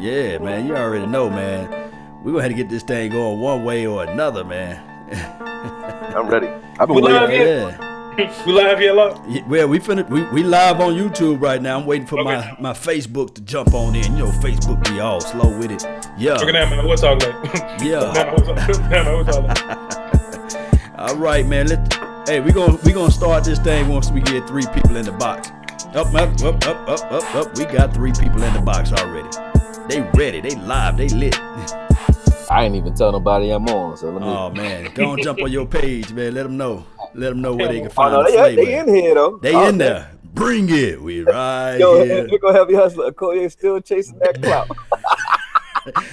Yeah, man, you already know, man. We're going to have to get this thing going one way or another, man. I'm ready. I've been We waiting. live here. Yeah. We live here, look. Well, we live on YouTube right now. I'm waiting for Okay. my Facebook to jump on in. You know, Facebook be all slow with it. Yeah. Look at that, man. What's all that? Yeah. What's all that? All right, man. Hey, we gonna start this thing once we get 3 people in the box. Up. We got 3 people in the box already. They ready. They live. They lit. I ain't even tell nobody I'm on, so let me. Oh man, go and jump on your page, man. Let them know. Let them know where they can Oh find no, the flavor. they in here though. They in there. Bring it. We right Yo, here. we're gonna have your hustler. Okoye still chasing that clout.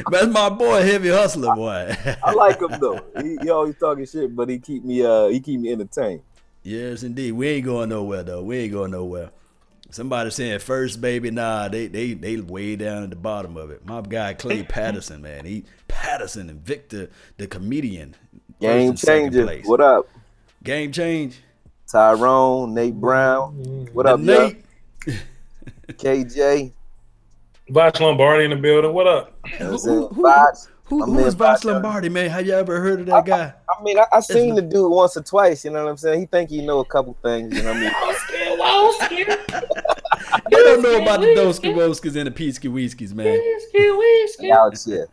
That's my boy, Heavy Hustler, boy. I like him though. He always talking shit, but he keep me entertained. Yes, indeed. We ain't going nowhere though. We ain't going nowhere. Somebody saying first, baby. Nah, they way down at the bottom of it. My guy Clay Patterson, man. Patterson and Victor, the comedian. Game first and second changer. place. What up? Game change. Tyrone, Nate Brown. What up, Nate? KJ. Voch Lombardi in the building. What up? Who is Voch Lombardi, man? Have you ever heard of that guy? I mean, I seen the dude once or twice. You know what I'm saying? He think he know a couple things. You know what I mean? They don't know about the Doski Woskis and the Peasky Whiskies, man. Out here.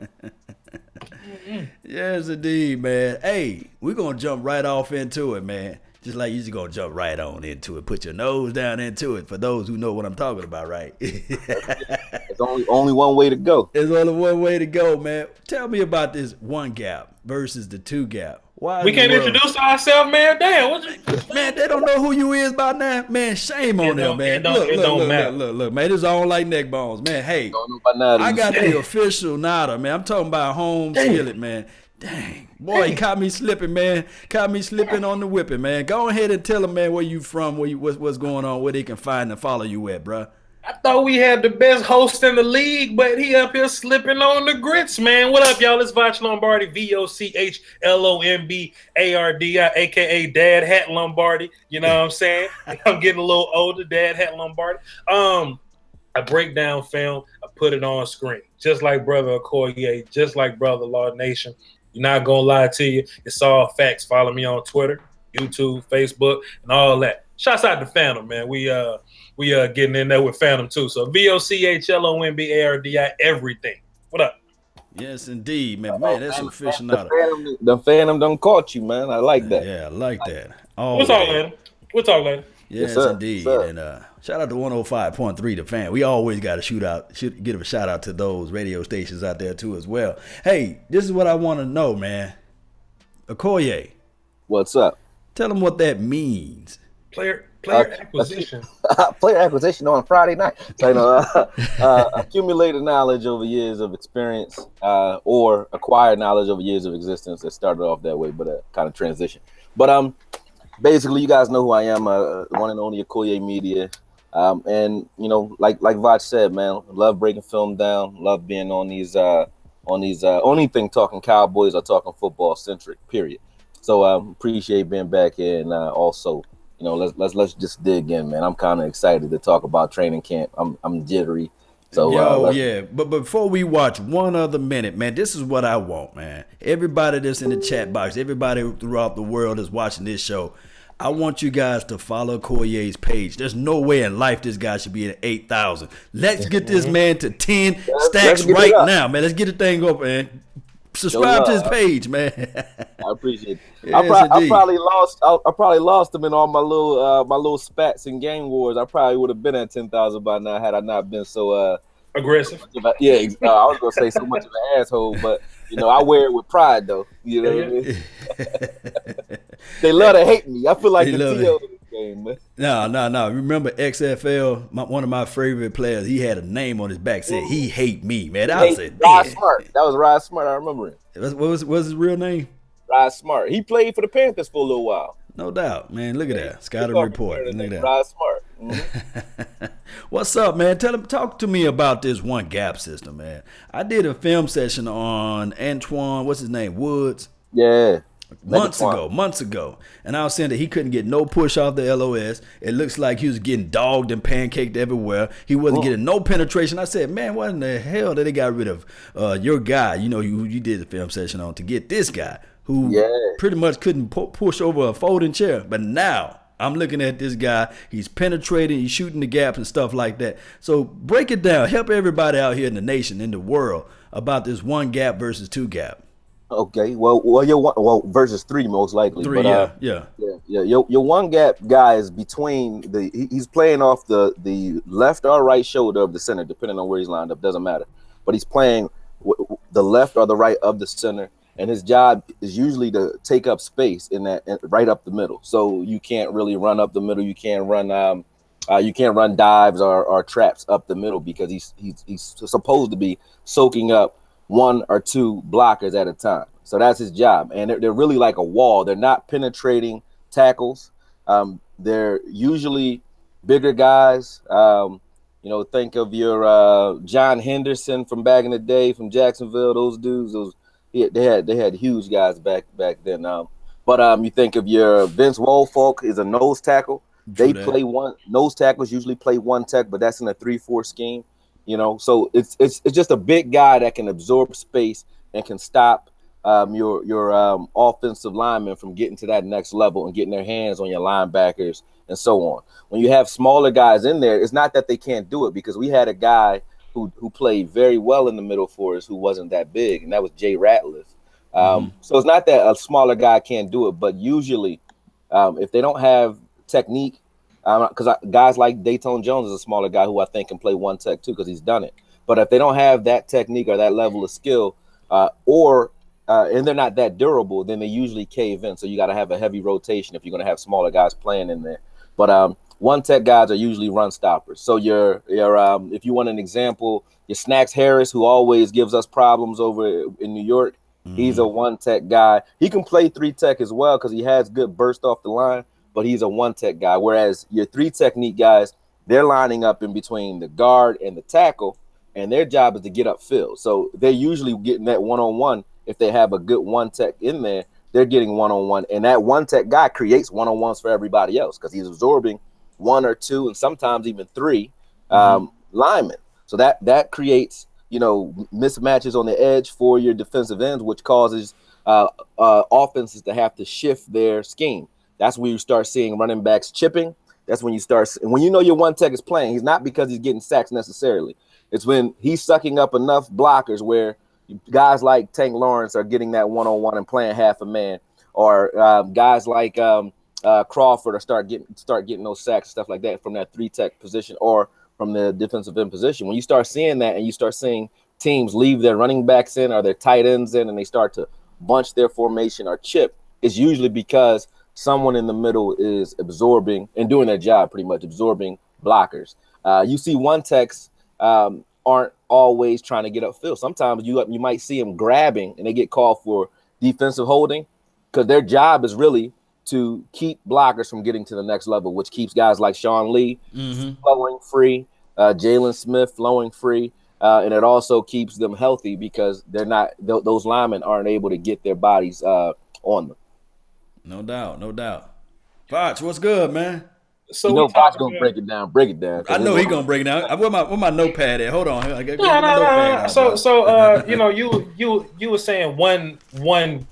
Yes, indeed, man. Hey, we're going to jump right off into it, man. Just like you're just going to jump right on into it. Put your nose down into it for those who know what I'm talking about, right? There's only one way to go. There's only one way to go, man. Tell me about this 1 gap versus the 2 gap. Why We can't introduce ourselves, man. Damn. Man, they don't know who you is by now. Man, shame on them, man. Look, man. It's on like neck bones, man. Hey, I got the official nada, man. I'm talking about home skillet, man. Dang. Boy, he caught me slipping, man. Caught me slipping on the whipping, man. Go ahead and tell them, man, where you from, what's going on, where they can find and follow you at, bruh. I thought we had the best host in the league, but he up here slipping on the grits, man. What up, y'all? It's Voch Lombardi, VOCHLOMBARDI, a.k.a. Dad Hat Lombardi. You know what I'm saying? I'm getting a little older, Dad Hat Lombardi. I break down film, I put it on screen. Just like Brother Okoye, just like Brother Law Nation. You're not going to lie to you. It's all facts. Follow me on Twitter, YouTube, Facebook, and all that. Shouts out to Phantom, man. We getting in there with Phantom too. So VOCHLOMBARDI, everything. What up? Yes, indeed, man. Man, that's official nada. The Phantom done caught you, man. I like that. Yeah, I like that. We'll talk later. We'll talk later. Yes, sir. indeed. Sir. And shout out to 105.3, the fan. We always got to give a shout out to those radio stations out there too as well. Hey, this is what I want to know, man. Okoye, What's up? tell them what that means. Player acquisition. Player acquisition on Friday night. So, accumulated knowledge over years of experience, or acquired knowledge over years of existence. That started off that way, but kind of transition. But basically, you guys know who I am. One and only Okoye Media. And you know, like Voch said, man, love breaking film down. Love being on these anything talking Cowboys or talking football centric. Period. So appreciate being back here, and also, you know, let's just dig in, man. I'm kind of excited to talk about training camp. I'm jittery. So yeah. But before we watch one other minute, man, this is what I want, man. Everybody that's in the chat box, everybody throughout the world is watching this show. I want you guys to follow Okoye's page. There's no way in life this guy should be at 8,000. Let's get this man to 10 stacks right now, man. Let's get the thing up, man. Subscribe to his page, man. I appreciate it. Yes, I probably lost him in all my little spats and game wars. I probably would have been at 10,000 by now had I not been so Aggressive. I was gonna say so much of an asshole, but you know, I wear it with pride though. You know what I mean? They love to hate me. I feel like the TL in this game, man. No. Remember XFL? One of my favorite players. He had a name on his back said he hate me, man. I said, Rod Smart. That was Rod Smart. I remember it. What was his real name? Rod Smart. He played for the Panthers for a little while. No doubt, man. Look at that. Scouting report. Look at that. Rod Smart. Mm-hmm. What's up, man? Talk to me about this 1 gap system, man. I did a film session on Antoine, what's his name, Woods. Yeah. months ago. And I was saying that he couldn't get no push off the LOS. It looks like he was getting dogged and pancaked everywhere. He wasn't getting no penetration. I said, man, what in the hell did they got rid of your guy, who you did the film session on, to get this guy who pretty much couldn't push over a folding chair. But now I'm looking at this guy. He's penetrating, he's shooting the gaps and stuff like that. So break it down. Help everybody out here in the nation, in the world, about this one gap versus two gap. Okay, well, versus three most likely. Three, but, yeah. Your one gap guy is between he's playing off the left or right shoulder of the center, depending on where he's lined up. Doesn't matter, but he's playing the left or the right of the center, and his job is usually to take up space in that right up the middle. So you can't really run up the middle. You can't run dives or traps up the middle because he's supposed to be soaking up one or two blockers at a time. So that's his job. And they're really like a wall. They're not penetrating tackles. They're usually bigger guys. Think of your John Henderson from back in the day from Jacksonville. Those dudes, they had huge guys back then. But you think of your Vince Woolfolk is a nose tackle. Play one. Nose tackles usually play one tech, but that's in a 3-4 scheme. So it's just a big guy that can absorb space and can stop your offensive linemen from getting to that next level and getting their hands on your linebackers and so on. When you have smaller guys in there, it's not that they can't do it, because we had a guy who played very well in the middle for us who wasn't that big, and that was Jay Ratliff. So it's not that a smaller guy can't do it, but usually if they don't have technique, because guys like Dayton Jones is a smaller guy who I think can play one tech too, because he's done it. But if they don't have that technique or that level of skill, and they're not that durable, then they usually cave in. So you got to have a heavy rotation if you're going to have smaller guys playing in there. But one tech guys are usually run stoppers. So your if you want an example, your Snacks Harris, who always gives us problems over in New York, he's a one tech guy. He can play three tech as well because he has good burst off the line, but he's a one tech guy. Whereas your three technique guys, they're lining up in between the guard and the tackle, and their job is to get upfield. So they're usually getting that one-on-one. If they have a good one tech in there, they're getting one-on-one, and that one tech guy creates one-on-ones for everybody else because he's absorbing one or two and sometimes even three linemen. So that creates mismatches on the edge for your defensive ends, which causes offenses to have to shift their scheme. That's when you start seeing running backs chipping. That's when you start, and when your one tech is playing, he's not because he's getting sacks necessarily. It's when he's sucking up enough blockers where guys like Tank Lawrence are getting that one-on-one and playing half a man, or guys like Crawford are start getting those sacks and stuff like that from that three tech position or from the defensive end position. When you start seeing that and you start seeing teams leave their running backs in or their tight ends in and they start to bunch their formation or chip, it's usually because someone in the middle is absorbing and doing their job, pretty much absorbing blockers. You see one techs aren't always trying to get upfield. Sometimes you might see them grabbing and they get called for defensive holding because their job is really to keep blockers from getting to the next level, which keeps guys like Sean Lee flowing free, Jalen Smith flowing free, and it also keeps them healthy because they're not those linemen aren't able to get their bodies on them. No doubt. Fox, what's good, man? So Fox gonna break it down. I know he's gonna break it down. Where my notepad at? Hold on. No. So you were saying one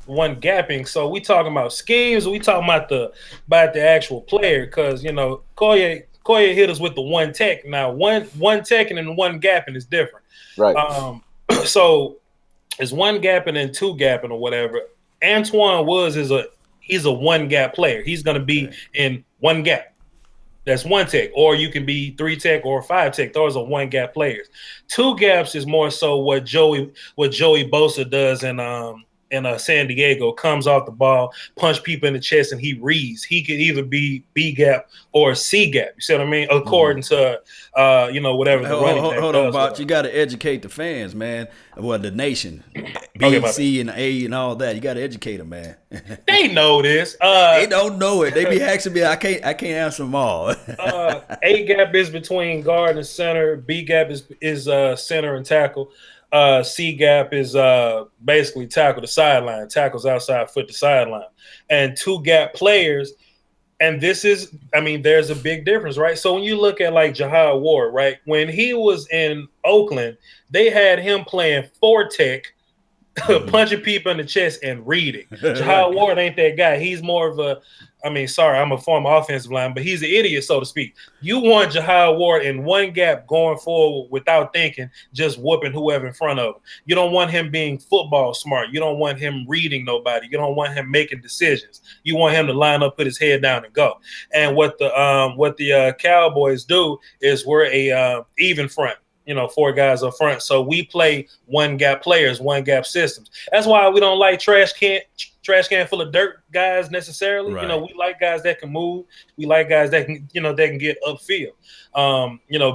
gapping. So we talking about schemes. We talking about the actual player because Collier hit us with the one tech. Now one tech and one gapping is different. Right. So it's one gapping and two gapping or whatever. Antoine Woods he's a one gap player. He's gonna be in one gap. That's one tech, or you can be three tech or five tech. Those are one gap players. Two gaps is more so what Joey Bosa does in San Diego. Comes off the ball, punch people in the chest, and he reads. He could either be B gap or C gap. You see what I mean? According to whatever the running back hold does. on, Bot. You got to educate the fans, man. Well, the nation, B, C, and A, and all that. You got to educate them, man. They know this. They don't know it. They be asking me. I can't answer them all. A gap is between guard and center. B gap is center and tackle. C gap is basically tackle to sideline, tackles outside foot to sideline, and two gap players. And this is, I mean, there's a big difference, right? So when you look at like Jahad Ward, right, when he was in Oakland, they had him playing four tech, punching people in the chest and reading. Jahad Ward ain't that guy. He's more of a, I mean, sorry, I'm a former offensive line, but he's an idiot, so to speak. You want Jahad Ward in one gap going forward without thinking, just whooping whoever in front of him. You don't want him being football smart. You don't want him reading nobody. You don't want him making decisions. You want him to line up, put his head down, and go. And what the Cowboys do is we're a even front. Four guys up front. So we play one gap players, one gap systems. That's why we don't like trash can full of dirt guys necessarily. Right. We like guys that can move. We like guys that can, that can get upfield.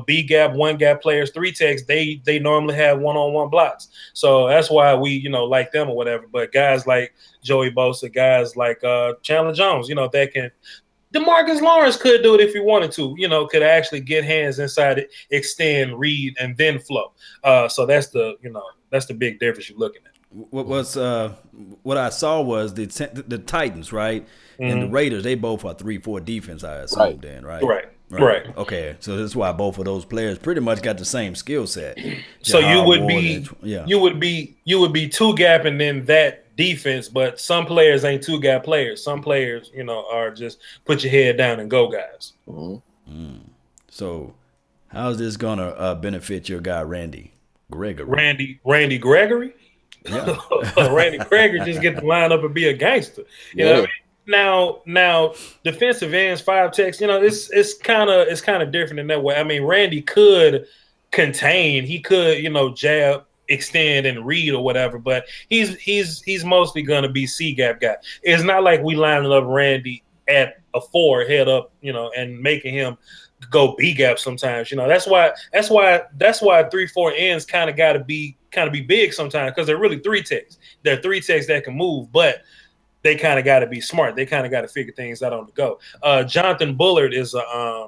B gap, one gap players, three techs, they normally have one-on-one blocks. So that's why we, like them or whatever. But guys like Joey Bosa, guys like Chandler Jones, that can DeMarcus Lawrence could do it if he wanted to, could actually get hands inside it, extend, read, and then flow. So that's the big difference you're looking at. What I saw was the Titans, right? Mm-hmm. And the Raiders, they both are 3-4 defense, I assume, right. then, right? Right. Okay, so that's why both of those players pretty much got the same skill set. So you would be two gap and then that defense, but some players ain't two gap players. Some players, are just put your head down and go guys. Mm-hmm. So how's this gonna benefit your guy Randy Gregory? Randy Gregory? Yeah. Randy Gregory just get to line up and be a gangster. You know what I mean? Now defensive ends, five techs, it's kind of different in that way. I mean, Randy could contain, he could, jab, extend, and read or whatever, but he's mostly gonna be C gap guy. It's not like we lining up Randy at a 4 head up, and making him go B gap sometimes. That's why 3-4 ends kind of gotta be big sometimes, because they're really three techs. They're three techs that can move, but they kind of got to be smart. They kind of got to figure things out on the go. Jonathan Bullard is a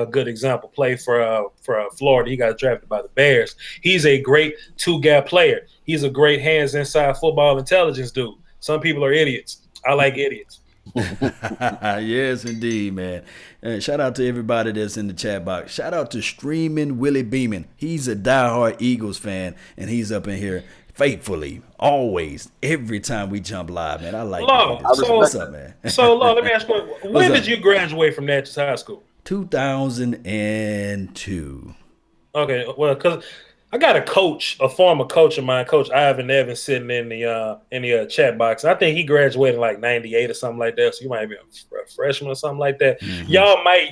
good example. Play for Florida. He got drafted by the Bears. He's a great two gap player. He's a great hands inside football intelligence dude. Some people are idiots. I like idiots. Yes, indeed, man. And shout out to everybody that's in the chat box. Shout out to Streaming Willie Beeman. He's a diehard Eagles fan, and he's up in here faithfully, always, every time we jump live, man. I like that. What's up, man? So, let me ask you, when did you graduate from Natchez High School? 2002. Okay, well, because I got a former coach of mine, Coach Ivan Evans, sitting in the chat box. I think he graduated like 98 or something like that. So you might be a freshman or something like that. Mm-hmm.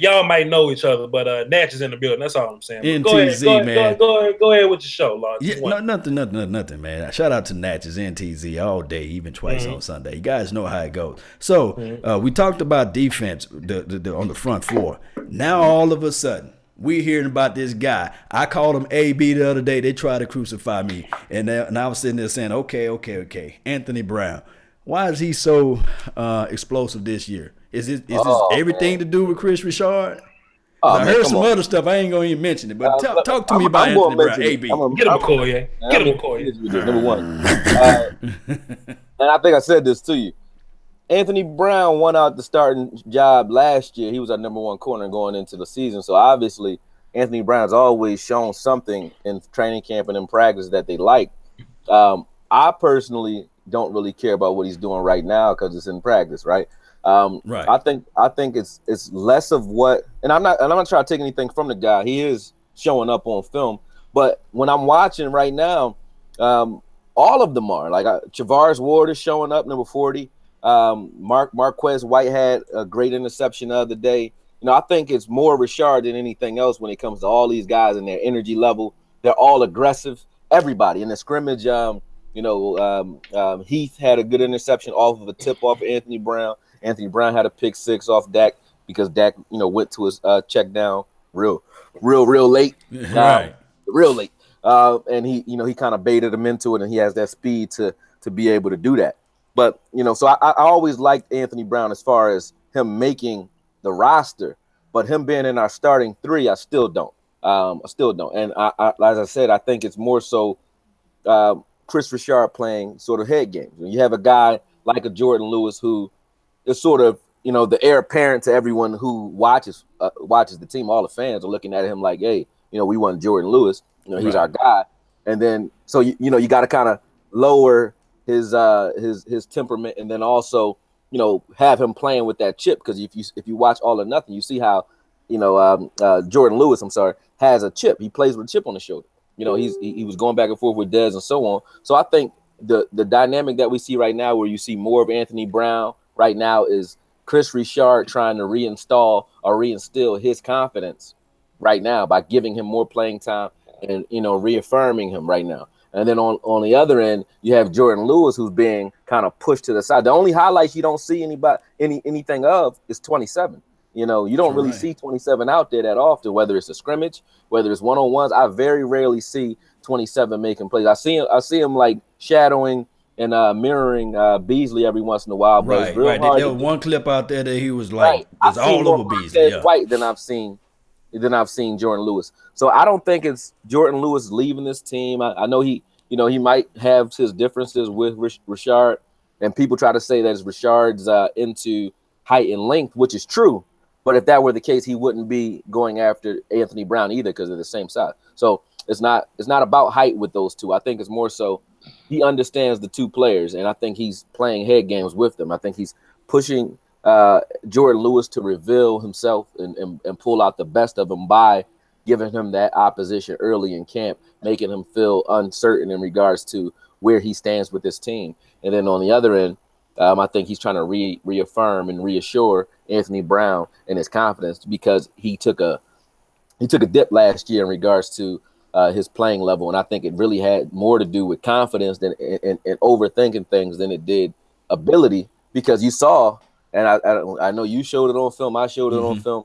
Y'all might know each other, but Natch is in the building. That's all I'm saying. NTZ, man. Go ahead with your show, Lord. Yeah, nothing, man. Shout out to Natchez, NTZ all day, even twice on Sunday. You guys know how it goes. So we talked about defense the on the front four. Now all of a sudden, we're hearing about this guy. I called him AB the other day. They tried to crucify me. And I was sitting there saying, okay. Anthony Brown. Why is he so explosive this year? Is this everything to do with Chris Richard? I heard some other stuff. I ain't going to even mention it. But talk to me about Anthony Brown, AB. Get him a call, yeah. Get him a call, yeah. Number one. And I think I said this to you. Anthony Brown won out the starting job last year. He was our number one corner going into the season. So obviously, Anthony Brown's always shown something in training camp and in practice that they like. I personally don't really care about what he's doing right now because it's in practice, right? Right. I think it's less of what, and I'm not trying to take anything from the guy. He is showing up on film, but when I'm watching right now, all of them are like Chavars Ward is showing up, number 40. Marquez White had a great interception the other day. I think it's more Richard than anything else when it comes to all these guys and their energy level. They're all aggressive. Everybody in the scrimmage. Heath had a good interception off of a tip off of Anthony Brown. Anthony Brown had a pick 6 off Dak because Dak, went to his check down real late. Right. Real late. And he kind of baited him into it, and he has that speed to be able to do that. But, so I always liked Anthony Brown as far as him making the roster, but him being in our starting 3, I still don't. And I as I said, I think it's more so Chris Richard playing sort of head games. When you have a guy like a Jordan Lewis who is sort of, the heir apparent to everyone who watches the team. All the fans are looking at him like, hey, we want Jordan Lewis. He's our guy. And then so you got to kind of lower his temperament, and then also have him playing with that chip, because if you watch All or Nothing, you see how Jordan Lewis, has a chip. He plays with a chip on his shoulder. He was going back and forth with Dez and so on. So I think the dynamic that we see right now, where you see more of Anthony Brown right now, is Chris Richard trying to reinstill his confidence right now by giving him more playing time and reaffirming him right now. And then on the other end, you have Jordan Lewis, who's being kind of pushed to the side. The only highlights you don't see anything of is 27. You don't really see 27 out there that often, whether it's a scrimmage, whether it's one-on-ones. I very rarely see 27 making plays. I see him like shadowing and mirroring Beasley every once in a while. But it's real hard. There was one clip out there that he was like, it's all over Beasley. Yeah. White than I've seen Jordan Lewis. So I don't think it's Jordan Lewis leaving this team. I know he might have his differences with Richard, and people try to say that it's Richard's into height and length, which is true. But if that were the case, he wouldn't be going after Anthony Brown either, because they're the same size. So it's not about height with those two. I think it's more so he understands the two players, and I think he's playing head games with them. I think he's pushing Jordan Lewis to reveal himself and pull out the best of him by giving him that opposition early in camp, making him feel uncertain in regards to where he stands with this team. And then on the other end, I think he's trying to reaffirm and reassure Anthony Brown and his confidence, because he took a dip last year in regards to his playing level, and I think it really had more to do with confidence and overthinking things than it did ability, because you saw, and I know you showed it on film, I showed it on film.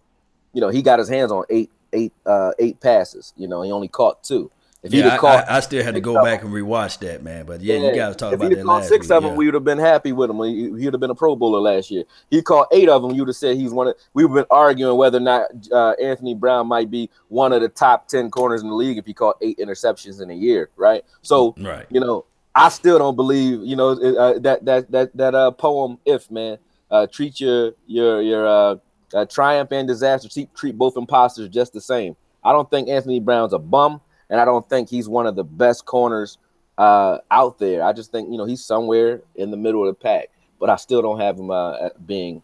He got his hands on eight passes. He only caught 2. I still had to go back and rewatch that, man. But you guys talk about that last week. If he caught 6 of them, we would have been happy with him. He would have been a Pro Bowler last year. He caught 8 of them. You would have said he's one of. We've been arguing whether or not Anthony Brown might be one of the top 10 corners in the league if he caught 8 interceptions in a year, right? So, I still don't believe, that poem. If man, treat your triumph and disaster. Treat both imposters just the same. I don't think Anthony Brown's a bum. And I don't think he's one of the best corners out there. I just think, he's somewhere in the middle of the pack. But I still don't have him being,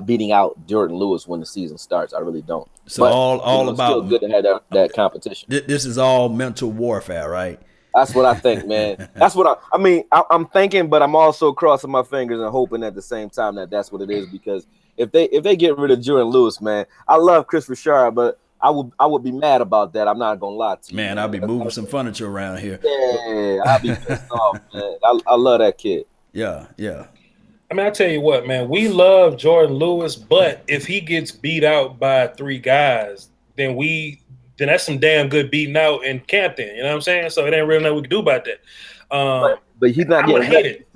beating out Jordan Lewis when the season starts. I really don't. So but, it's still good to have that competition. This is all mental warfare, right? That's what I think, man. That's what I'm thinking, but I'm also crossing my fingers and hoping at the same time that that's what it is. Because if they get rid of Jordan Lewis, man, I love Chris Richard, but I would be mad about that. I'm not gonna lie to you. Man, I'll be moving some furniture around here. Yeah, I'll be pissed off, man. I love that kid. Yeah. I mean, I tell you what, man, we love Jordan Lewis, but if he gets beat out by 3 guys, then that's some damn good beating out in camp then. You know what I'm saying? So it ain't really nothing we can do about that. But he's not getting hate it.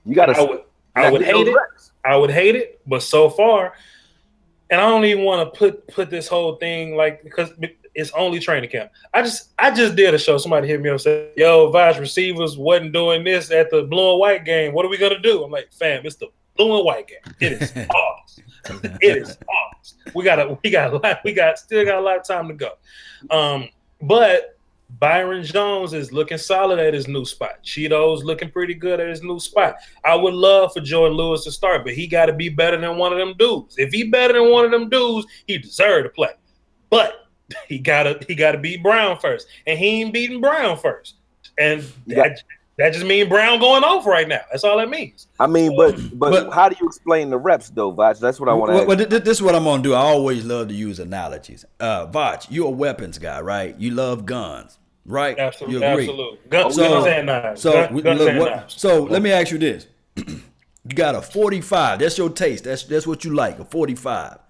You gotta I would hate it. I would hate it, but so far. And I don't even want to put this whole thing because it's only training camp. I just did a show. Somebody hit me up and said, "Yo, Vice receivers wasn't doing this at the blue and white game. What are we gonna do?" I'm like, "Fam, it's the blue and white game. It is August. It is August. We still got a lot of time to go." But Byron Jones is looking solid at his new spot. Cheeto's looking pretty good at his new spot. I would love for Jordan Lewis to start, but he got to be better than one of them dudes. If he better than one of them dudes, he deserve to play. But he gotta beat Brown first, and he ain't beating Brown first. And that just means Brown going off right now. That's all that means. I mean, but how do you explain the reps though, Vach? That's what I want to ask. Well, this is what I'm gonna do. I always love to use analogies. Vach, you're a weapons guy, right? You love guns, right? Absolutely. You agree? Absolutely. Guns and knives. So let me ask you this: you got a 45. That's your taste. That's what you like, a 45.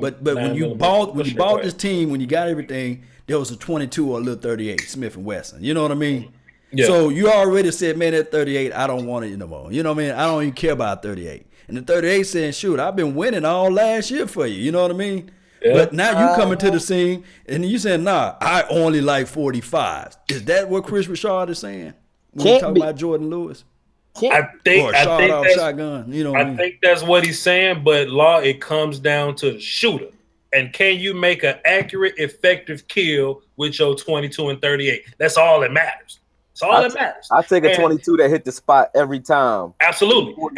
But when you bought this team, when you got everything, there was a 22 or a little 38, Smith and Wesson. You know what I mean? Yeah. So you already said, man, that 38, I don't want it no more. You know what I mean? I don't even care about 38. And the 38 saying, shoot, I've been winning all last year for you. You know what I mean? Yeah. But now you coming to the scene and you saying, nah, I only like 45s. Is that what Chris Richard is saying? when we Can't talk be. about Jordan Lewis? I think that's shotgun. You know what I mean? think that's what he's saying. But Law, it comes down to the shooter. And can you make an accurate, effective kill with your 22 and 38? That's all that matters. That's all that matters. I take a 22 that hit the spot every time. Absolutely. But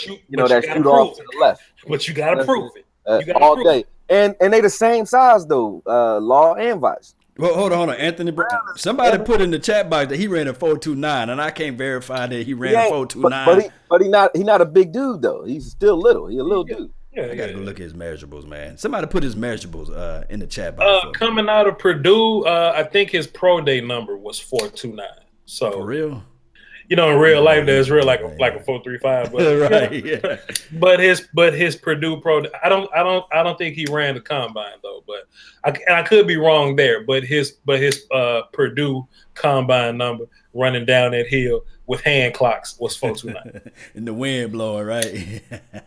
you that gotta shoot prove off it. to the left. But you gotta prove it. You gotta all prove day. it. And they the same size though, Law and Vice. Well, hold on. Anthony Brown. Somebody put in the chat box that he ran a 4.29, and I can't verify that he ran a 4.29. But he not a big dude though. He's still little. He a little dude. I gotta go look at his measurables, man. Somebody put his measurables in the chat box. Coming out of Purdue, I think his pro day number was 4.29. So for real. In real life, there's real like a 4.35, but right, yeah. But his Purdue pro, I don't think he ran the combine though. But I could be wrong there. But his Purdue combine number running down that hill with hand clocks was 4.29. And the wind blowing, right?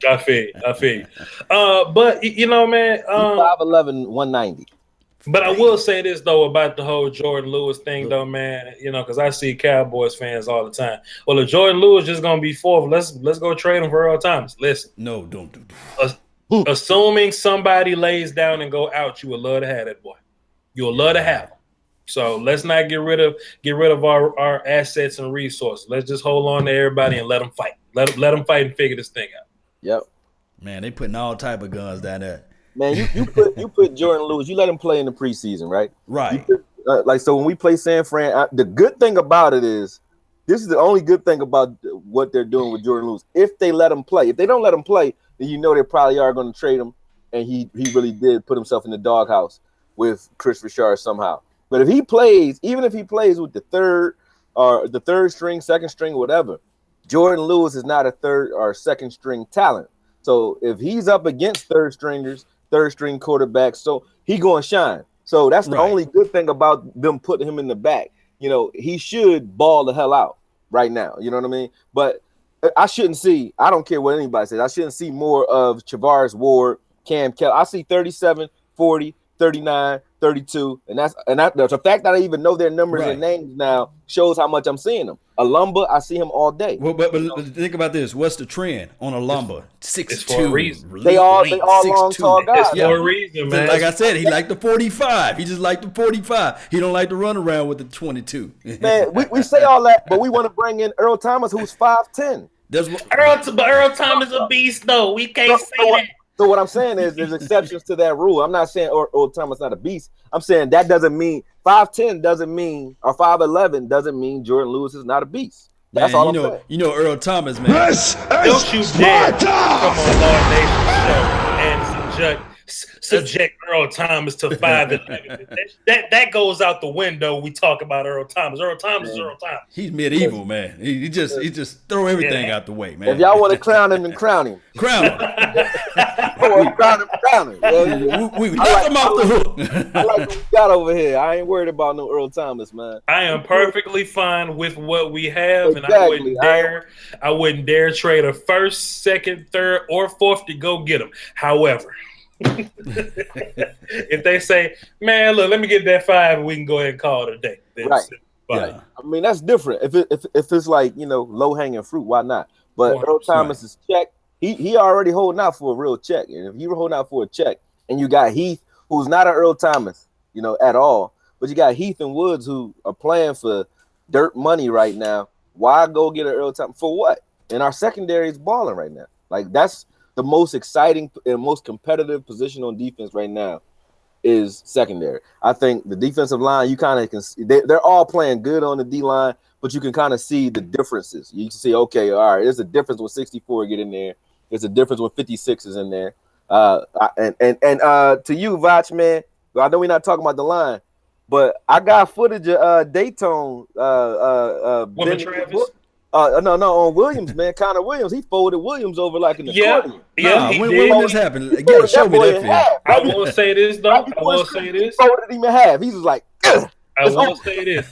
I feel you. But man, 5'11", 190. But I will say this though about the whole Jordan Lewis thing though, man. Because I see Cowboys fans all the time. Well, if Jordan Lewis just gonna be fourth, let's go trade him for Earl Thomas. Listen, no, don't do. Assuming somebody lays down and go out, you would love to have that boy. You would love to have him. So let's not get rid of our assets and resources. Let's just hold on to everybody and let them fight. Let them fight and figure this thing out. Yep. Man, they putting all type of guns down there. Man, you put Jordan Lewis. You let him play in the preseason, right? Right. So when we play San Fran, the good thing about it is this is the only good thing about what they're doing with Jordan Lewis. If they let him play, if they don't let him play, then they probably are going to trade him. And he really did put himself in the doghouse with Chris Richard somehow. But if he plays, even if he plays with the third string, second string, whatever, Jordan Lewis is not a third or second string talent. So if he's up against third string quarterbacks, so he going to shine. So that's the only good thing about them putting him in the back. He should ball the hell out right now. You know what I mean? But I don't care what anybody says. I shouldn't see more of Charvarius Ward, Cam Kelly. I see 37, 40, 39, 32, and the fact that I even know their numbers and names now shows how much I'm seeing them. Alumba, I see him all day. Well, but think about this. What's the trend on Alumba? 6'2". They all long, tall guys. It's for a reason, man. Like I said, he liked the 45. He just liked the 45. He don't like to run around with the 22. Man, we say all that, but we want to bring in Earl Thomas, who's 5'10". Earl Thomas is a beast, though. We can't say that. So what I'm saying is there's exceptions to that rule. I'm not saying Earl Thomas not a beast. I'm saying that doesn't mean 5'10" doesn't mean, or 5'11" doesn't mean Jordan Lewis is not a beast. That's all I'm saying. Earl Thomas, man. Don't you dare come on Lord Nation show and subject Earl Thomas to 5'11". That goes out the window. We talk about Earl Thomas. Earl Thomas is Earl Thomas. He's medieval, man. He just throw everything out the way, man. If y'all want to clown him, then crown him. Crown him. Crown him. We knock him off the hook. I like what we got over here. I ain't worried about no Earl Thomas, man. I am perfectly fine with what we have, and I wouldn't dare trade a first, second, third, or fourth to go get him. However, if they say, man, look, let me get that 5 and we can go ahead and call it a day. Right. Yeah. I mean, that's different. If it's like, low hanging fruit, why not? But 100%. Earl Thomas is check. He already holding out for a real check. And if you're holding out for a check and you got Heath, who's not an Earl Thomas, at all, but you got Heath and Woods who are playing for dirt money right now, why go get an Earl Thomas? For what? And our secondary is balling right now. Like, that's the most exciting and most competitive position on defense right now is secondary. I think the defensive line, you kind of can see, they're all playing good on the D line, but you can kind of see the differences. You can see, okay, all right, there's a difference when 64 get in there. There's a difference when 56 is in there. To you, Vach, man, I know we're not talking about the line, but I got footage of Dayton. Travis? No, on Williams, man. Connor Williams, he folded Williams over like in the corner. Yeah. When this happened, again, show me that film. I will say this though. I will say this. He folded him in half. He was like, I will say this.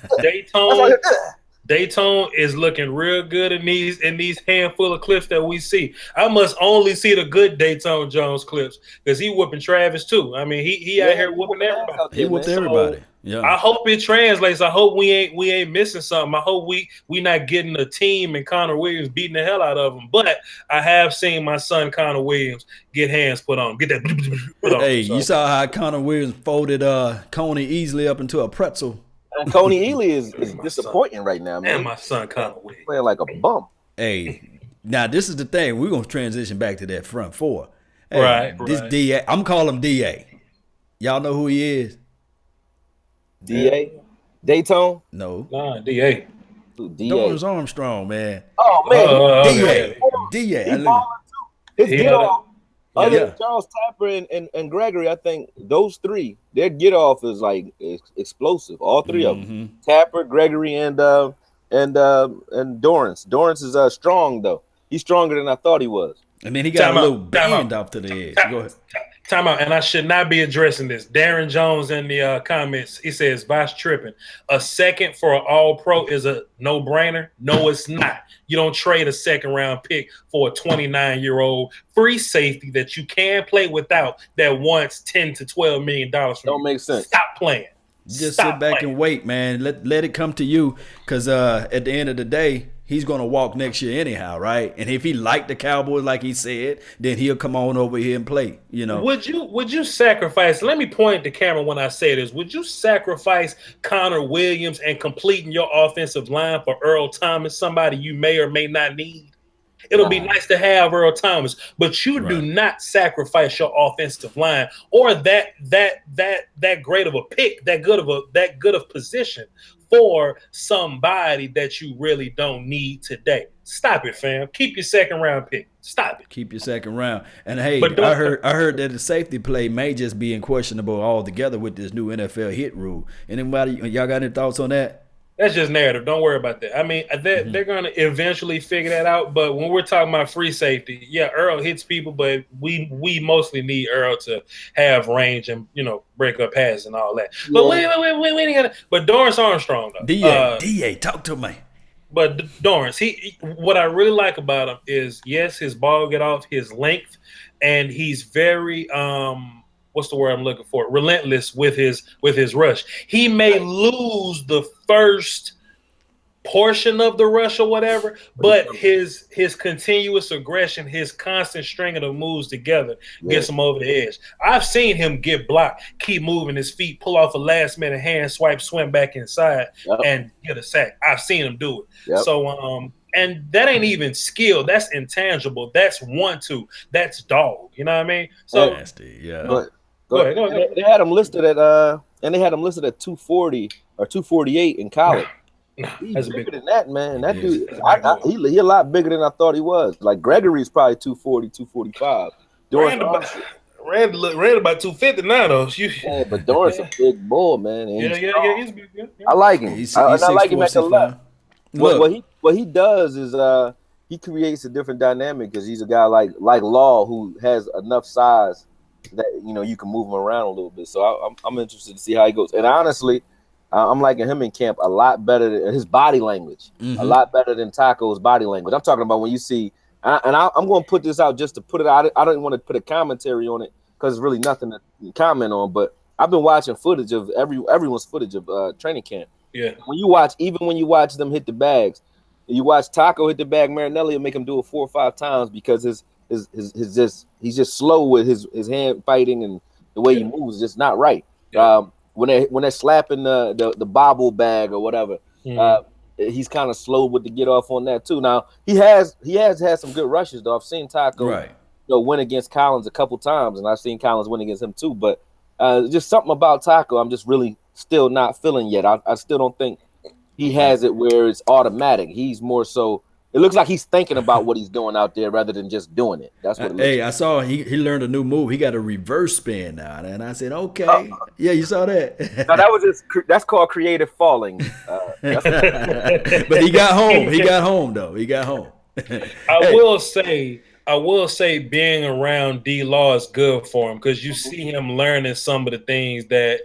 Daytona is looking real good in these handful of clips that we see. I must only see the good Daytona Jones clips because he whooping Travis too. I mean, he out here whooping everybody. He whooped everybody. Yeah. I hope it translates. I hope we ain't missing something. I hope we not getting a team and Connor Williams beating the hell out of him. But I have seen my son Connor Williams get hands put on him. Get that put on. Hey, you saw how Connor Williams folded Coney easily up into a pretzel. And Coney Ely is disappointing right now, man. And my son Connor Williams playing like a bum. Hey, now this is the thing. We're gonna transition back to that front four. Hey, right. This DA, I'm calling him DA. Y'all know who he is? DA? Daytona? No. Nah, DA. DA. Dorrance Armstrong, man. Oh man, DA. His get off. Other than Charles Tapper and Gregory, I think those three, their get off is like explosive. All three of them, Tapper, Gregory, and Dorrance. Dorrance is strong though. He's stronger than I thought he was. And then he got a little bend off to the edge. Go ahead. Time out, and I should not be addressing this. Darren Jones in the comments, he says, Vosh tripping. A second for an all-pro is a no-brainer? No, it's not. You don't trade a second-round pick for a 29-year-old free safety that you can play without that wants $10 to $12 million from Don't make sense. Stop playing. Just sit back and wait, man. Let it come to you, because at the end of the day, he's going to walk next year anyhow, right? And if he liked the Cowboys like he said, then he'll come on over here and play, you know. Would you sacrifice, let me point at the camera when I say this, would you sacrifice Connor Williams and completing your offensive line for Earl Thomas, somebody you may or may not need? It'll be nice to have Earl Thomas, but you do not sacrifice your offensive line or that great of a pick, that good of position for somebody that you really don't need today. Stop it, fam. Keep your second round pick. Stop it. Keep your second round. And hey, I heard that the safety play may just be questionable altogether with this new NFL hit rule. Anybody, y'all got any thoughts on that? That's just narrative. Don't worry about that. I mean, they're going to eventually figure that out. But when we're talking about free safety, yeah, Earl hits people, but we mostly need Earl to have range and, break up passes and all that. But we ain't gonna. But Dorrance Armstrong, though. DA, talk to me. But Dorrance, what I really like about him is, yes, his ball get off, his length, and he's very what's the word I'm looking for? Relentless with his rush. He may lose the first portion of the rush or whatever, but his continuous aggression, his constant stringing of moves together gets him over the edge. I've seen him get blocked, keep moving his feet, pull off a last minute hand swipe, swim back inside, and get a sack. I've seen him do it. So and that ain't even skill. That's intangible. That's 1-2. That's dog. You know what I mean? So nasty, Go ahead. They had him listed at 240 or 248 in college. He's bigger than that, man. That dude, he a lot bigger than I thought he was. Like Gregory's probably 240, 245. Ran about 250 now, though. Yeah, but Dorrance a big boy, man. Yeah, he's big. Yeah. I like him. I like him at the left. What he does is he creates a different dynamic because he's a guy like Law who has enough size that you can move him around a little bit. So I'm interested to see how he goes. And honestly, I'm liking him in camp a lot better than his body language, a lot better than Taco's body language. I'm talking about when you see, I'm going to put this out just to put it out. I don't want to put a commentary on it because it's really nothing to comment on. But I've been watching footage of everyone's footage of training camp. Yeah. When you watch them hit the bags, you watch Taco hit the bag, Marinelli will make him do it 4 or 5 times because he's just slow with his hand fighting and the way he moves is just not right. When they're slapping the bobble bag or whatever, he's kind of slow with the get off on that too. Now he has had some good rushes though. I've seen Taco win against Collins a couple times, and I've seen Collins win against him too. But just something about Taco I'm just really still not feeling yet. I still don't think he has it where it's automatic. He's more so. It looks like he's thinking about what he's doing out there rather than just doing it. That's what it looks like. I saw he learned a new move. He got a reverse spin now, and I said, okay, yeah, you saw that. No, that's called creative falling. But he got home. He got home though. He got home. I will say I will say being around D-Law is good for him because you see him learning some of the things that,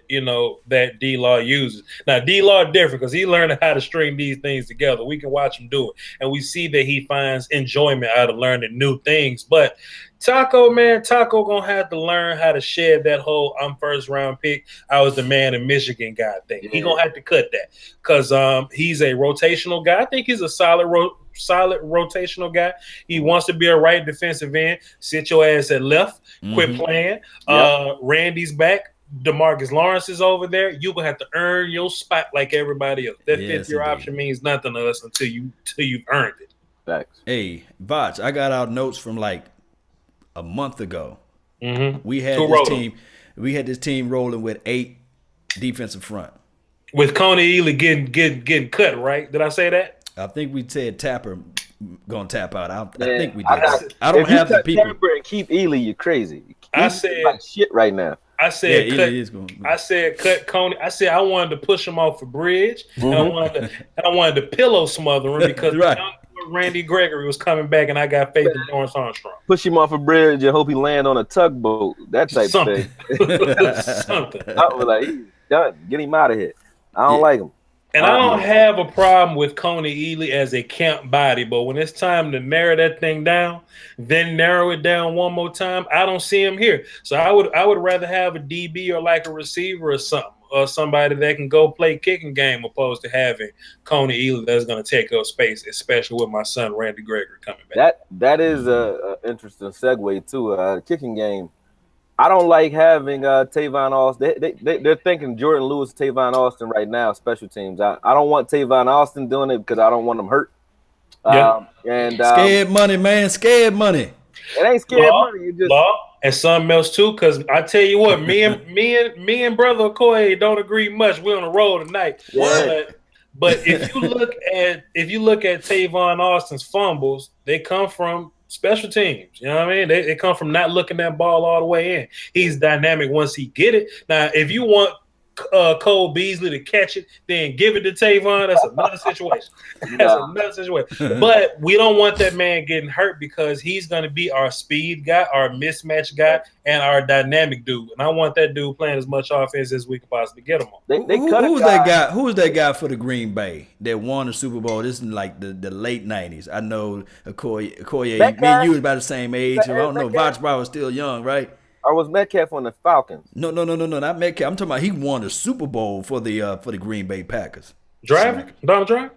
that D-Law uses. Now, D-Law different because he learned how to string these things together. We can watch him do it. And we see that he finds enjoyment out of learning new things. But Taco gonna have to learn how to shed that whole I'm first round pick, I was the man in Michigan guy thing. Yeah. He gonna have to cut that because he's a rotational guy. I think he's a solid rotational guy. He wants to be a right defensive end. Sit your ass at left. Quit playing. Yep. Randy's back. DeMarcus Lawrence is over there. You're gonna have to earn your spot like everybody else. That fifth year option means nothing to us until you've earned it. Thanks. Hey, Vach, I got our notes from like a month ago. We had this team rolling with 8 defensive front. With Coney Ealy getting cut, right? Did I say that? I think we said Tapper gonna tap out. I think we did. I don't have the people. Tapper and keep Ealy, you're crazy. I said like shit right now. I said cut Coney. I said I wanted to push him off a bridge, and I wanted to pillow smother him because Randy Gregory was coming back, and I got faith in Lawrence Armstrong. Push him off a bridge and hope he land on a tugboat. That type of thing. Something. I was like, he's done. Get him out of here. I don't like him. And I don't have a problem with Coney Ealy as a camp body, but when it's time to narrow that thing down, then narrow it down one more time, I don't see him here. So I would rather have a DB or like a receiver or something, or somebody that can go play kicking game opposed to having Coney Ealy that's going to take up space, especially with my son Randy Gregory coming back. That is a interesting segue too. Kicking game. I don't like having Tavon Austin. They're thinking Jordan Lewis, Tavon Austin right now, special teams. I don't want Tavon Austin doing it because I don't want him hurt. Scared money, man. Scared money. It ain't scared money. You just and something else too, because I tell you what, me and brother Okoye don't agree much. We're on the road tonight. Yeah. But if you look at Tavon Austin's fumbles, they come from special teams. You know what I mean? They come from not looking that ball all the way in. He's dynamic once he get it. Now, if you want Cole Beasley to catch it, then give it to Tavon. That's another situation. But we don't want that man getting hurt because he's going to be our speed guy, our mismatch guy, and our dynamic dude. And I want that dude playing as much offense as we could possibly get him on. Who's that guy? Who's that guy for the Green Bay that won the Super Bowl? This is like the late 90s. I know Okoye, me and you was about the same age. I don't know. Vach was still young, right? Or was Metcalf on the Falcons? No, not Metcalf. I'm talking about he won the Super Bowl for the Green Bay Packers. Donald Driver?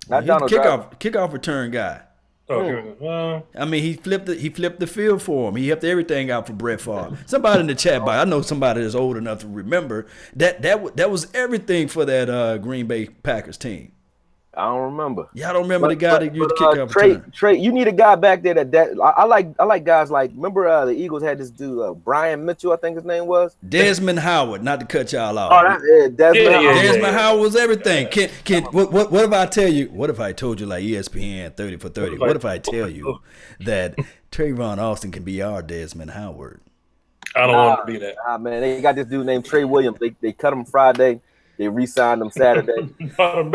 Not Donald Driver. Kickoff return guy. Okay. I mean, he flipped the field for him. He helped everything out for Brett Favre. Somebody in the chat box, I know somebody that's old enough to remember that was everything for that Green Bay Packers team. I don't remember. Yeah, I don't remember the guy that used to kick off. Trey, you need a guy back there that I like guys like, remember the Eagles had this dude Brian Mitchell, I think his name was. Desmond Howard, not to cut y'all off. Desmond Howard was everything. What if I tell you? What if I told you like ESPN 30 for 30? What if I tell you that Tavon Austin can be our Desmond Howard? I don't want to be that. Man, they got this dude named Trey Williams. They cut him Friday. They re-signed him Saturday. Brought him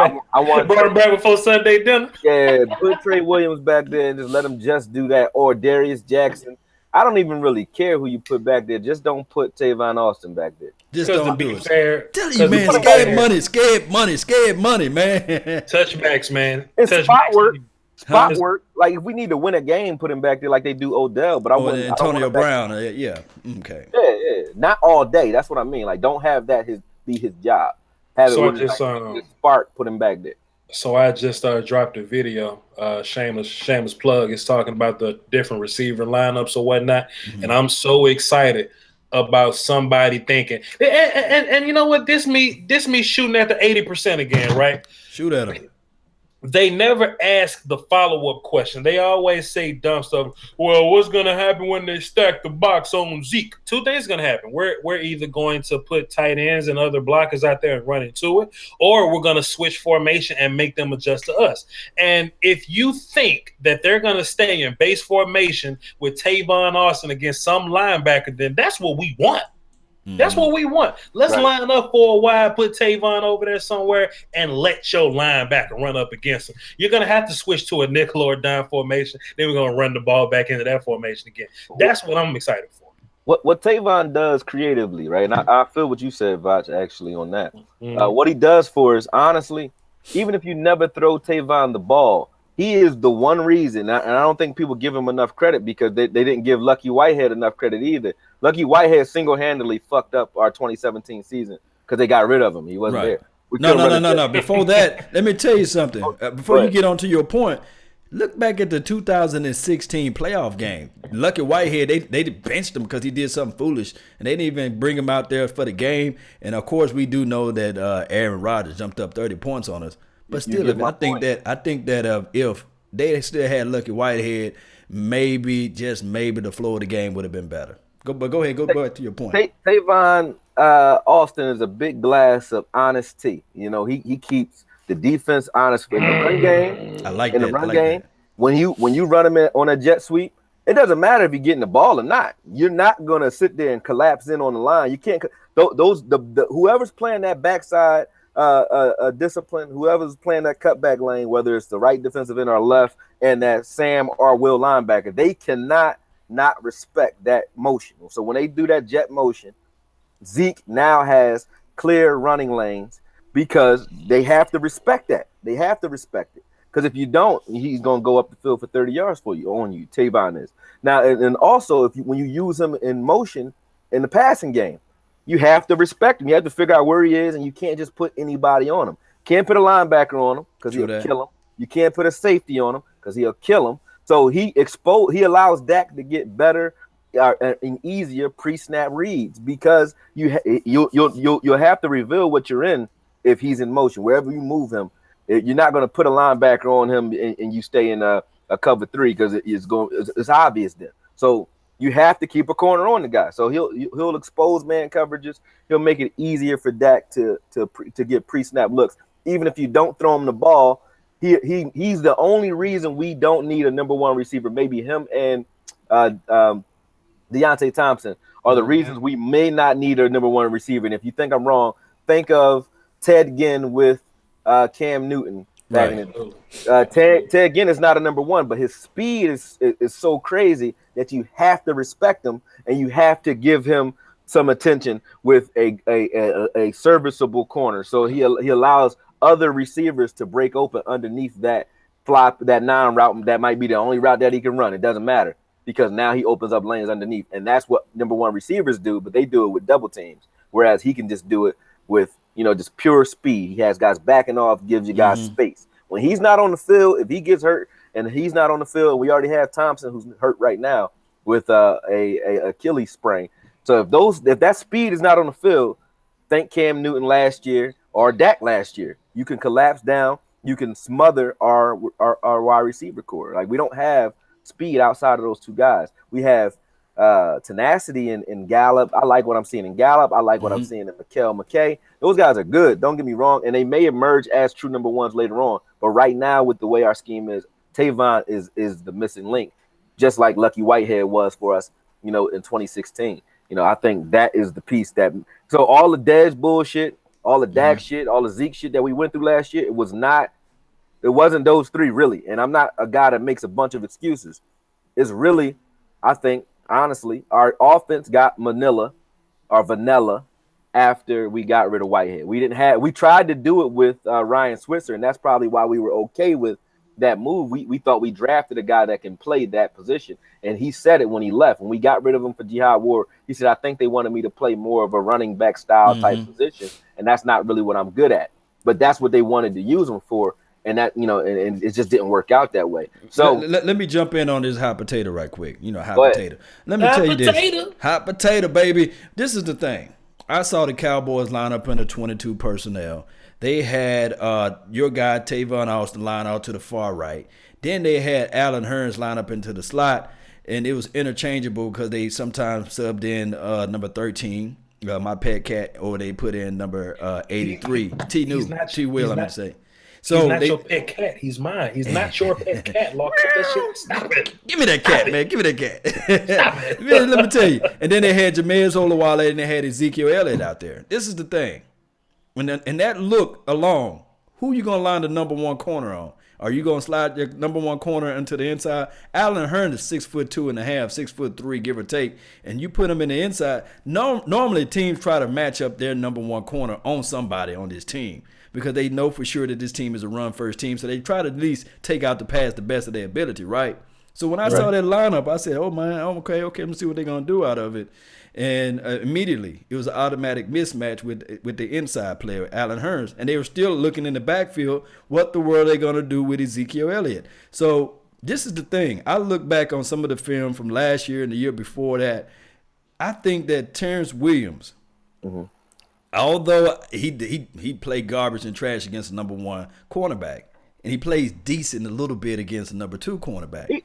back before Sunday dinner. Yeah, put Trey Williams back there and just let him just do that. Or Darius Jackson. I don't even really care who you put back there. Just don't put Tavon Austin back there. Just don't do it. Fair. Tell you, man, scared money, man. Touchbacks, man. It's spot work. Spot work. Like, if we need to win a game, put him back there like they do Odell. But Antonio Brown. Yeah. Okay. Yeah. Not all day. That's what I mean. Like, don't have that be his job. Spark, put him back there. So I just dropped a video. Shameless plug. It's talking about the different receiver lineups or whatnot, and I'm so excited about somebody thinking. And you know what? This me shooting at the 80% again, right? Shoot at him. They never ask the follow-up question. They always say dumb stuff. Well, what's going to happen when they stack the box on Zeke? 2 things going to happen. We're either going to put tight ends and other blockers out there and run into it, or we're going to switch formation and make them adjust to us. And if you think that they're going to stay in base formation with Tavon Austin against some linebacker, then that's what we want. That's what we want. Let's line up for a while, put Tavon over there somewhere, and let your linebacker run up against him. You're going to have to switch to a nickel or dime formation. Then we're going to run the ball back into that formation again. That's what I'm excited for. What Tavon does creatively, right? And I feel what you said, Vach, actually, on that. What he does for us, honestly, even if you never throw Tavon the ball, he is the one reason, and I don't think people give him enough credit because they didn't give Lucky Whitehead enough credit either. Lucky Whitehead single-handedly fucked up our 2017 season because they got rid of him. He wasn't there. No. Before that, let me tell you something. Before you get on to your point, look back at the 2016 playoff game. Lucky Whitehead, they benched him because he did something foolish, and they didn't even bring him out there for the game. And of course, we do know that Aaron Rodgers jumped up 30 points on us. But still, I think that if they still had Lucky Whitehead, maybe the flow of the game would have been better. Go ahead. Go back to your point. Tavon Austin is a big glass of honest tea. You know, he keeps the defense honest in the run game. I like in that. the run game. When you run him on a jet sweep, it doesn't matter if you're getting the ball or not. You're not gonna sit there and collapse in on the line. You can't. Whoever's playing that backside discipline, whoever's playing that cutback lane, whether it's the right defensive end or left, and that Sam or Will linebacker, they cannot not respect that motion. So when they do that jet motion, Zeke now has clear running lanes because they have to respect that. They have to respect it. Because if you don't, he's going to go up the field for 30 yards for you, on you. Tavon is. Now, and also, when you use him in motion in the passing game, you have to respect him. You have to figure out where he is, and you can't just put anybody on him. Can't put a linebacker on him because he'll kill him. You can't put a safety on him because he'll kill him. So he allows Dak to get better and easier pre-snap reads because you'll have to reveal what you're in if he's in motion. Wherever you move him, you're not going to put a linebacker on him and you stay in a cover 3 because it's obvious then. So you have to keep a corner on the guy. So he'll expose man coverages. He'll make it easier for Dak to get pre-snap looks. Even if you don't throw him the ball, he's the only reason we don't need a number one receiver. Maybe him and Deontay Thompson are the reasons we may not need a number one receiver. And if you think I'm wrong, think of Ted Ginn with Cam Newton. Ted Ginn is not a number one, but his speed is so crazy that you have to respect him and you have to give him some attention with a serviceable corner. So he allows other receivers to break open underneath that non-route that might be the only route that he can run. It doesn't matter because now he opens up lanes underneath, and that's what number one receivers do, but they do it with double teams, whereas he can just do it with just pure speed. He has guys backing off, gives you guys space. When he's not on the field, if he gets hurt and he's not on the field, we already have Thompson who's hurt right now with a Achilles sprain. So if that speed is not on the field, think Cam Newton last year or Dak last year. You can collapse down. You can smother our wide receiver core. Like we don't have speed outside of those two guys. We have tenacity in Gallup. I like what I'm seeing in Gallup. I like what I'm seeing in McKay. Those guys are good. Don't get me wrong. And they may emerge as true number ones later on. But right now, with the way our scheme is, Tavon is the missing link, just like Lucky Whitehead was for us, in 2016. I think that is the piece that. So all the Dez bullshit, all the Dak shit, all the Zeke shit that we went through last year, it wasn't those three really. And I'm not a guy that makes a bunch of excuses. It's really, I think, honestly, our offense got vanilla after we got rid of Whitehead. We tried to do it with Ryan Switzer, and that's probably why we were okay with that move. We thought we drafted a guy that can play that position, and he said it when he left. When we got rid of him for Jihad Ward, he said, I think they wanted me to play more of a running back style type position, and that's not really what I'm good at. But that's what they wanted to use him for, and that and it just didn't work out that way. So let me jump in on this hot potato right quick. Hot potato. Let me tell you this. Hot potato, baby. This is the thing. I saw the Cowboys line up in the 22 personnel. They had your guy Tavon Austin line out to the far right. Then they had Allen Hurns line up into the slot, and it was interchangeable because they sometimes subbed in number 13, my pet cat, or they put in number 83. T. Will, I'm going to say. So not your pet cat. He's mine. He's not your pet cat. Lock that shit. Stop it. Give me that cat, man. Give me that cat. Stop it. Man, let me tell you. And then they had Jameis Olawale and they had Ezekiel Elliott out there. This is the thing. In that look alone, who you gonna line the number one corner on? Are you gonna slide your number one corner into the inside? Allen Hurns is 6'2.5", 6'3", give or take, and you put him in the inside. Normally teams try to match up their number one corner on somebody on this team because they know for sure that this team is a run first team. So they try to at least take out the pass the best of their ability, right? So when I saw that lineup, I said, "Oh man, okay, let me see what they're gonna do out of it." And immediately, it was an automatic mismatch with the inside player, Allen Hurns. And they were still looking in the backfield, what the world are they going to do with Ezekiel Elliott? So this is the thing. I look back on some of the film from last year and the year before that. I think that Terrence Williams, although he played garbage and trash against the number one cornerback, and he plays decent a little bit against the number two cornerback. He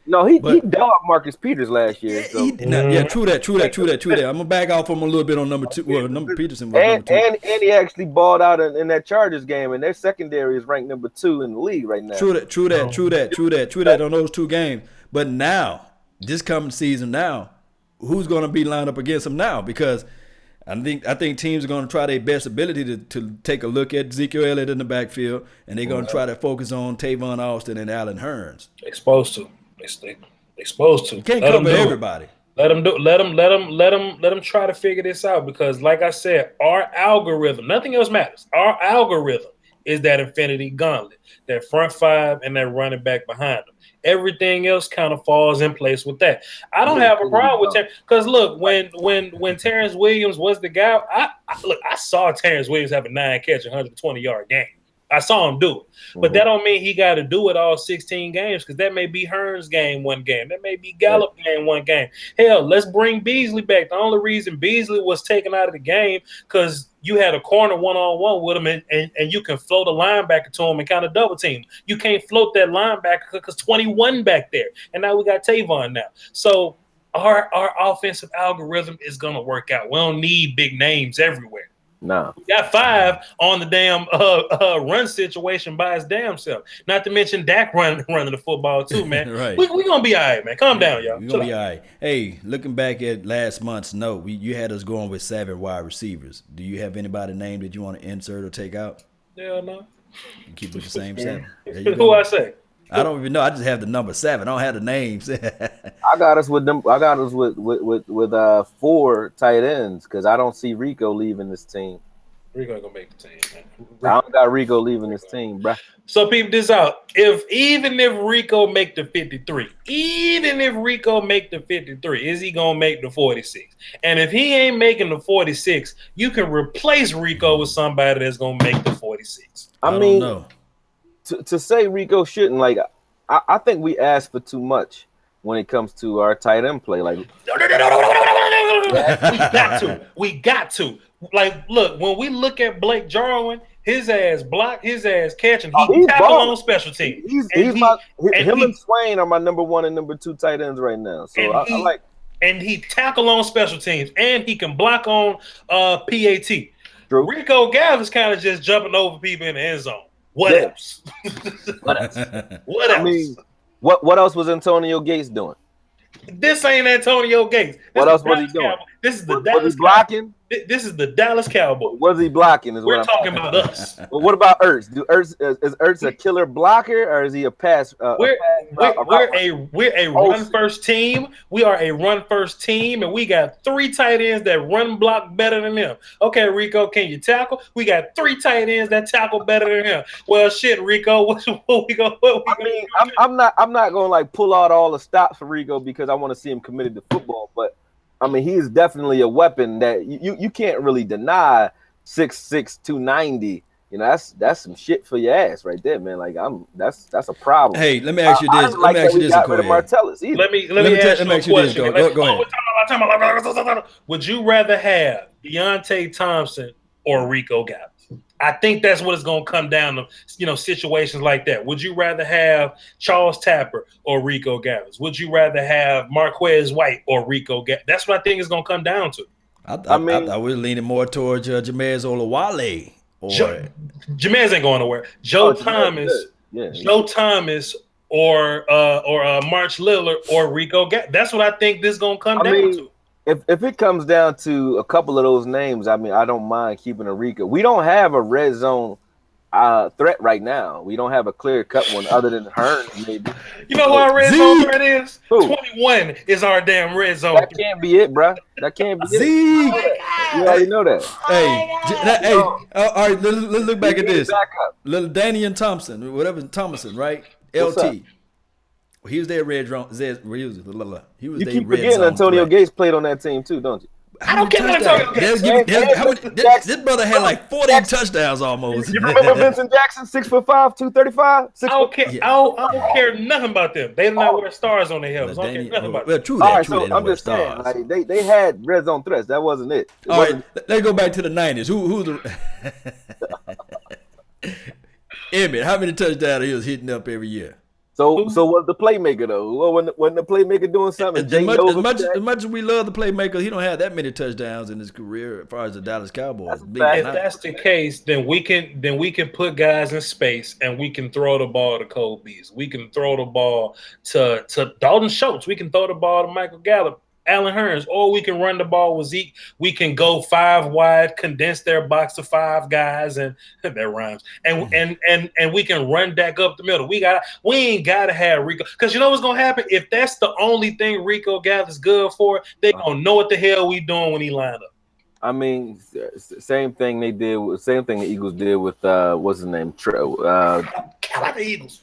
dogged Marcus Peters last year. So. True that. I'm gonna back off him a little bit on number two. Well, number Peterson was and, number 2. And he actually balled out in that Chargers game, and their secondary is ranked number 2 in the league right now. True that on those 2 games. But now, this coming season now, who's gonna be lined up against him now? Because I think teams are going to try their best ability to take a look at Ezekiel Elliott in the backfield, and they're going to try to focus on Tavon Austin and Allen Hurns. They're supposed to. They're supposed to. You can't cover everybody. Let them try to figure this out because, like I said, our algorithm, nothing else matters. Our algorithm is that infinity gauntlet, that front 5 and that running back behind them. Everything else kind of falls in place with that. I don't have a problem with Terrence because look, when Terrence Williams was the guy, I saw Terrence Williams have a 9-catch, 120-yard game. I saw him do it, but that don't mean he got to do it all 16 games because that may be Hurns' game one game, that may be Gallup game one game. Hell, let's bring Beasley back. The only reason Beasley was taken out of the game because you had a corner one-on-one with him, and you can float a linebacker to him and kind of double team. You can't float that linebacker because 21 back there, and now we got Tavon now. So our offensive algorithm is going to work out. We don't need big names everywhere. No. We got 5 on the damn run situation by his damn self. Not to mention Dak running the football too, man. Right. We gonna be all right, man. Calm down, y'all. We're going to be all right. Hey, looking back at last month's note, you had us going with 7 wide receivers. Do you have anybody named that you want to insert or take out? Hell no. You keep with the same 7. Who I say? I don't even know. I just have the number 7. I don't have the names. I got us with them. I got us with 4 tight ends because I don't see Rico leaving this team. Rico gonna make the team, man. I don't got Rico leaving this team, bro. So peep this out. Even if Rico make the 53, is he gonna make the 46? And if he ain't making the 46, you can replace Rico with somebody that's gonna make the 46. I mean, to say Rico shouldn't, like, I think we ask for too much when it comes to our tight end play. Like, we got to. Like, look, when we look at Blake Jarwin, his ass block, his ass catch, and he tackle on special teams. Him and Swain are my number 1 and number 2 tight ends right now. So I like. And he tackle on special teams, and he can block on PAT. True. Rico Gavin's kind of just jumping over people in the end zone. What else? What else? I mean, what else was Antonio Gates doing? This ain't Antonio Gates. What else was he doing? This is the Dallas. Was he blocking? This is the Dallas Cowboys. Was he blocking? We're talking about us. Well, what about Ertz? Is Ertz a killer blocker or is he a pass? We're a run first team. We are a run first team, and we got 3 tight ends that run block better than him. Okay, Rico, can you tackle? We got 3 tight ends that tackle better than him. Well, shit, Rico, I'm not gonna like pull out all the stops for Rico because I want to see him committed to football, but I mean, he is definitely a weapon that you can't really deny. 6'6", 290. You know, that's some shit for your ass right there, man. Like that's a problem. Hey, let me ask you this. Let me ask you this. Let me ask you a question. Go ahead. Would you rather have Deontay Thompson or Rico Gavis? I think that's what it's going to come down to, situations like that. Would you rather have Charles Tapper or Rico Gavis? Would you rather have Marquez White or Rico Gavis? That's what I think it's going to come down to. I was leaning more towards Jameis Olawale Jameis ain't going nowhere. Joe Thomas, Joe Thomas, or March Lillard or Rico. That's what I think this is gonna come down to. If it comes down to a couple of those names, I mean, I don't mind keeping a Rico. We don't have a red zone threat right now. We don't have a clear-cut one other than Hearns, maybe. You know who our red zone threat is? Who? 21 is our damn red zone. That can't be it, bro. That can't be it. You already know that. All right, let's look back at this. Little Danny and Thompson, whatever, Thomason, right? LT. He was their red zone. He was you keep forgetting Antonio Gates played on that team too, don't you? I don't care about Antonio Gates. This brother had like 40 touchdowns almost. You remember Vincent Jackson, 6'5", 235? I don't care. I don't care nothing about them. They do not wear stars on their helmets. I don't care nothing about them. Well, true that. All right, so I'm just saying, like, they had red zone threats. That wasn't it. All right, let's go back to the 90s. Who's the Emmett? How many touchdowns he was hitting up every year? So was the playmaker though? When the playmaker doing something? As much as we love the playmaker, he don't have that many touchdowns in his career as far as the Dallas Cowboys. If that's the case, then we can put guys in space and we can throw the ball to Cole Beasley. We can throw the ball to Dalton Schultz. We can throw the ball to Michael Gallup, Allen Hearns, or we can run the ball with Zeke. We can go 5 wide, condense their box to 5 guys, and that rhymes. And we can run Dak up the middle. We ain't gotta have Rico, because you know what's gonna happen if that's the only thing Rico Gathers good for. They gonna know what the hell we doing when he line up. I same thing the Eagles did with what's his name? Carolina Eagles.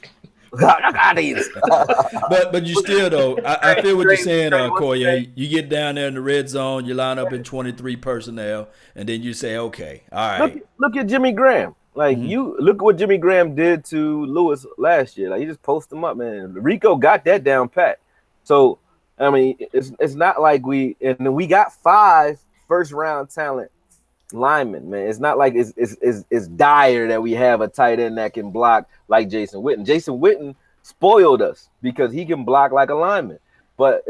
but you still though, I feel what you're saying, Koye. You get down there in the red zone, you line up in 23 personnel, and then you say, okay, all right. Look at Jimmy Graham. Like you look at what Jimmy Graham did to Lewis last year. Like he just posted him up, man. Rico got that down pat. So I mean, it's not like we got 5 first-round talent linemen, man. It's not like it's dire that we have a tight end that can block like Jason Witten. Jason Witten spoiled us because he can block like a lineman. But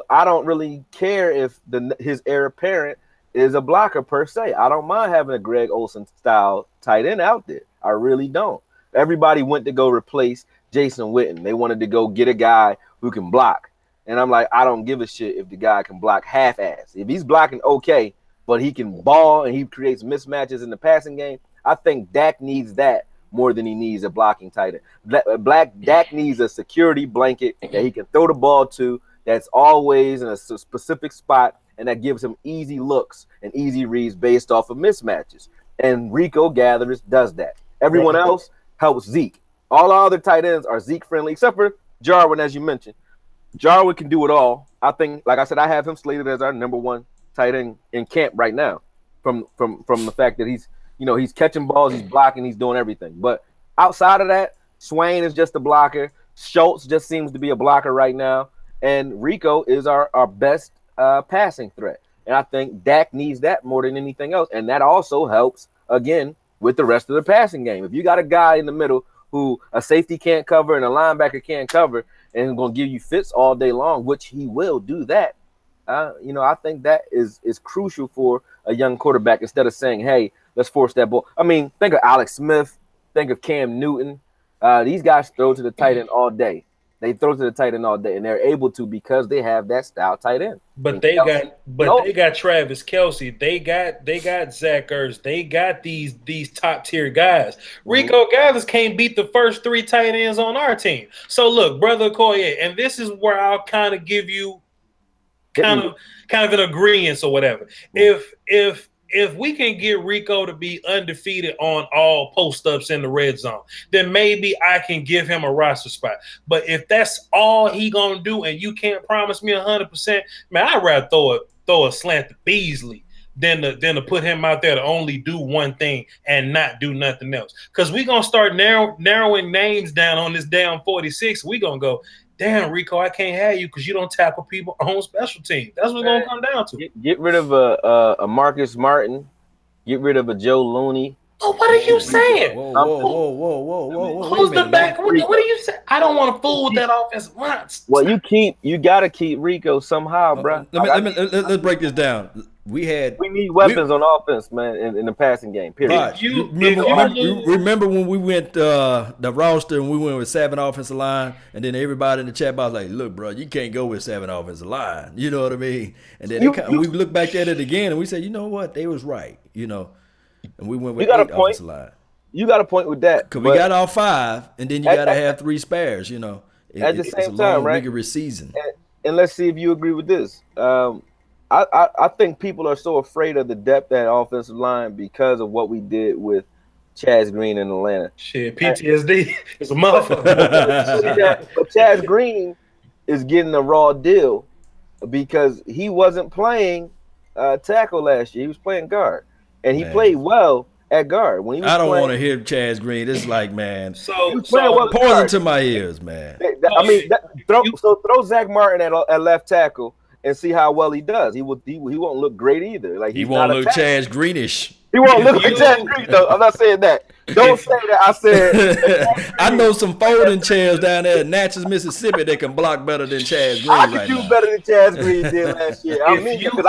I don't really care if his heir apparent is a blocker per se. I don't mind having a Greg Olsen style tight end out there. I really don't. Everybody went to go replace Jason Witten. They wanted to go get a guy who can block. And I'm like, I don't give a shit if the guy can block half-ass. If he's blocking okay, but he can ball and he creates mismatches in the passing game, I think Dak needs that more than he needs a blocking tight end. Dak needs a security blanket that he can throw the ball to, that's always in a specific spot, and that gives him easy looks and easy reads based off of mismatches. And Rico Gathers does that. Everyone else helps Zeke. All our other tight ends are Zeke friendly, except for Jarwin, as you mentioned. Jarwin can do it all. I think, like I said, I have him slated as our number 1 tight end in camp right now, from the fact that he's catching balls, he's blocking, he's doing everything. But outside of that, Swain is just a blocker. Schultz just seems to be a blocker right now, and Rico is our best passing threat. And I think Dak needs that more than anything else, and that also helps again with the rest of the passing game. If you got a guy in the middle who a safety can't cover and a linebacker can't cover, and is going to give you fits all day long, which he will do that. I think that is crucial for a young quarterback, instead of saying, hey, let's force that ball. I mean, think of Alex Smith, think of Cam Newton. These guys throw to the tight end all day. They throw to the tight end all day, and they're able to because they have that style tight end. But they got Travis Kelce. They got Zach Ertz. They got these top tier guys. Rico Gathers can't beat the first 3 tight ends on our team. So look, brother Koye, and this is where I'll kind of give you kind of an agreement or whatever. If we can get Rico to be undefeated on all post-ups in the red zone, then maybe I can give him a roster spot. But if that's all he gonna do and you can't promise me 100%, man, I'd rather throw a slant to Beasley than to put him out there to only do one thing and not do nothing else. Because we're gonna start narrowing names down on this damn 46. We're gonna go, damn, Rico, I can't have you because you don't tackle people on special team. That's what's going to come down to. Get rid of a Marcus Martin. Get rid of a Joe Looney. Oh, what are you saying? Whoa. Who's the back? What are you saying? I don't want to fool with that offensive line. Well, you got to keep Rico somehow, bro. Let's break this down. we had. We need weapons on offense, man, in the passing game. Period. Right. Remember when we went the roster and we went with 7 offensive line, and then everybody in the chat box like, look, bro, you can't go with 7 offensive line. You know what I mean? And then we look back at it again and we said, you know what, they was right. You know, and we went with 8 offensive line. You got a point with that. Because we got all 5, and then you got to have 3 spares. You know, at the same it's a time, long, right? rigorous season. And let's see if you agree with this. I think people are so afraid of the depth at offensive line because of what we did with Chaz Green in Atlanta. Shit, PTSD is a motherfucker. But Chaz Green is getting a raw deal because he wasn't playing tackle last year. He was playing guard, and he played well at guard. When he was I don't want to hear Chaz Green. It's like, man, so poison to my ears, man. Throw Zach Martin at left tackle and see how well he does. He won't look great either. Like he won't look Chaz Greenish. He won't look like Chaz Green though. I'm not saying that. Don't say that. I said I know some folding chairs down there in Natchez, Mississippi that can block better than Chaz Green right now. I can do better than Chaz Green did last year. I mean, because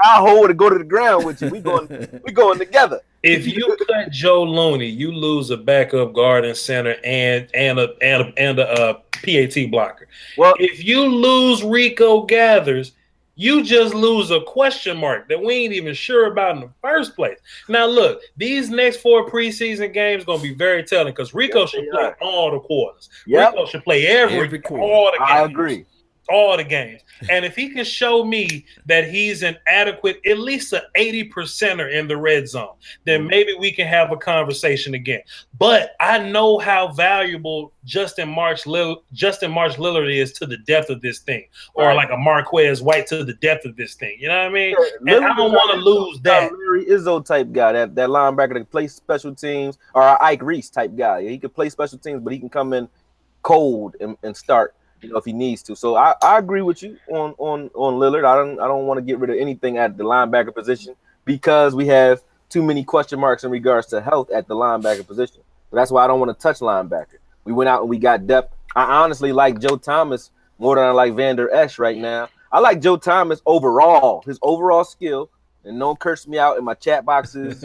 I'll hold and go to the ground with you. We going together. If you cut Joe Looney, you lose a backup guard and center and a PAT blocker. Well, if you lose Rico Gathers, you just lose a question mark that we ain't even sure about in the first place. Now, look, these next 4 preseason games going to be very telling because Rico should play all the quarters. Yep. Rico should play every quarter. All the games. I agree. All the games. And if he can show me that he's an adequate, at least an 80%er in the red zone, then maybe we can have a conversation again. But I know how valuable Justin March Lillard is to the depth of this thing, or like a Marquez White to the depth of this thing. You know what I mean? Yeah, and I don't want to lose that. Larry Izzo type guy, that linebacker that can play special teams, or an Ike Reese type guy. He can play special teams, but he can come in cold and start. You know, if he needs to. So I agree with you on Lillard. I don't want to get rid of anything at the linebacker position because we have too many question marks in regards to health at the linebacker position. But that's why I don't want to touch linebacker. We went out and we got depth. I honestly like Joe Thomas more than I like Vander Esch right now. I like Joe Thomas overall, his overall skill, and don't curse me out in my chat boxes,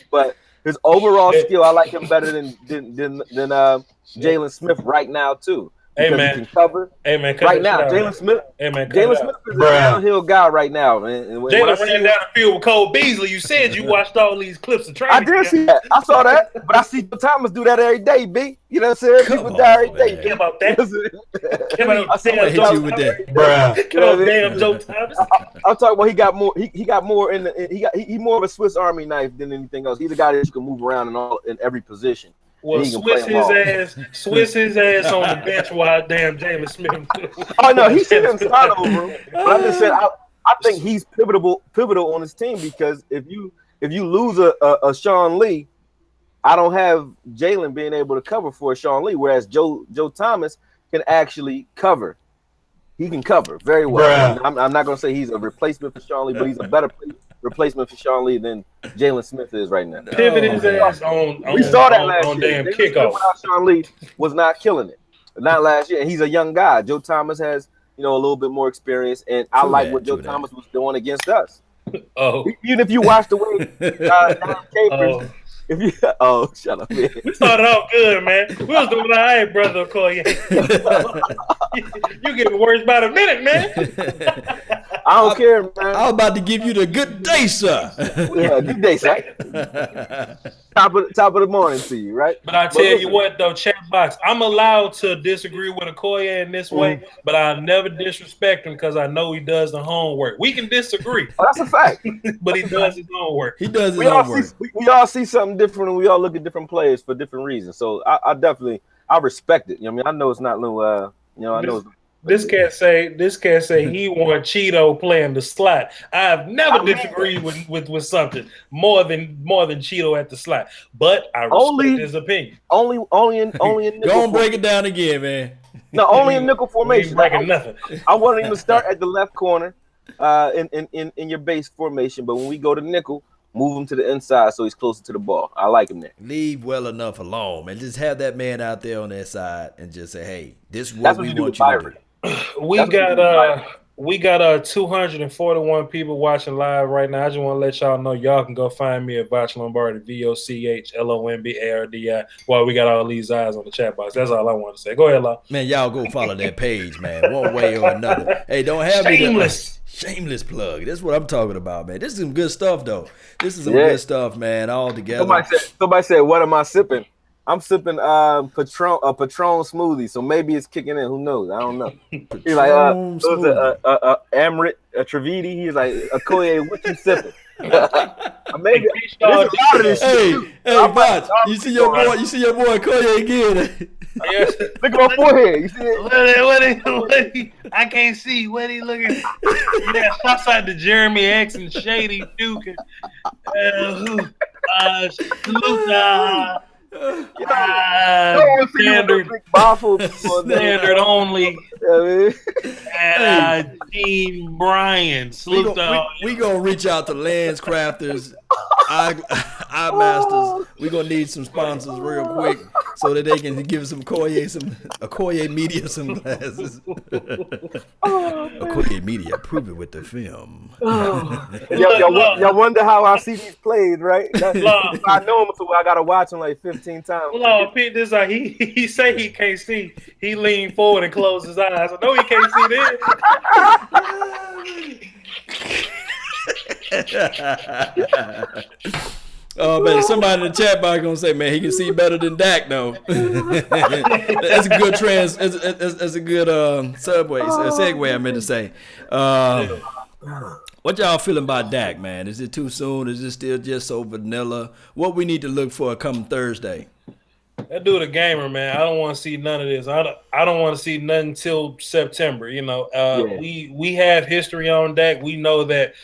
but his overall skill, I like him better than Jalen Smith right now too. Hey man, he can cover. Hey man, right now, Jalen Smith. Hey man, Jalen Smith is a downhill guy right now, man. Jalen ran down the field with Cole Beasley. You said you watched all these clips of training. I did see that. I saw that, but I see Thomas do that every day, B. You know what I'm saying? People die every day. Care about that? I see what hit you with that, bruh. Damn, Joe Thomas. I'm talking about he got more. He got more in the. He more of a Swiss Army knife than anything else. He's a guy that you can move around in every position. Well, Swiss his ass on the bench while damn James Smith. Oh no, he's sitting inside over him. But I just said I think he's pivotal on his team because if you lose a Sean Lee, I don't have Jalen being able to cover for Sean Lee, whereas Joe Thomas can actually cover. He can cover very well. I'm not going to say he's a replacement for Sean Lee, but he's a better replacement for Sean Lee than Jalen Smith is right now. Pivot his ass on. We saw that last year. Damn kickoff. Sean Lee was not killing it. Not last year. And he's a young guy. Joe Thomas has, a little bit more experience, and I like what Joe Thomas was doing against us. Even if you watch the way Capers. Shut up, man. We started off good, man. We was doing all right, brother Okoye. You getting worse by the minute, man. I don't care, man. I was about to give you the good day, sir. Yeah, good day, sir. Top of the morning to you, right? But I tell you what, though, chat box, I'm allowed to disagree with Okoye in this way, but I'll never disrespect him because I know he does the homework. We can disagree. Oh, that's a fact. But he does his homework. He does his homework. We all see something different, and we all look at different players for different reasons. So I definitely respect it. I know it's not no. I know. This cat say he want Cheeto playing the slot. I have never disagreed with something more than Cheeto at the slot, but I respect his opinion. Only in nickel. Go and break it down again, man. No, only in nickel formation. Breaking nothing. I wanted him to start at the left corner, in your base formation, but when we go to nickel, move him to the inside so he's closer to the ball. I like him there. Leave well enough alone, man. Just have that man out there on that side and just say, hey, this is what we want you to do. We We got 241 people watching live right now. I just want to let y'all know y'all can go find me at Voch Lombardi, VOCHLOMBARDI, while we got all these eyes on the chat box. That's all I want to say. Go ahead, Law. Man, y'all go follow that page, man, one way or another. Hey, don't have Shameless. Shameless plug. That's what I'm talking about, man. This is some good stuff, though. This is some good stuff, man, all together. Somebody said, what am I sipping? I'm sipping Patron smoothie, so maybe it's kicking in. Who knows? I don't know. He's like, Amrit Trividi. He's like, Okoye, what you sipping? Maybe there's a lot of this shit. Hey, Botch, you see your boy Okoye again. Yes. Look at my forehead. You see it? What I can't see. What he looking? Yeah, shouts out to Jeremy X and Shady Duke. Standard only. Team Brian. We gonna reach out to Lens Crafters, Eye Masters. We gonna need some sponsors real quick so that they can give some Okoye Media some glasses. Okoye Media, prove it with the film. Y'all wonder how I see these plays, right? I know him, so I gotta watch him like 15 times. Lord, Pete, this like he say he can't see. He leaned forward and closed his eyes. I know he can't see this. Oh man, somebody in the chat box gonna say, man, he can see better than Dak though. That's a good that's a good segue I meant to say. What y'all feeling about Dak, man? Is it too soon? Is it still just so vanilla? What we need to look for come Thursday? That dude a gamer, man. I don't want to see none of this. I don't want to see nothing until September. You know, we have history on Dak. We know that.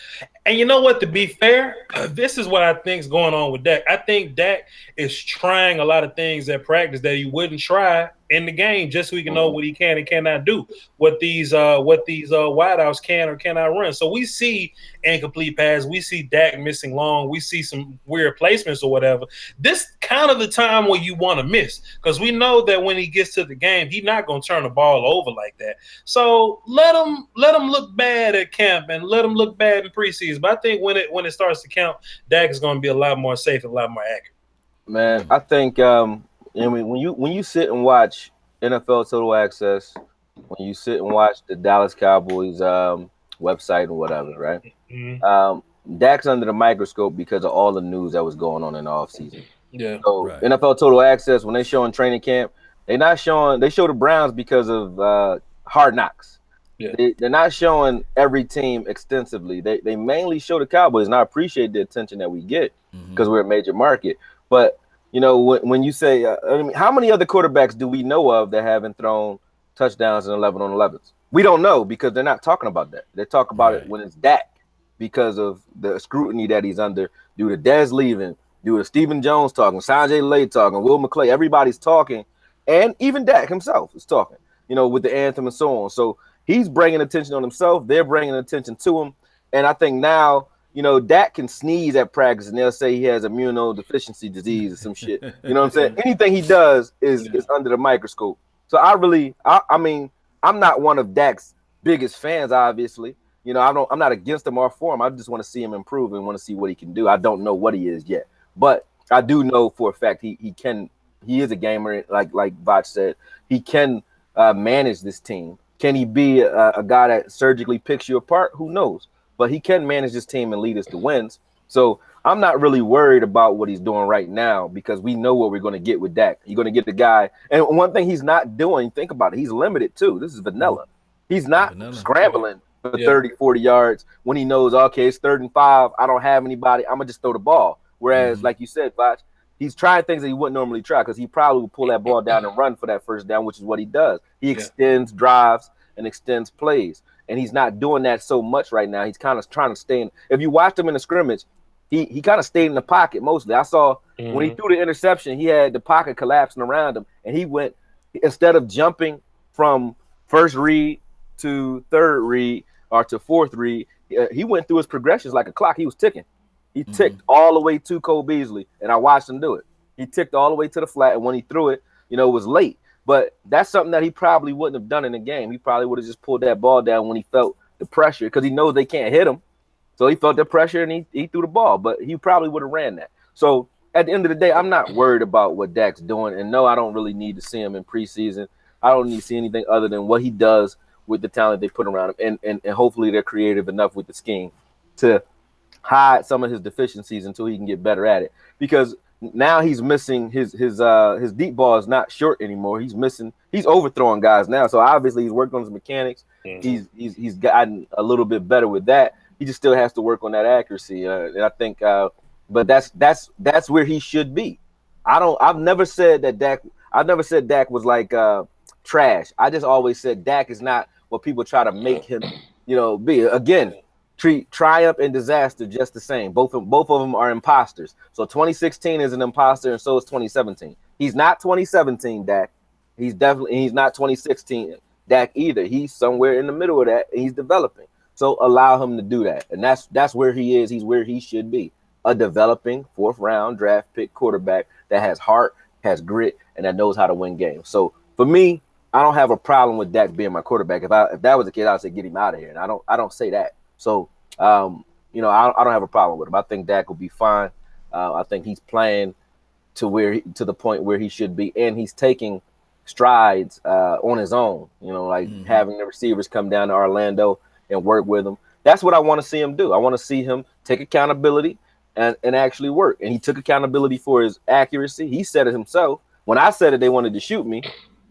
And you know what? To be fair, this is what I think is going on with Dak. I think Dak is trying a lot of things at practice that he wouldn't try in the game, just so we can know what he can and cannot do, what these wideouts can or cannot run. So we see incomplete passes, we see Dak missing long, we see some weird placements or whatever. This kind of the time where you want to miss, because we know that when he gets to the game, he's not going to turn the ball over like that. So let him look bad at camp and let him look bad in preseason. But I think when it starts to count, Dak is going to be a lot more safe and a lot more accurate. Man, I think when you sit and watch NFL Total Access, when you sit and watch the Dallas Cowboys website or whatever, right? Mm-hmm. Dak's under the microscope because of all the news that was going on in the offseason. Yeah. So NFL Total Access, when they show in training camp, they show the Browns because of Hard Knocks. Yeah. They're not showing every team extensively. They mainly show the Cowboys, and I appreciate the attention that we get because we're a major market. But you know, when you say, how many other quarterbacks do we know of that haven't thrown touchdowns in 11-on-11s? We don't know because they're not talking about that. They talk about it when it's Dak because of the scrutiny that he's under due to Dez leaving, due to Stephen Jones talking, Sanjay Lay talking, Will McClay. Everybody's talking, and even Dak himself is talking, you know, with the anthem and so on. So he's bringing attention on himself. They're bringing attention to him. And I think now, you know, Dak can sneeze at practice and they'll say he has immunodeficiency disease or some shit. You know what I'm saying? Anything he does is under the microscope. So I mean, I'm not one of Dak's biggest fans, obviously. You know, I'm not against him or for him. I just want to see him improve and want to see what he can do. I don't know what he is yet. But I do know for a fact he is a gamer, like Voch said. He can manage this team. Can he be a guy that surgically picks you apart? Who knows? But he can manage this team and lead us to wins. So I'm not really worried about what he's doing right now because we know what we're going to get with Dak. You're going to get the guy. And one thing he's not doing, think about it, he's limited too. This is vanilla. He's not scrambling for 30, 40 yards when he knows, okay, it's 3rd and 5. I don't have anybody. I'm going to just throw the ball. Whereas, like you said, Voch, he's trying things that he wouldn't normally try because he probably would pull that ball down and run for that first down, which is what he does. He extends drives and extends plays. And he's not doing that so much right now. He's kind of trying to stay in. If you watched him in the scrimmage, he kind of stayed in the pocket mostly. I saw when he threw the interception, he had the pocket collapsing around him. And he went, instead of jumping from first read to third read or to fourth read, he went through his progressions like a clock. He was ticking. He ticked all the way to Cole Beasley, and I watched him do it. He ticked all the way to the flat, and when he threw it, you know, it was late. But that's something that he probably wouldn't have done in the game. He probably would have just pulled that ball down when he felt the pressure because he knows they can't hit him. So he felt the pressure and he threw the ball, but he probably would have ran that. So at the end of the day, I'm not worried about what Dak's doing. And no, I don't really need to see him in preseason. I don't need to see anything other than what he does with the talent they put around him. And hopefully they're creative enough with the scheme to hide some of his deficiencies until he can get better at it. Because now he's missing his deep ball is not short anymore. He's overthrowing guys now. So obviously he's worked on his mechanics. Mm-hmm. He's gotten a little bit better with that. He just still has to work on that accuracy. And I think but that's where he should be. I've never said Dak was like trash. I just always said Dak is not what people try to make him, be. Again, treat triumph and disaster just the same. Both of them are imposters. So 2016 is an imposter, and so is 2017. He's not 2017 Dak. He's not 2016 Dak either. He's somewhere in the middle of that, and he's developing. So allow him to do that, and that's where he is. He's where he should be. A developing 4th round draft pick quarterback that has heart, has grit, and that knows how to win games. So for me, I don't have a problem with Dak being my quarterback. If that was the case, I'd say get him out of here. And I don't say that. So I don't have a problem with him. I think Dak will be fine. I think he's playing to the point where he should be, and he's taking strides on his own. Having the receivers come down to Orlando and work with him. That's what I want to see him do. I want to see him take accountability and actually work. And he took accountability for his accuracy. He said it himself. When I said it, they wanted to shoot me.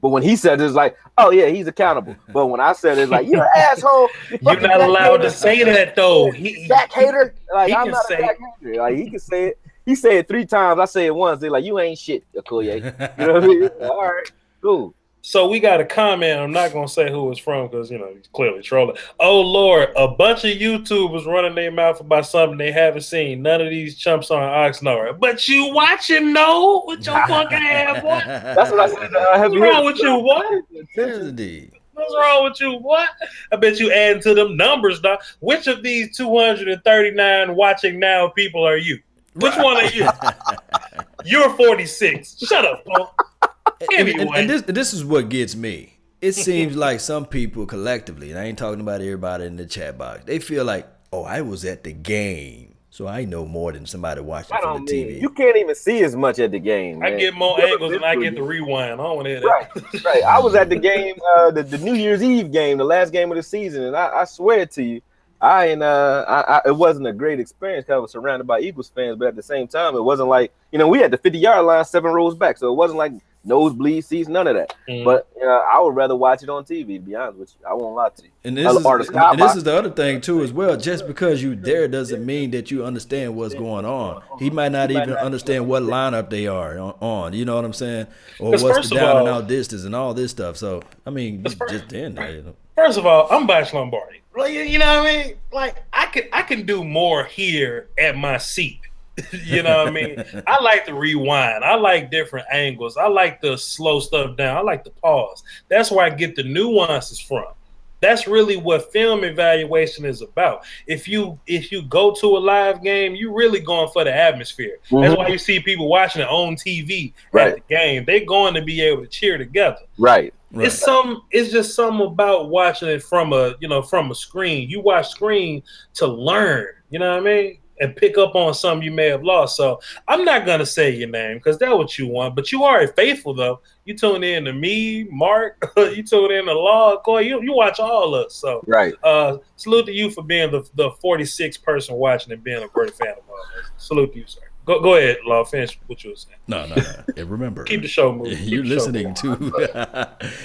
But when he said it, it's like, oh, yeah, he's accountable. But when I said it, it's like, you're an asshole. You're not allowed to say that, though. Dak hater. I'm not a Dak hater. Like, he can say it. He said it 3 times. I say it once. They're like, you ain't shit, Okoye. You know what I mean? All right, cool. So we got a comment. I'm not going to say who it's from because, he's clearly trolling. Oh, Lord, a bunch of YouTubers running their mouth about something they haven't seen. None of these chumps on Oxnard. But you watching, no? With your fucking ass, boy. That's what I said. What's wrong with you, what? What's wrong with you, what? I bet you adding to them numbers, dog. Which of these 239 watching now people are you? Which one are you? You're 46. Shut up, punk. And this is what gets me. It seems like some people collectively, and I ain't talking about everybody in the chat box, they feel like, oh, I was at the game, so I know more than somebody watching from the TV. You can't even see as much at the game, man. I get more angles than I get the rewind. I don't want to hear that. Right. I was at the game, the New Year's Eve game, the last game of the season, and I swear to you, it wasn't a great experience because I was surrounded by Eagles fans, but at the same time, it wasn't like, we had the 50-yard line 7 rows back, so it wasn't like nosebleed seats, none of that. But I would rather watch it on TV, to be honest with you. I won't lie to you. And this is the other thing too as well. Just because you there doesn't mean that you understand what's going on. He might not even understand what lineup they are on. You know what I'm saying? Or what's the down and out distance and all this stuff. So I mean, just in there. First of all, I'm Bash Lombardi. You know what I mean? Like I can do more here at my seat. You know what I mean? I like to rewind. I like different angles. I like to slow stuff down. I like to pause. That's where I get the nuances from. That's really what film evaluation is about. If you go to a live game, you're really going for the atmosphere. Mm-hmm. That's why you see people watching it on TV at the game. They're going to be able to cheer together. Right. It's just something about watching it from a screen. You watch screen to learn. You know what I mean? And pick up on something you may have lost. So I'm not going to say your name because that's what you want. But you are faithful, though. You tune in to me, Mark. You tune in to Law. Corey, you watch all of us. So salute to you for being the 46th person watching and being a great fan of all of us. Salute to you, sir. Go ahead, Law. Finish what you were saying. No. And remember. Keep the show moving. You're listening to.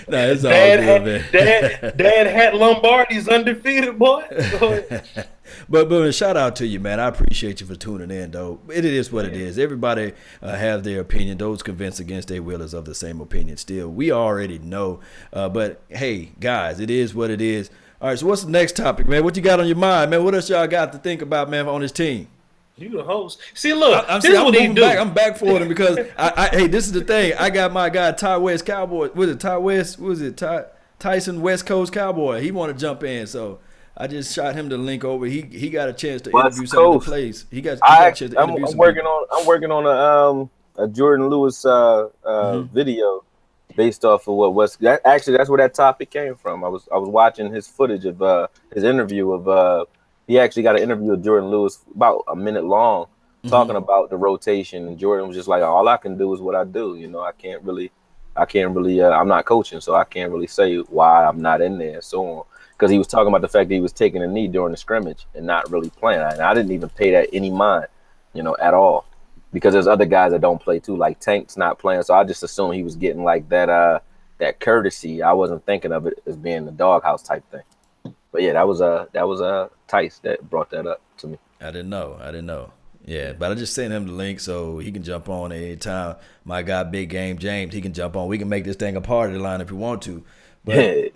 It's all good, man. Dad Hat Lombardi's undefeated, boy. Go ahead. But shout out to you, man. I appreciate you for tuning in, though. It is what it is. Everybody have their opinion. Those convinced against their will is of the same opinion still. We already know. But, hey, guys, it is what it is. All right, so what's the next topic, man? What you got on your mind, man? What else y'all got to think about, man, on this team? You the host. See, look, this is what he do. I'm back for him because, hey, this is the thing. I got my guy, Ty West Cowboy. Tyson West Coast Cowboy. He want to jump in, so I just shot him the link over. He got a chance to interview some of the plays. He got a chance to interview some people. I'm working on a Jordan Lewis video based off of what was that. Actually, that's where that topic came from. I was watching his footage of his interview of he actually got an interview with Jordan Lewis about a minute long, talking about the rotation, and Jordan was just like, all I can do is what I do. You know, I can't really I'm not coaching, so I can't really say why I'm not in there and so on. Because he was talking about the fact that he was taking a knee during the scrimmage and not really playing. And I didn't even pay that any mind, you know, at all. Because there's other guys that don't play too, like Tank's not playing. So I just assumed he was getting like that courtesy. I wasn't thinking of it as being the doghouse type thing. But yeah, that was Tice that brought that up to me. I didn't know. Yeah, but I just sent him the link so he can jump on anytime. My guy, Big Game James, he can jump on. We can make this thing a party line if you want to. But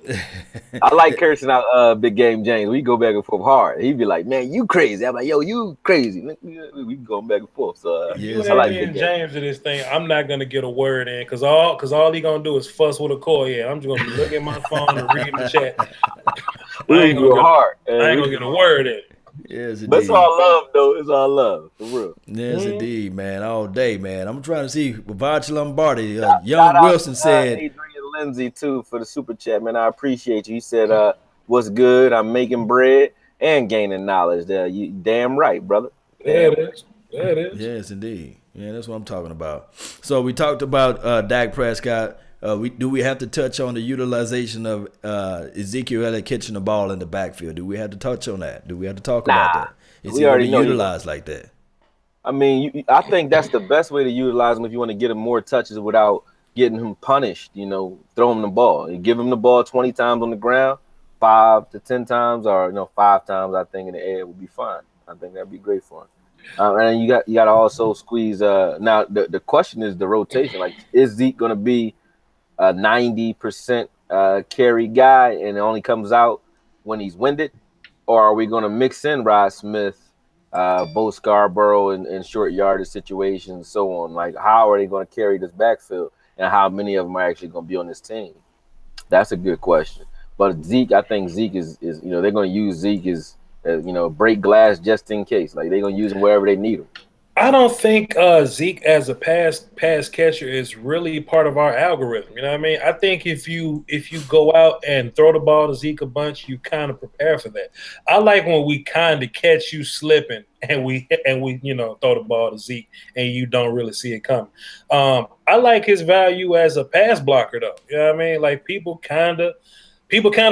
I like cursing out Big Game James. We go back and forth hard. He'd be like, "Man, you crazy." I'm like, "Yo, you crazy." We go back and forth. So I like Big James to this thing. I'm not gonna get a word in because all he gonna do is fuss with a call. Yeah, I'm just gonna be looking at my phone and reading the chat. I ain't gonna get a word in. Yes, indeed. But it's all love, though. It's all love, for real. Yes, indeed, man. All day, man. I'm trying to see Vach Lombardi. Young Wilson said. Adrian Lindsay, too, for the super chat, man. I appreciate you. He said, what's good? I'm making bread and gaining knowledge. There, you damn right, brother. Damn. Yeah, it is. Yes, indeed. Yeah, that's what I'm talking about. So we talked about Dak Prescott. Do we have to touch on the utilization of Ezekiel Elliott catching the ball in the backfield? Do we have to touch on that? Do we have to talk about that? Is he already utilized like that? I mean, I think that's the best way to utilize him if you want to get him more touches without getting him punished. You know, throw him the ball. You give him the ball 20 times on the ground, 5 to 10 times, or 5 times. I think in the air would be fine. I think that'd be great for him. And you got to also squeeze. Now the question is the rotation. Like, is Zeke going to be a 90% carry guy and it only comes out when he's winded, or are we going to mix in Rod Smith, Bo Scarborough in short yardage situations and so on? Like, how are they going to carry this backfield, and how many of them are actually going to be on this team? That's a good question. But Zeke, I think Zeke is they're going to use Zeke as break glass just in case. Like, they're going to use him wherever they need him. I don't think Zeke as a pass catcher is really part of our algorithm. You know what I mean? I think if you go out and throw the ball to Zeke a bunch, you kind of prepare for that. I like when we kind of catch you slipping and we throw the ball to Zeke and you don't really see it coming. I like his value as a pass blocker though. You know what I mean? Like people kind of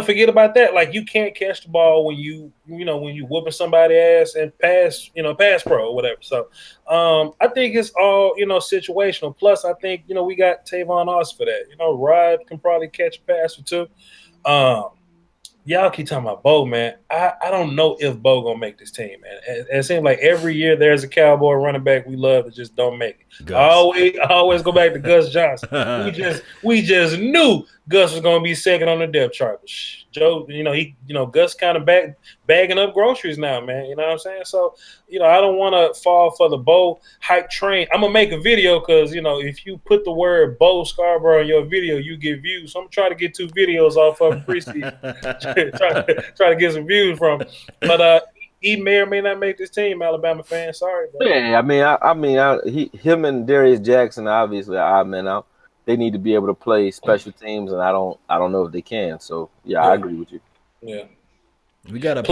forget about that. Like, you can't catch the ball when you whooping somebody ass and pass pro or whatever. So I think it's all, situational. Plus, I think, we got Tavon Austin for that. Rod can probably catch a pass or two. Y'all keep talking about Bo, man. I don't know if Bo gonna make this team, man. It seems like every year there's a Cowboy running back we love that just don't make it. I always go back to Gus Johnson. we just knew Gus was gonna be second on the depth chart. But Joe, Gus kind of bagging up groceries now, man. You know what I'm saying? So, I don't want to fall for the Bo hype train. I'm gonna make a video because if you put the word Bo Scarborough in your video, you get views. So I'm gonna try to get 2 videos off of preseason. try to get some views from him. But he may or may not make this team, Alabama fans. Sorry, bro. Yeah, I mean, him and Darius Jackson obviously are odd men out. They need to be able to play special teams, and I don't know if they can. So yeah. I agree with you. Yeah. We got a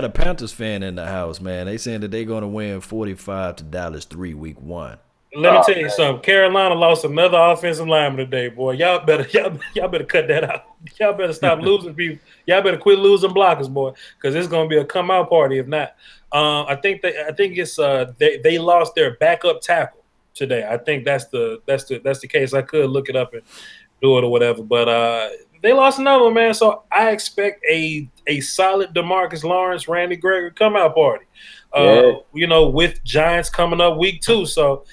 Panthers fan in the house, man. They saying that they're going to win 45 to Dallas 3 week 1. Let me tell you something. Carolina lost another offensive lineman today, boy. Y'all better cut that out. Y'all better stop losing people. Y'all better quit losing blockers, boy, because it's gonna be a come out party if not. I think it's they lost their backup tackle today. I think that's the case. I could look it up and do it or whatever, but they lost another one, man. So I expect a solid DeMarcus Lawrence, Randy Gregory come out party. With Giants coming up week 2. So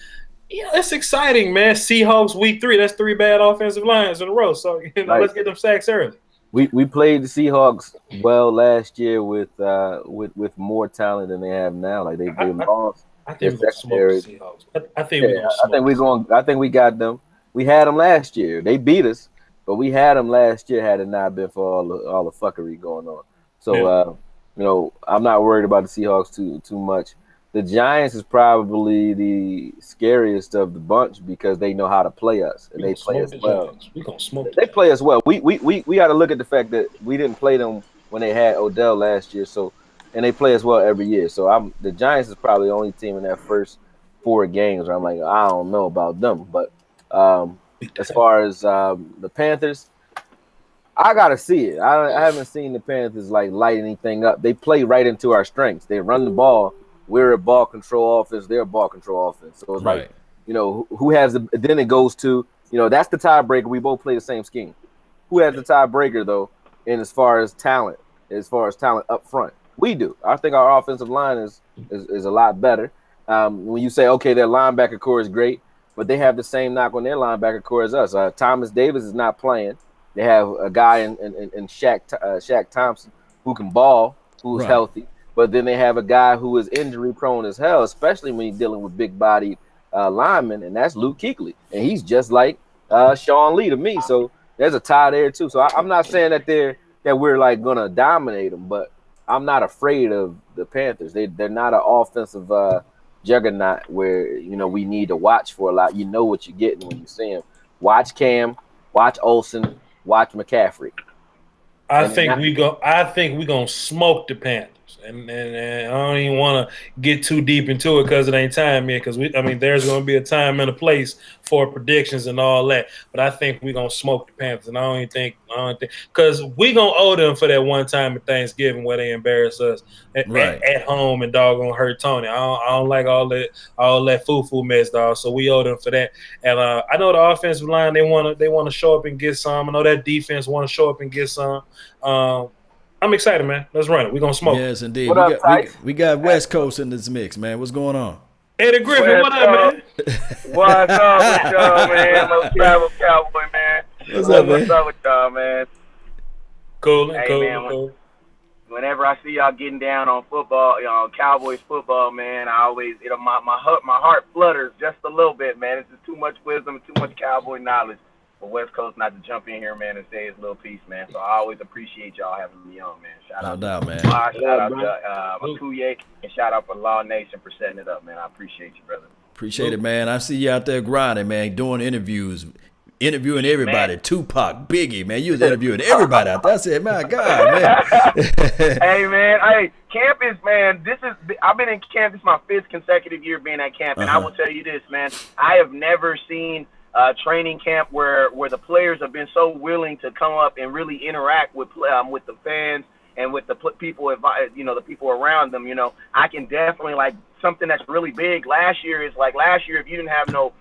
it's exciting, man. Seahawks week 3. That's 3 bad offensive lines in a row. So let's get them sacks early. We played the Seahawks well last year with more talent than they have now. Like they lost. I think we're gonna smoke the Seahawks. I think we got them. We had them last year. They beat us, but we had them last year. Had it not been for all the fuckery going on. So I'm not worried about the Seahawks too much. the Giants is probably the scariest of the bunch because they know how to play us and they play us well. We're gonna smoke. They play us well. We got to look at the fact that we didn't play them when they had Odell last year. So, and they play us well every year. So the Giants is probably the only team in that first 4 games where I'm like, I don't know about them. But as far as the Panthers, I gotta see it. I haven't seen the Panthers like light anything up. They play right into our strengths. They run the ball. We're a ball control offense. They're a ball control offense. So it's like, who has the? Then it goes to, that's the tiebreaker. We both play the same scheme. Who has the tiebreaker though? And as far as talent up front, we do. I think our offensive line is a lot better. When you say, okay, their linebacker core is great, but they have the same knock on their linebacker core as us. Thomas Davis is not playing. They have a guy in Shaq Thompson who can ball, who's healthy. But then they have a guy who is injury prone as hell, especially when you're dealing with big bodied linemen, and that's Luke Kuechly. And he's just like Sean Lee to me. So there's a tie there too. So I'm not saying that we're like gonna dominate them, but I'm not afraid of the Panthers. They're not an offensive juggernaut where we need to watch for a lot. You know what you're getting when you see them. Watch Cam, watch Olsen, watch McCaffrey. I think we're gonna smoke the Panthers. And I don't even want to get too deep into it because it ain't time yet. Because there's going to be a time and a place for predictions and all that. But I think we're gonna smoke the Panthers, and I don't think because we're gonna owe them for that one time at Thanksgiving where they embarrass us at home and doggone hurt Tony. I don't like all that foo mess, dog. So we owe them for that. And I know the offensive line they want to show up and get some. I know that defense want to show up and get some. I'm excited, man. Let's run it. We're going to smoke. Yes, indeed. We got West Coast in this mix, man. What's going on? Eddie Griffin, what up, man? What's up with y'all, man? Let's travel Cowboy, man. What's up, man? What's up with y'all, man? Cool. Whenever I see y'all getting down on football, Cowboys football, man, I always, my heart flutters just a little bit, man. It's just too much wisdom, too much Cowboy knowledge. For West Coast not to jump in here, man, and say his little piece, man. So I always appreciate y'all having me on, man. Shout out man. Shout out to Makuye, and shout out for Law Nation for setting it up, man. I appreciate you, brother. Appreciate it, man. I see you out there grinding, man, doing interviewing everybody. Man. Tupac, Biggie, man. You was interviewing everybody out there. I said, my God, man. Hey, man. Hey, camp is, man, I've been in camp. This is my 5th consecutive year being at camp, and I will tell you this, man. I have never seen training camp where the players have been so willing to come up and really interact with the fans and with the people, the people around them. I can definitely, like, something that's really big last year if you didn't have no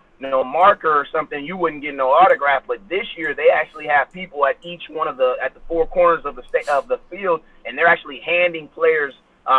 marker or something, you wouldn't get no autograph. But this year they actually have people at each one of the 4 corners of the field, and they're actually handing players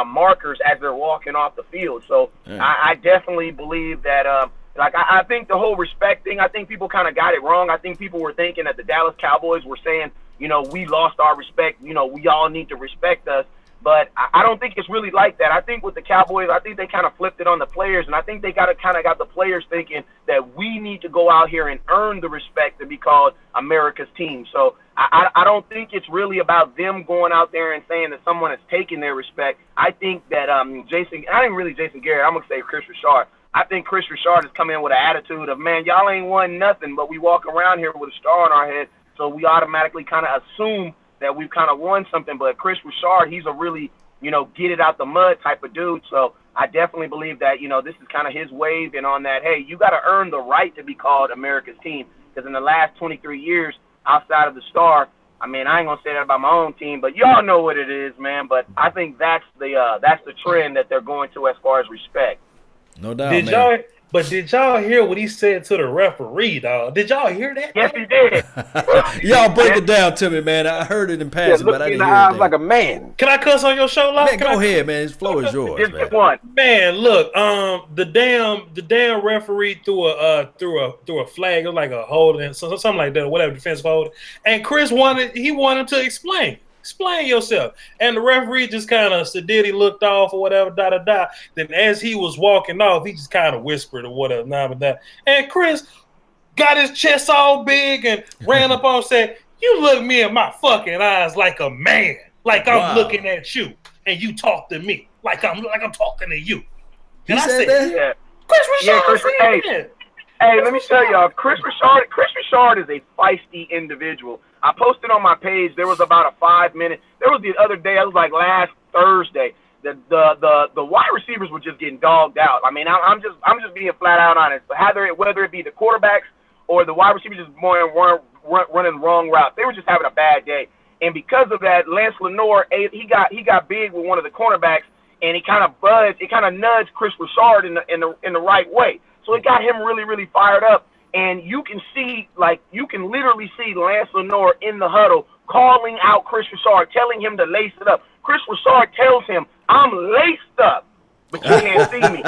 markers as they're walking off the field. So I definitely believe that I think the whole respect thing, I think people kind of got it wrong. I think people were thinking that the Dallas Cowboys were saying, we lost our respect. We all need to respect us. But I don't think it's really like that. I think with the Cowboys, I think they kind of flipped it on the players, and I think they got the players thinking that we need to go out here and earn the respect to be called America's team. So I don't think it's really about them going out there and saying that someone is taking their respect. I think that Jason Garrett, I'm going to say Chris Richard. I think Chris Richard has come in with an attitude of, man, y'all ain't won nothing, but we walk around here with a star on our head, so we automatically kind of assume that we've kind of won something. But Chris Richard, he's a really, get it out the mud type of dude. So I definitely believe that, this is kind of his wave, and on that, hey, you got to earn the right to be called America's team. Because in the last 23 years, outside of the star, I ain't going to say that about my own team, but y'all know what it is, man. But I think that's the trend that they're going to as far as respect. No doubt, man. Did y'all hear what he said to the referee, dog? Did y'all hear that? Yes, he did. Y'all break it down to me, man. I heard it in passing, but I didn't hear it. Like a man. Can I cuss on your show, Locke? Man, go ahead, man. This floor is yours, Just man. one. Man, look, the damn referee threw a flag, it was like a holding, something like that, whatever, defensive holding. And Chris wanted him to explain. Explain yourself. And the referee just kind of said he looked off or whatever, da-da-da. Then as he was walking off, he just kind of whispered or whatever, that. And Chris got his chest all big and ran up on and said, you look me in my fucking eyes like a man. Like I'm looking at you. And you talk to me like I'm talking to you. He said that? Yeah. Chris Richard Chris, said that. Hey, let me tell y'all, Chris Richard is a feisty individual. I posted on my page. There was about a 5-minute. There was the other day. It was like last Thursday. The wide receivers were just getting dogged out. I mean, I'm just being flat out honest. Whether it be the quarterbacks or the wide receivers just running wrong routes, they were just having a bad day. And because of that, Lance Lenore, he got big with one of the cornerbacks, and he kind of nudged Chris Richard in the right way. So it got him really, really fired up. And you can literally see Lance Lenore in the huddle calling out Chris Richard, telling him to lace it up. Chris Richard tells him, "I'm laced up, but you can't see me."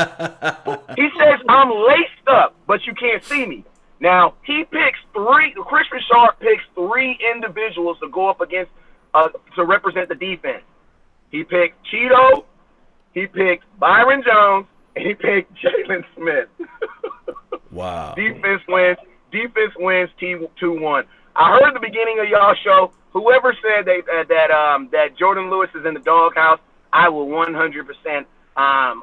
He says, "I'm laced up, but you can't see me." Now, Chris Richard picks 3 individuals to go up against to represent the defense. He picked Cheeto, he picked Byron Jones, and he picked Jalen Smith. Wow. Defense wins 2-1. I heard the beginning of y'all show, whoever said that Jordan Lewis is in the doghouse, I will 100%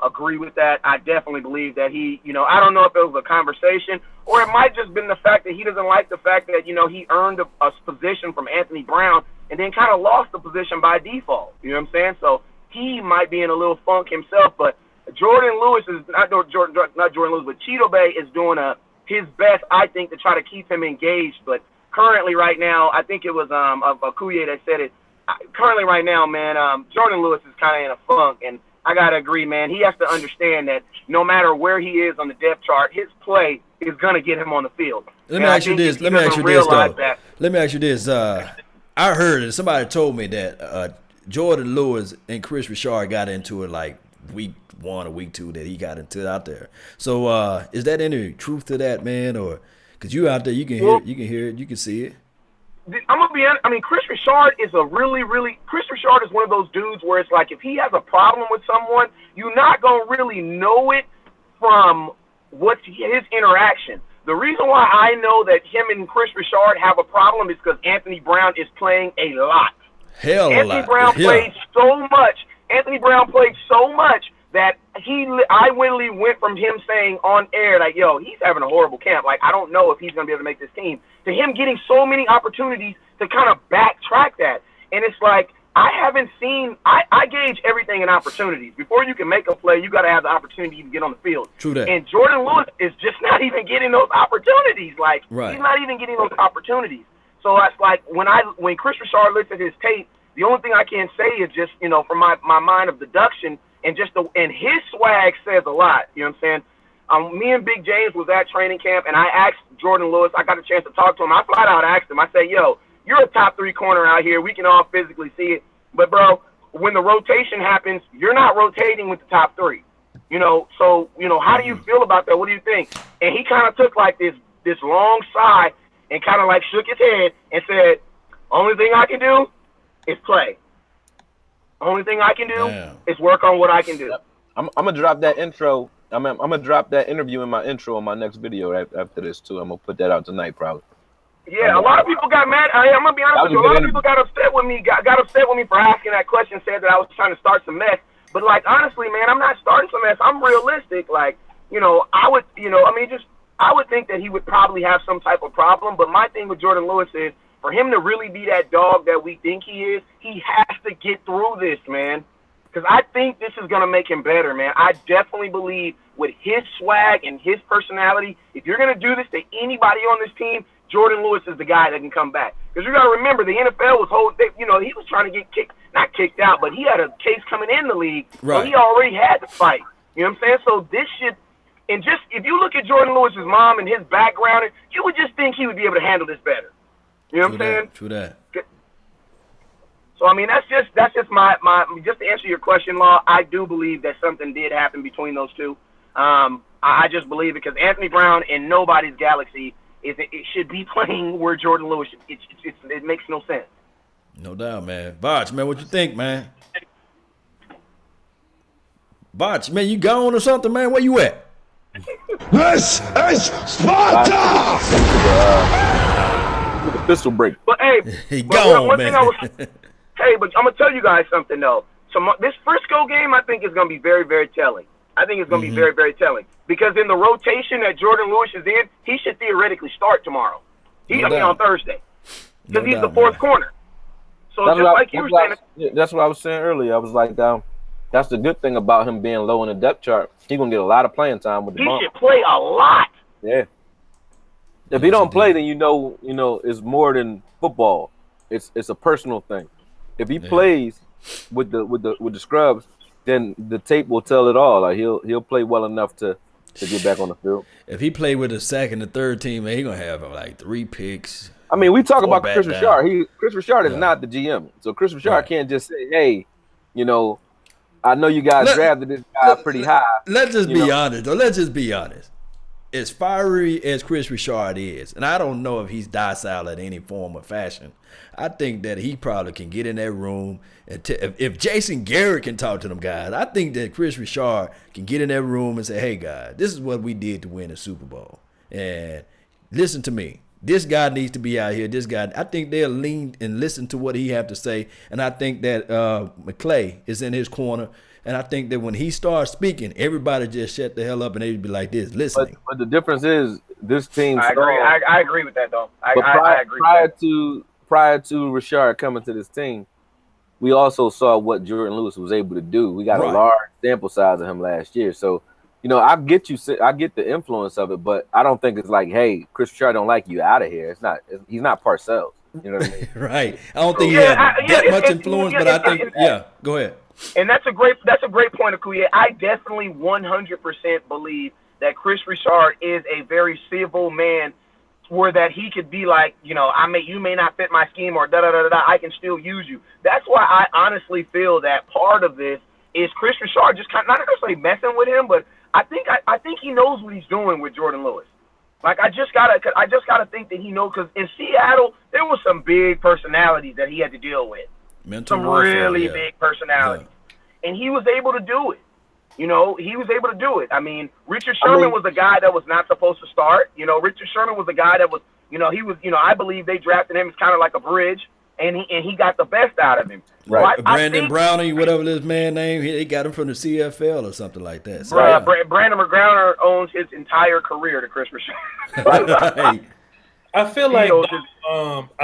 agree with that. I definitely believe that he, I don't know if it was a conversation or it might just been the fact that he doesn't like the fact that, he earned a position from Anthony Brown and then kind of lost the position by default. You know what I'm saying? So he might be in a little funk himself, but Jordan Lewis is not Jordan Lewis, but Cheeto Bay is doing his best, I think, to try to keep him engaged. But currently, right now, I think it was Akuye that said it. Currently, right now, man, Jordan Lewis is kind of in a funk, and I gotta agree, man. He has to understand that no matter where he is on the depth chart, his play is gonna get him on the field. Let me ask you this, I heard it. Somebody told me that Jordan Lewis and Chris Richard got into it like week 1 or week 2 that he got into it out there. So is that any truth to that, man? Or because you out there, you can hear it, you can see it. I'm gonna be honest. I mean, Chris Richard is Chris Richard is one of those dudes where it's like if he has a problem with someone, you're not gonna really know it from what's his interaction. The reason why I know that him and Chris Richard have a problem is because Anthony Brown is playing a lot. Anthony Brown played so much. Anthony Brown played so much that I literally went from him saying on air, like, yo, he's having a horrible camp. Like, I don't know if he's going to be able to make this team, to him getting so many opportunities to kind of backtrack that. And it's like, I gauge everything in opportunities. Before you can make a play, you got to have the opportunity to get on the field. True that. And Jordan Lewis is just not even getting those opportunities. Like, He's not even getting those opportunities. So that's like, when Chris Richard looks at his tape, the only thing I can say is just, from my mind of deduction, and his swag says a lot. You know what I'm saying? Me and Big James was at training camp, and I asked Jordan Lewis. I got a chance to talk to him. I flat out asked him. I said, yo, you're a top 3 corner out here. We can all physically see it. But, bro, when the rotation happens, you're not rotating with the top 3. So, how do you feel about that? What do you think? And he kind of took, like, this long sigh and kind of, like, shook his head and said, only thing I can do is play. Only thing I can do is work on what I can do. I'm gonna drop that intro. I'm gonna drop that interview in my intro on my next video after this too. I'm gonna put that out tonight probably. Yeah, a lot of people got mad. I'm gonna be honest with you. A lot of people got upset with me. Got upset with me for asking that question. Said that I was trying to start some mess. But like honestly, man, I'm not starting some mess. I'm realistic. Like I would think that he would probably have some type of problem. But my thing with Jordan Lewis is, for him to really be that dog that we think he is, he has to get through this, man. Because I think this is going to make him better, man. I definitely believe with his swag and his personality, if you're going to do this to anybody on this team, Jordan Lewis is the guy that can come back. Because you got to remember, the NFL was he was trying to get not kicked out, but he had a case coming in the league. Right. So he already had to fight. You know what I'm saying? So this should, and just if you look at Jordan Lewis's mom and his background, you would just think he would be able to handle this better. You know what I'm saying? True that. So I mean, that's just my just to answer your question, Law. I do believe that something did happen between those two. I just believe it because Anthony Brown in nobody's galaxy it should be playing where Jordan Lewis. It makes no sense. No doubt, man. Botch, man, what you think, man? Botch, man, you gone or something, man? Where you at? This is Sparta! With a pistol break. But hey, he gone, one man. Hey, but I'm gonna tell you guys something though. So this Frisco game, I think, is gonna be very, very telling. I think it's going to be very, very telling. Because in the rotation that Jordan Lewis is in, he should theoretically start tomorrow. On Thursday. Because he's the fourth corner. So that's just like you were saying. That's what I was saying earlier. I was like, that's the good thing about him being low in the depth chart. He's going to get a lot of playing time with the bump. He should play a lot. Yeah. If he don't play, then you know, it's more than football. It's a personal thing. If he plays with the scrubs, then the tape will tell it all. Like he'll play well enough to get back on the field. If he played with the second and third team, man, he's gonna have like 3 picks. I mean, we talk about Chris Richard. Chris Richard is not the GM, so Chris Richard can't just say, "Hey, I know you guys drafted this guy pretty high." Let's just be honest, though. Let's just be honest. As fiery as Chris Richard is, and I don't know if he's docile in any form or fashion, I think that he probably can get in that room. And if Jason Garrett can talk to them guys, I think that Chris Richard can get in that room and say, "Hey, guys, this is what we did to win the Super Bowl. And listen to me. This guy needs to be out here. This guy, I think they'll lean and listen to what he have to say. And I think that McClay is in his corner. And I think that when he starts speaking, everybody just shut the hell up and they'd be like this, listening. But the difference is this team. I agree with that, though. I agree. Prior to Richard coming to this team, we also saw what Jordan Lewis was able to do. We got a large sample size of him last year. So, I get the influence of it, but I don't think it's like, hey, Chris Richard don't like you, out of here. It's not. He's not Parcells. You know what I mean? Right. I don't think he had that much influence, but I think, go ahead. And that's a great point, Akuye. I definitely 100% believe that Chris Richard is a very civil man, where that he could be like, you may not fit my scheme or da-da-da-da, I can still use you. That's why I honestly feel that part of this is Chris Richard just kind of, not necessarily messing with him, but I think he knows what he's doing with Jordan Lewis. Like, I just gotta think that he knows, because in Seattle there was some big personalities that he had to deal with. Some really big personalities. Yeah. And he was able to do it. He was able to do it. I mean, Richard Sherman was a guy that was not supposed to start. Richard Sherman was a guy that was, he was, I believe they drafted him as kind of like a bridge, and he got the best out of him. Right. So Brandon Browning, whatever this man name, he got him from the CFL or something like that. So, Brandon McGrowner owns his entire career to Chris Richard. Right. I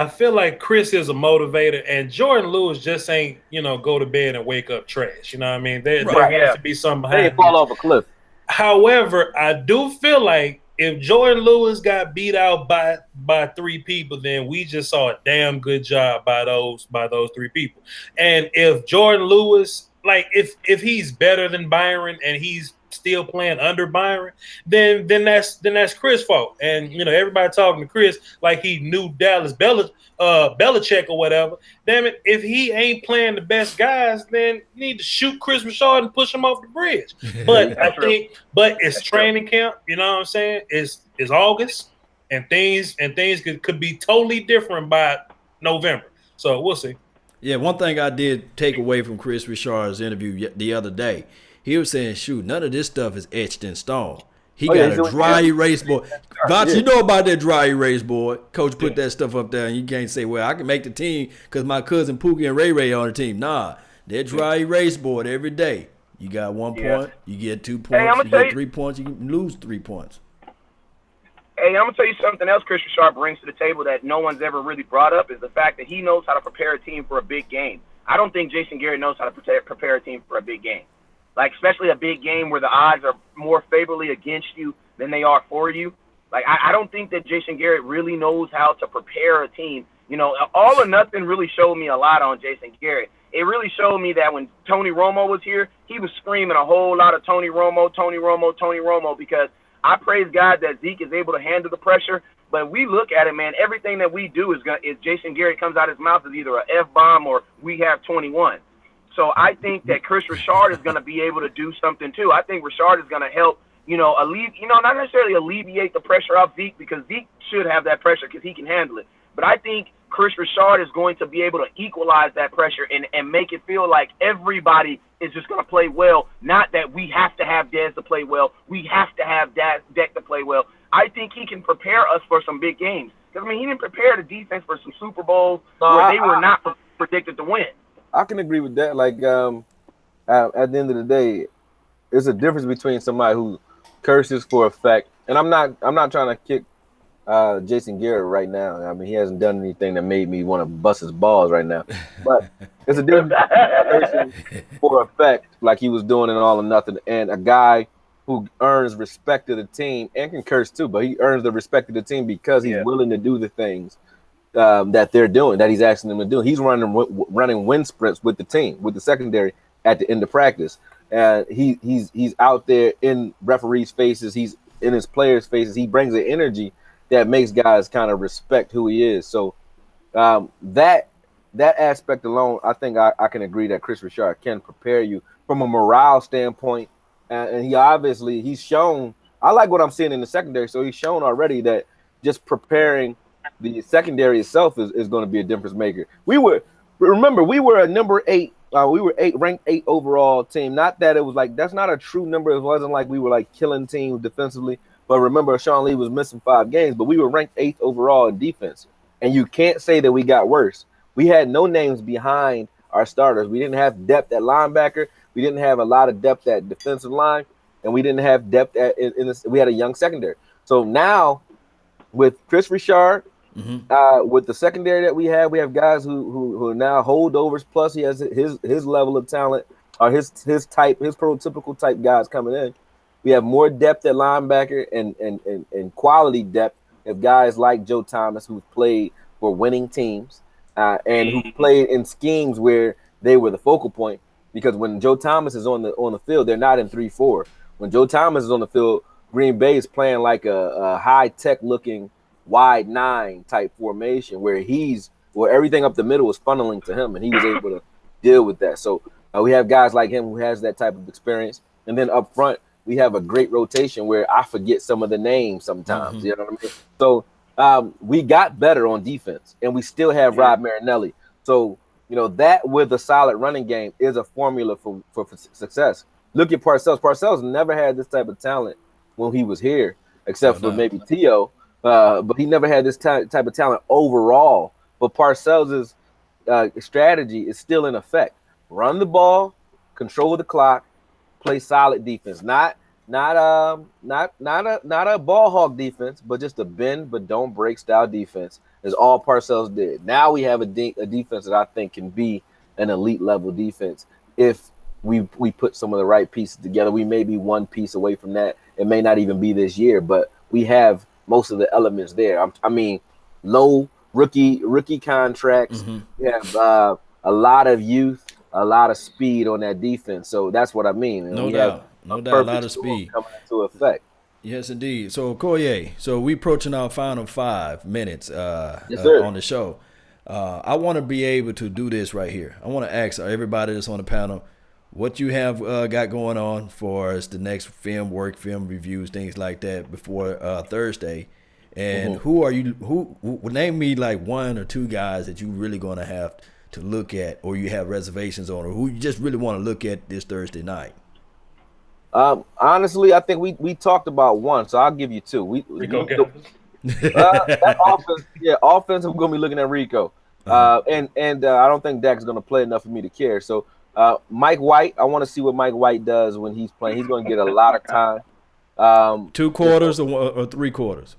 feel like Chris is a motivator, and Jordan Lewis just ain't, go to bed and wake up trash. You know what I mean? There has to be something behind. They fall off a cliff. However, I do feel like if Jordan Lewis got beat out by 3 people, then we just saw a damn good job by those 3 people. And if Jordan Lewis, like if he's better than Byron and he's still playing under Byron, then that's Chris' fault. And everybody talking to Chris like he knew Dallas Belichick or whatever. Damn it, if he ain't playing the best guys, then you need to shoot Chris Richard and push him off the bridge. But it's training camp. You know what I'm saying? It's August, and things could be totally different by November. So we'll see. Yeah, one thing I did take away from Chris Richard's interview the other day. He was saying, shoot, none of this stuff is etched in stone. He got a dry erase board. Vox, you know about that dry erase board. Coach put that stuff up there, and you can't say, well, I can make the team because my cousin Pookie and Ray Ray on the team. Nah, that dry erase board every day. You got 1 point, you get 2 points, you get 3 points, you can lose 3 points. Hey, I'm going to tell you something else Chris Richard brings to the table that no one's ever really brought up, is the fact that he knows how to prepare a team for a big game. I don't think Jason Garrett knows how to prepare a team for a big game. Like, especially a big game where the odds are more favorably against you than they are for you. Like, I don't think that Jason Garrett really knows how to prepare a team. All or nothing really showed me a lot on Jason Garrett. It really showed me that when Tony Romo was here, he was screaming a whole lot of Tony Romo, because I praise God that Zeke is able to handle the pressure. But we look at it, man, everything that we do is Jason Garrett comes out of his mouth is either an F-bomb or we have 21. So I think that Chris Richard is going to be able to do something too. I think Richard is going to help, not necessarily alleviate the pressure off Zeke, because Zeke should have that pressure because he can handle it. But I think Chris Richard is going to be able to equalize that pressure and make it feel like everybody is just going to play well. Not that we have to have Dez to play well. We have to have Dak to play well. I think he can prepare us for some big games. Because, he didn't prepare the defense for some Super Bowls where they were not predicted to win. I can agree with that. Like, at the end of the day, It's a difference between somebody who curses for effect, and I'm not trying to kick Jason Garrett right now. I mean, he hasn't done anything that made me want to bust his balls right now. But it's a difference between cursing for effect, like he was doing in All or Nothing, and a guy who earns respect of the team and can curse too, but he earns the respect of the team because he's willing to do the things that they're doing, that he's asking them to do. He's running wind sprints with the team, with the secondary at the end of practice. And he's out there in referees' faces. He's in his players' faces. He brings an energy that makes guys kind of respect who he is. So that aspect alone, I think I can agree that Chris Richard can prepare you from a morale standpoint. And he's shown. I like what I'm seeing in the secondary. So he's shown already that just preparing the secondary itself is going to be a difference maker. We were a number 8. We were ranked 8 overall team. Not that it was like, that's not a true number. It wasn't like we were like killing teams defensively. But remember, Sean Lee was missing 5 games, but we were ranked 8th overall in defense. And you can't say that we got worse. We had no names behind our starters. We didn't have depth at linebacker. We didn't have a lot of depth at defensive line, and we didn't have depth we had a young secondary. So now with Chris Richard, with the secondary that we have guys who are now holdovers. Plus, he has his level of talent, or his prototypical type guys coming in. We have more depth at linebacker and quality depth of guys like Joe Thomas, who's played for winning teams and who played in schemes where they were the focal point. Because when Joe Thomas is on the field, they're not in 3-4. When Joe Thomas is on the field, Green Bay is playing like a high tech looking wide 9 type formation where everything up the middle is funneling to him, and he was able to deal with that. So we have guys like him who has that type of experience. And then up front, we have a great rotation where I forget some of the names sometimes. You know what I mean? So we got better on defense, and we still have Rod Marinelli. So, that with a solid running game is a formula for success. Look at Parcells. Parcells never had this type of talent when he was here, except for maybe T.O., but he never had this type of talent overall. But Parcells' strategy is still in effect. Run the ball, control the clock, play solid defense. Not a ball hog defense, but just a bend but don't break style defense is all Parcells did. Now we have a defense that I think can be an elite level defense if we put some of the right pieces together. We may be one piece away from that. It may not even be this year, but we have most of the elements there. I mean, low rookie contracts. We have a lot of youth, a lot of speed on that defense. So that's what I mean. No doubt, a lot of speed coming into effect. Yes, indeed. So, Koye, we approaching our final 5 minutes Yes, sir. on the show. I want to be able to do this right here. I want to ask everybody that's on the panel what you have got going on for us, the next film reviews, things like that before Thursday. And who name me like 1 or 2 guys that you really going to have to look at, or you have reservations on, or who you just really want to look at this Thursday night? Honestly, I think we talked about 1, so I'll give you 2. That offense, I'm going to be looking at Rico. And I don't think Dak's going to play enough for me to care. So Mike White, I want to see what Mike White does when he's playing. He's going to get a lot of time. 2 quarters or 3 quarters?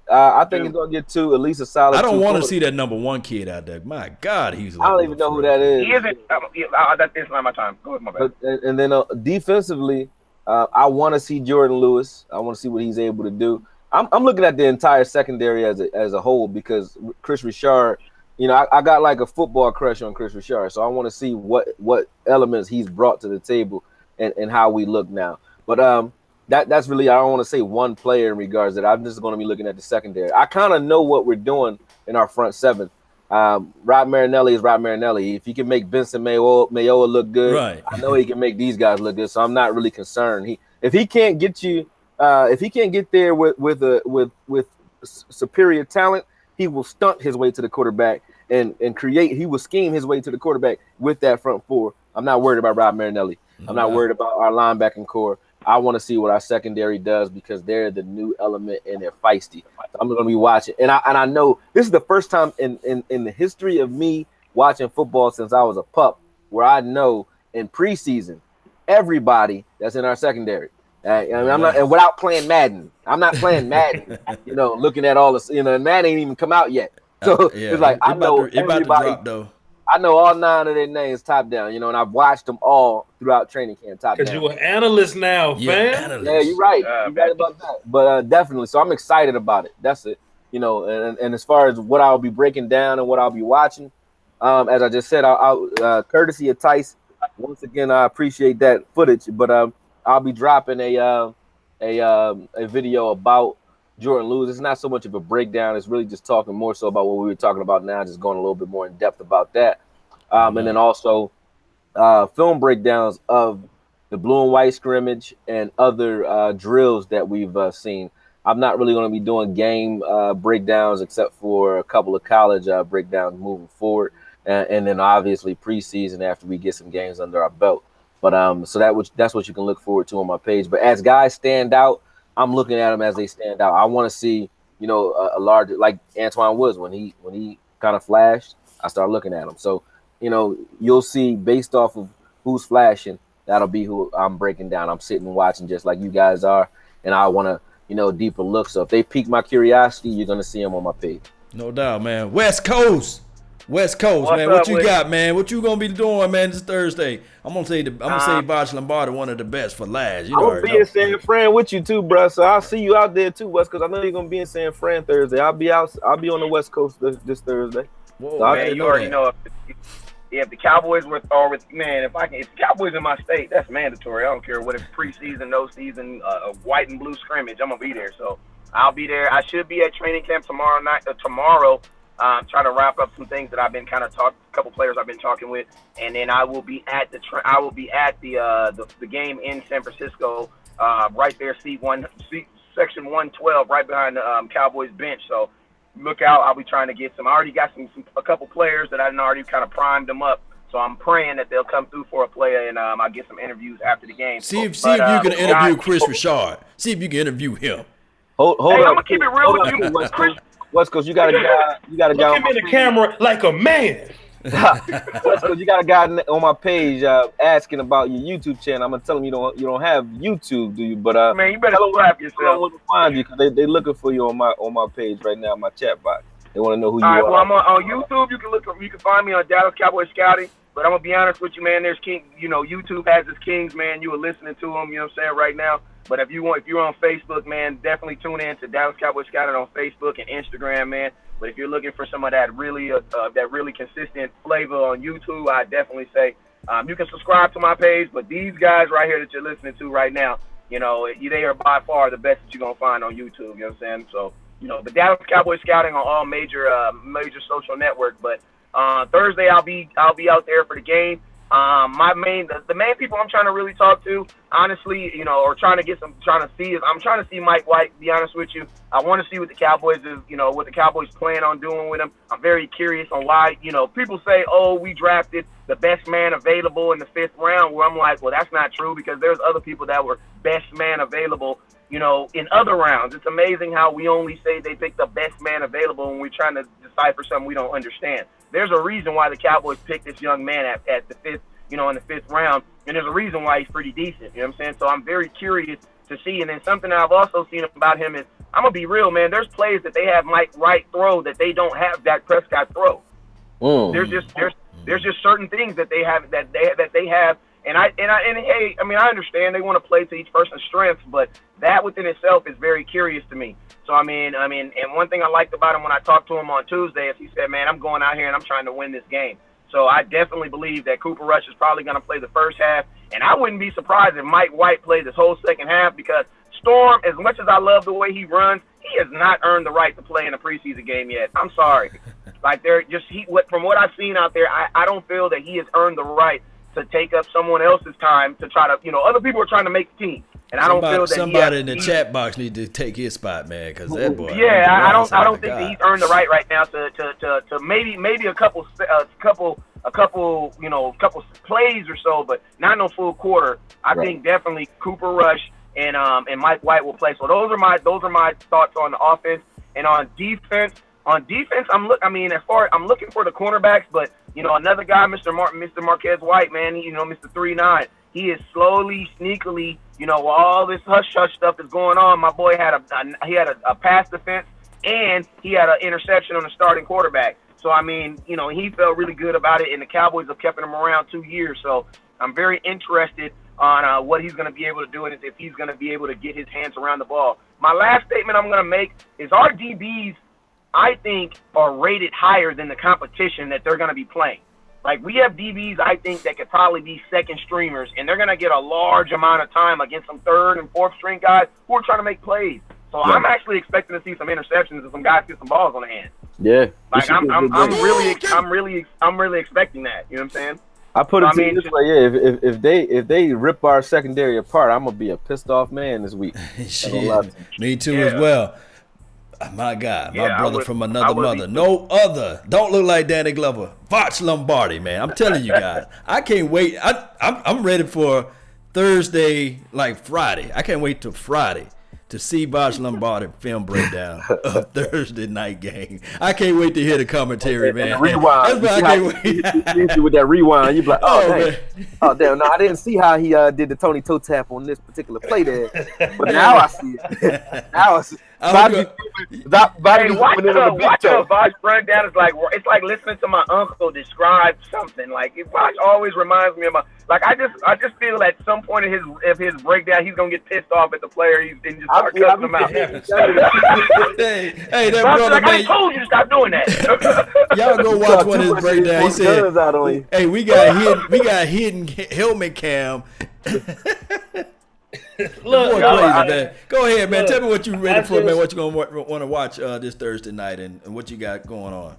I think he's going to get 2, at least a solid. I don't want to see that number 1 kid out there. My God, I don't even know who that is. He isn't. That's not my time. Go ahead, my bad. And then defensively, I want to see Jordan Lewis. I want to see what he's able to do. I'm looking at the entire secondary as a whole, because Chris Richard, I got like a football crush on Chris Richard, so I want to see what elements he's brought to the table and how we look now. But that's really, I don't want to say 1 player in regards to that. I'm just going to be looking at the secondary. I kind of know what we're doing in our front 7. Rod Marinelli is Rod Marinelli. If he can make Benson Mayowa look good, right, I know he can make these guys look good. So I'm not really concerned. If he can't get you, if he can't get there with superior talent, he will stunt his way to the quarterback and create. He will scheme his way to the quarterback with that front 4. I'm not worried about Rod Marinelli. I'm not worried about our linebacking core. I want to see what our secondary does, because they're the new element and they're feisty. So I'm going to be watching. And I know this is the first time in the history of me watching football since I was a pup where I know in preseason everybody that's in our secondary. And I'm not, and without playing Madden, I'm not playing Madden. Looking at all this, Madden ain't even come out yet. So it's like I know everybody. About to drop, though. I know all 9 of their names top down, and I've watched them all throughout training camp top down. Because you're an analyst now, fam. Yeah, you're right. You're right about that. But definitely, so I'm excited about it. That's it. And as far as what I'll be breaking down and what I'll be watching, as I just said, I'll courtesy of Tice. Once again, I appreciate that footage, but I'll be dropping a video about Jordan Lewis. It's not so much of a breakdown. It's really just talking more so about what we were talking about now, just going a little bit more in depth about that. And then also film breakdowns of the blue and white scrimmage and other drills that we've seen. I'm not really going to be doing game breakdowns except for a couple of college breakdowns moving forward. And then obviously preseason after we get some games under our belt. But so that's what you can look forward to on my page. But as guys stand out, I'm looking at them as they stand out. I want to see, a larger, like Antoine Woods when he kind of flashed. I start looking at him. So, you'll see based off of who's flashing, that'll be who I'm breaking down. I'm sitting and watching just like you guys are, and I want to, deeper look. So if they pique my curiosity, you're gonna see them on my page. No doubt, man. West Coast, What's man. Up, what you got, man? What you gonna be doing, man? This Thursday. I'm gonna say Bosh Lombardi one of the best for last. I'm gonna be in San Fran with you too, bro. So I'll see you out there too, West, because I know you're gonna be in San Fran Thursday. I'll be on the West Coast this Thursday. Whoa, so man, you already know if the Cowboys if the Cowboys in my state, that's mandatory. I don't care what it's preseason, no season, white and blue scrimmage. I'm gonna be there. So I'll be there. I should be at training camp tomorrow. Trying to wrap up some things that I've been kind of a couple players I've been talking with, and then I will be at the game in San Francisco, right there, section 112, right behind the Cowboys bench. So look out! I'll be trying to get some. I already got a couple players that I already kind of primed them up. So I'm praying that they'll come through for a player, and I'll get some interviews after the game. See if you can interview Chris Richard. See if you can interview him. Hold I'm on. gonna keep it real with you, Chris. West Coast, you got a guy. Look him in the camera like a man. West Coast, you got a guy on my page asking about your YouTube channel. I'm gonna tell him you don't have YouTube, do you? But man, you better slap yourself. Where to find you because they looking for you on my page right now, my chat box. They want to know who you are. Well, I'm on YouTube. You can find me on Dallas Cowboys Scouting. But I'm gonna be honest with you, man. There's king. YouTube has its kings, man. You are listening to them. You know what I'm saying right now. But if you're on Facebook, man, definitely tune in to Dallas Cowboys Scouting on Facebook and Instagram, man. But if you're looking for some of that really consistent flavor on YouTube, I definitely say you can subscribe to my page. But these guys right here that you're listening to right now, they are by far the best that you're gonna find on YouTube. You know what I'm saying? So the Dallas Cowboys Scouting on all major social networks. But Thursday I'll be out there for the game. The main people I'm trying to really talk to, honestly, or trying to see Mike White, be honest with you. I want to see what the Cowboys what the Cowboys plan on doing with him. I'm very curious on why, people say, oh, we drafted the best man available in the 5th round, where I'm like, well, that's not true because there's other people that were best man available, in other rounds. It's amazing how we only say they picked the best man available when we're trying to decipher something we don't understand. There's a reason why the Cowboys picked this young man at the 5th, in the 5th round, and there's a reason why he's pretty decent. You know what I'm saying? So I'm very curious to see. And then something that I've also seen about him is, I'm gonna be real, man. There's plays that they have Mike White throw that they don't have Dak Prescott throw. There's just certain things that they have that they have. And hey, I understand they want to play to each person's strengths, but that within itself is very curious to me. So and one thing I liked about him when I talked to him on Tuesday is he said, man, I'm going out here and I'm trying to win this game. So I definitely believe that Cooper Rush is probably going to play the first half, and I wouldn't be surprised if Mike White plays this whole second half because Storm, as much as I love the way he runs, he has not earned the right to play in a preseason game yet. I'm sorry. From what I've seen out there, I don't feel that he has earned the right to take up someone else's time to try to, other people are trying to make the team. And I don't feel that somebody in the chat box need to take his spot, man, because that boy. Yeah, I don't think that he's earned the right now to maybe a couple plays or so, but not no full quarter. I think definitely Cooper Rush and Mike White will play. So those are my thoughts on the offense. And on defense, I'm looking for the cornerbacks, but another guy, Mr. Marquez White, man, Mr. 3-9. he is slowly, sneakily, while all this hush stuff is going on, my boy had a pass defense and he had an interception on the starting quarterback. So I mean, he felt really good about it, and the Cowboys have kept him around 2 years. So I'm very interested on what he's going to be able to do, and if he's going to be able to get his hands around the ball. My last statement I'm going to make is our DBs, I think, are rated higher than the competition that they're going to be playing. Like, we have DBs, I think, that could probably be second streamers, and they're going to get a large amount of time against some third and fourth string guys who are trying to make plays. So I'm actually expecting to see some interceptions and some guys get some balls on the hand. Yeah. Like, I'm really expecting that. You know what I'm saying? I put it to you this way, if they rip our secondary apart, I'm gonna be a pissed off man this week. Me too as well. My God, my brother from another mother. No other. Don't look like Danny Glover. Voch Lombardi, man. I'm telling you guys. I can't wait. I'm ready for Thursday, like Friday. I can't wait till Friday to see Voch Lombardi film breakdown of Thursday night game. I can't wait to hear the commentary, man. And rewind. That's why I can't wait. With that rewind, you be like, man. Damn. No, I didn't see how he did the Tony toe tap on this particular play there, but now I see it. Now I see. Watch a Voch breakdown. It's like listening to my uncle describe something. Like, Voch always reminds me of I just feel at some point in his breakdown he's gonna get pissed off at the player and just start cussing him out. Hey, that brother, man. I told you to stop doing that. Y'all go watch one of his breakdowns. He said, "Hey, we got hidden helmet cam." Look, crazy, man. Go ahead, man. Tell me what you ready for, man. What you gonna want to watch this Thursday night, and what you got going on.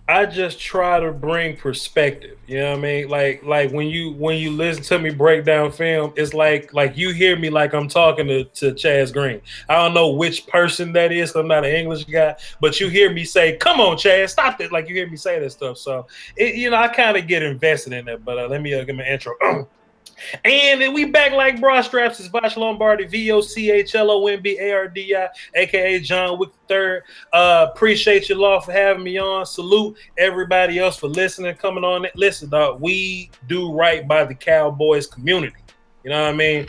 I just try to bring perspective. You know what I mean? Like when you listen to me break down film, it's like you hear me like I'm talking to Chaz Green. I don't know which person that is. I'm not an English guy, but you hear me say, "Come on, Chaz, stop that!" Like you hear me say that stuff. So I kind of get invested in that. But let me give my intro. And then we back like bra straps. It's Voch Lombardi, VOCHLOMBARDI, aka John Wick III. Appreciate you, Law, for having me on. Salute everybody else for listening, coming on. Listen, dog, we do right by the Cowboys community. You know what I mean?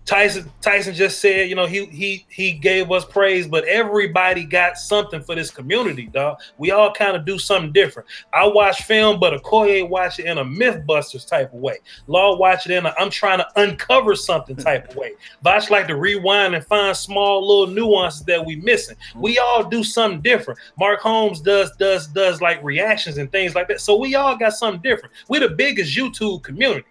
Tyson just said, he gave us praise, but everybody got something for this community, dog. We all kind of do something different. I watch film, but Okoye watch it in a Mythbusters type of way. Law watch it in I'm trying to uncover something type of way. Voch like to rewind and find small little nuances that we missing. We all do something different. Mark Holmes does like reactions and things like that. So we all got something different. We're the biggest YouTube community.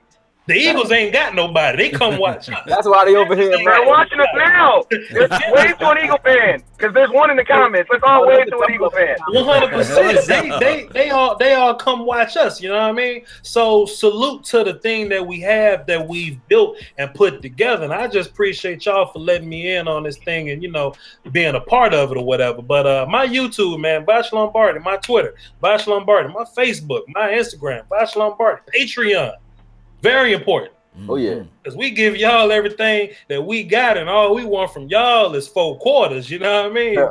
The Eagles ain't got nobody. They come watch us. That's why they over here. They're watching us now. Wave to an Eagle fan, because there's one in the comments. Let's all wave to an Eagle fan. 100%. They all come watch us. You know what I mean? So salute to the thing that we have, that we've built and put together. And I just appreciate y'all for letting me in on this thing and being a part of it or whatever. But my YouTube, man, Voch Lombardi, my Twitter, Voch Lombardi, my Facebook, my Instagram, Voch Lombardi, Patreon. Very important. Oh, yeah. Because we give y'all everything that we got, and all we want from y'all is 4 quarters. You know what I mean? Yeah,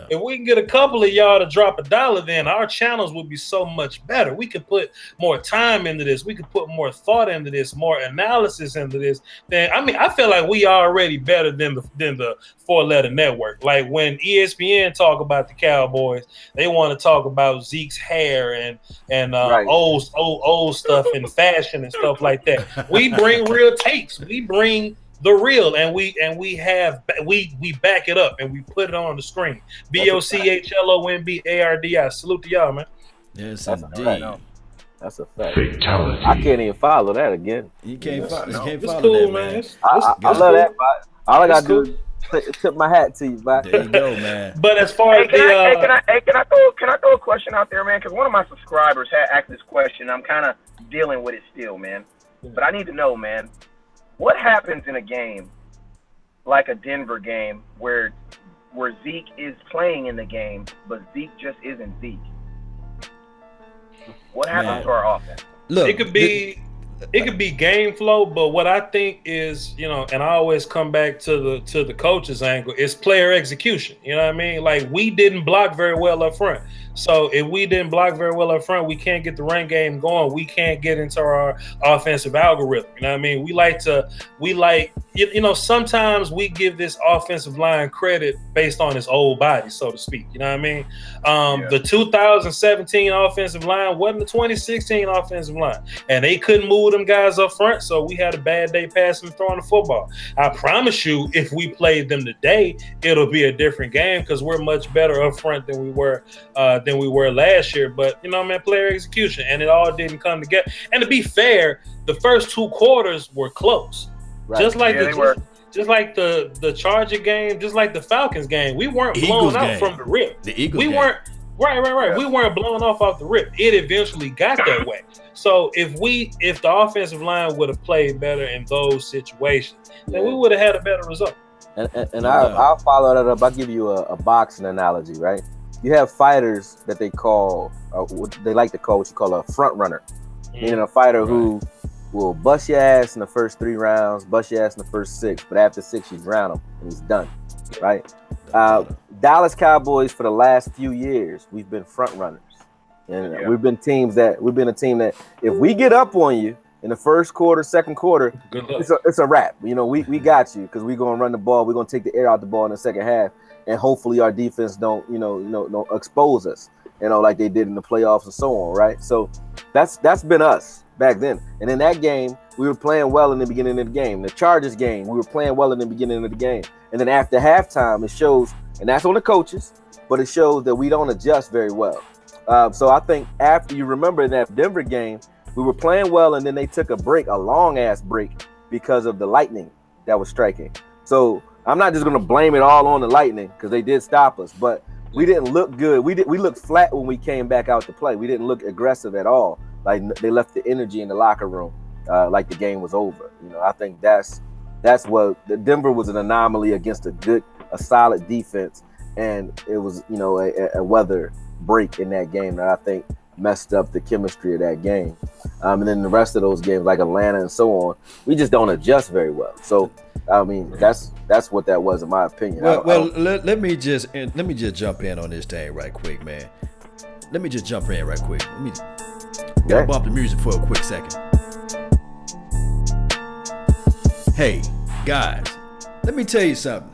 if we can get a couple of y'all to drop $1, then our channels would be so much better. We could put more time into this. We could put more thought into this, more analysis into this. I feel like we are already better than the 4-letter network. Like when ESPN talk about the Cowboys, they want to talk about Zeke's hair and right. old stuff and fashion and stuff like that. We bring real takes. We bring the real, and we back it up and we put it on the screen. VOCHLOMBARDI. Salute to y'all, man. Yes, that's indeed. That's a fact. Fatality. I can't even follow that again. You can't follow It's that, cool, man. I love that, but all I gotta do is tip my hat to you, but there you go, man. But as far as can I throw a question out there, man? Because one of my subscribers had asked this question. I'm kind of dealing with it still, man. But I need to know, man, what happens in a game like a Denver game where Zeke is playing in the game, but Zeke just isn't Zeke? What happens to our offense? Look, it could be It could be game flow, but what I think is, and I always come back to the coach's angle, is player execution. You know what I mean? Like, we didn't block very well up front. So if we didn't block very well up front, we can't get the run game going. We can't get into our offensive algorithm. You know what I mean? Sometimes we give this offensive line credit based on its old body, so to speak. You know what I mean? The 2017 offensive line wasn't the 2016 offensive line, and they couldn't move them guys up front, so we had a bad day passing and throwing the football. I promise you, if we played them today, it'll be a different game because we're much better up front than we were last year. But player execution, and it all didn't come together. And to be fair, the first 2 quarters were close. Right. Just like the Charger game, just like the Falcons game, we weren't blown out from the rip. The Eagles game. Weren't right. Yeah. We weren't blown off the rip. It eventually got that way. So if the offensive line would have played better in those situations, then we would have had a better result. And I'll follow that up. I'll give you a boxing analogy, right? You have fighters that they call, they like to call what you call a front runner, meaning a fighter who will bust your ass in the first 3 rounds, bust your ass in the first 6, but after 6 you drown him and he's done, right? Dallas Cowboys for the last few years, we've been front runners, and we've been a team that if we get up on you in the first quarter, second quarter, it's a wrap. We got you because we're gonna run the ball, we're gonna take the air out the ball in the second half, and hopefully our defense don't expose us, like they did in the playoffs and so on, right? So that's been us back then. And in that game, we were playing well in the beginning of the game. The Chargers game, we were playing well in the beginning of the game. And then after halftime, it shows, and that's on the coaches, but it shows that we don't adjust very well. So I think after, you remember in that Denver game, we were playing well, and then they took a long-ass break because of the lightning that was striking. So I'm not just going to blame it all on the lightning because they did stop us, but we didn't look good. We looked flat when we came back out to play. We didn't look aggressive at all. Like, they left the energy in the locker room like the game was over. I think that's what the Denver was an anomaly against a solid defense, and it was a weather break in that game that I think messed up the chemistry of that game. And then the rest of those games, like Atlanta and so on, we just don't adjust very well. So I mean, that's what that was in my opinion. Let me just jump in on this thing right quick, man. Let me just jump in right quick. Let me gotta bump the music for a quick second. Hey, guys, let me tell you something.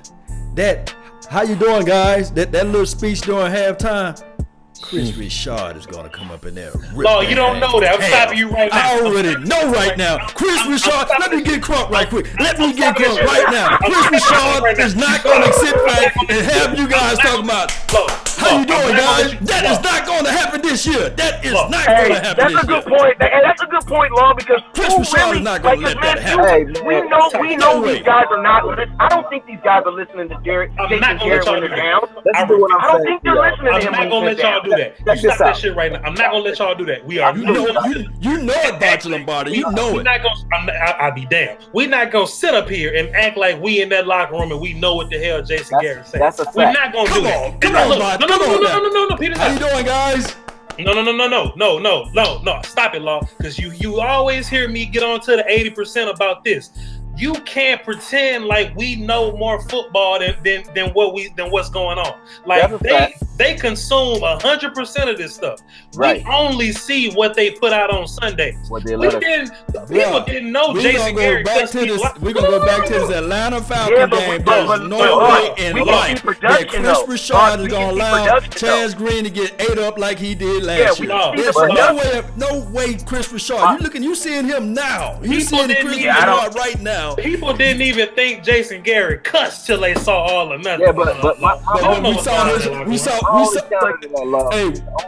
How you doing, guys? That little speech during halftime, Chris Richard is gonna come up in there. No, you don't know that. I'm stopping you right now. I already know right now. Chris Richard, let me get crunk right quick. Let me get crunk right now. Chris Richard is not gonna sit back and have you guys talking about how you doing, guys. That is not gonna happen this year. That is not gonna happen this year. That's a good point. And that's a good point, Law, because Chris Richard is not gonna let that happen. We know these guys are not listening. I don't think these guys are listening to Jason Garrett when they're down. I don't think they're listening to him when he's down. Do that. You stop that shit right now. I'm not gonna let y'all do that. We are. You know it, Dr. Lombardi. You know it. I'll be damned. We're not gonna sit up here and act like we in that locker room and we know what the hell Jason Garrett said. That's a fact. We're not gonna do that. Come on, No, Peter. How you doing, guys? No. Stop it, Law. Because you always hear me get on to the 80% about this. You can't pretend like we know more football than what's going on. Like they consume 100% of this stuff. Right. We only see what they put out on Sundays. People didn't know Jason Garrett. We're gonna go back to this Atlanta Falcons game. There's no way in life that Chris Richard is gonna allow Chaz Green to get ate up like he did last year. There's no way Chris Richard. You seeing him now. You seeing Chris Richard right now. People didn't even think Jason Garrett cussed till they saw all or nothing. Yeah, but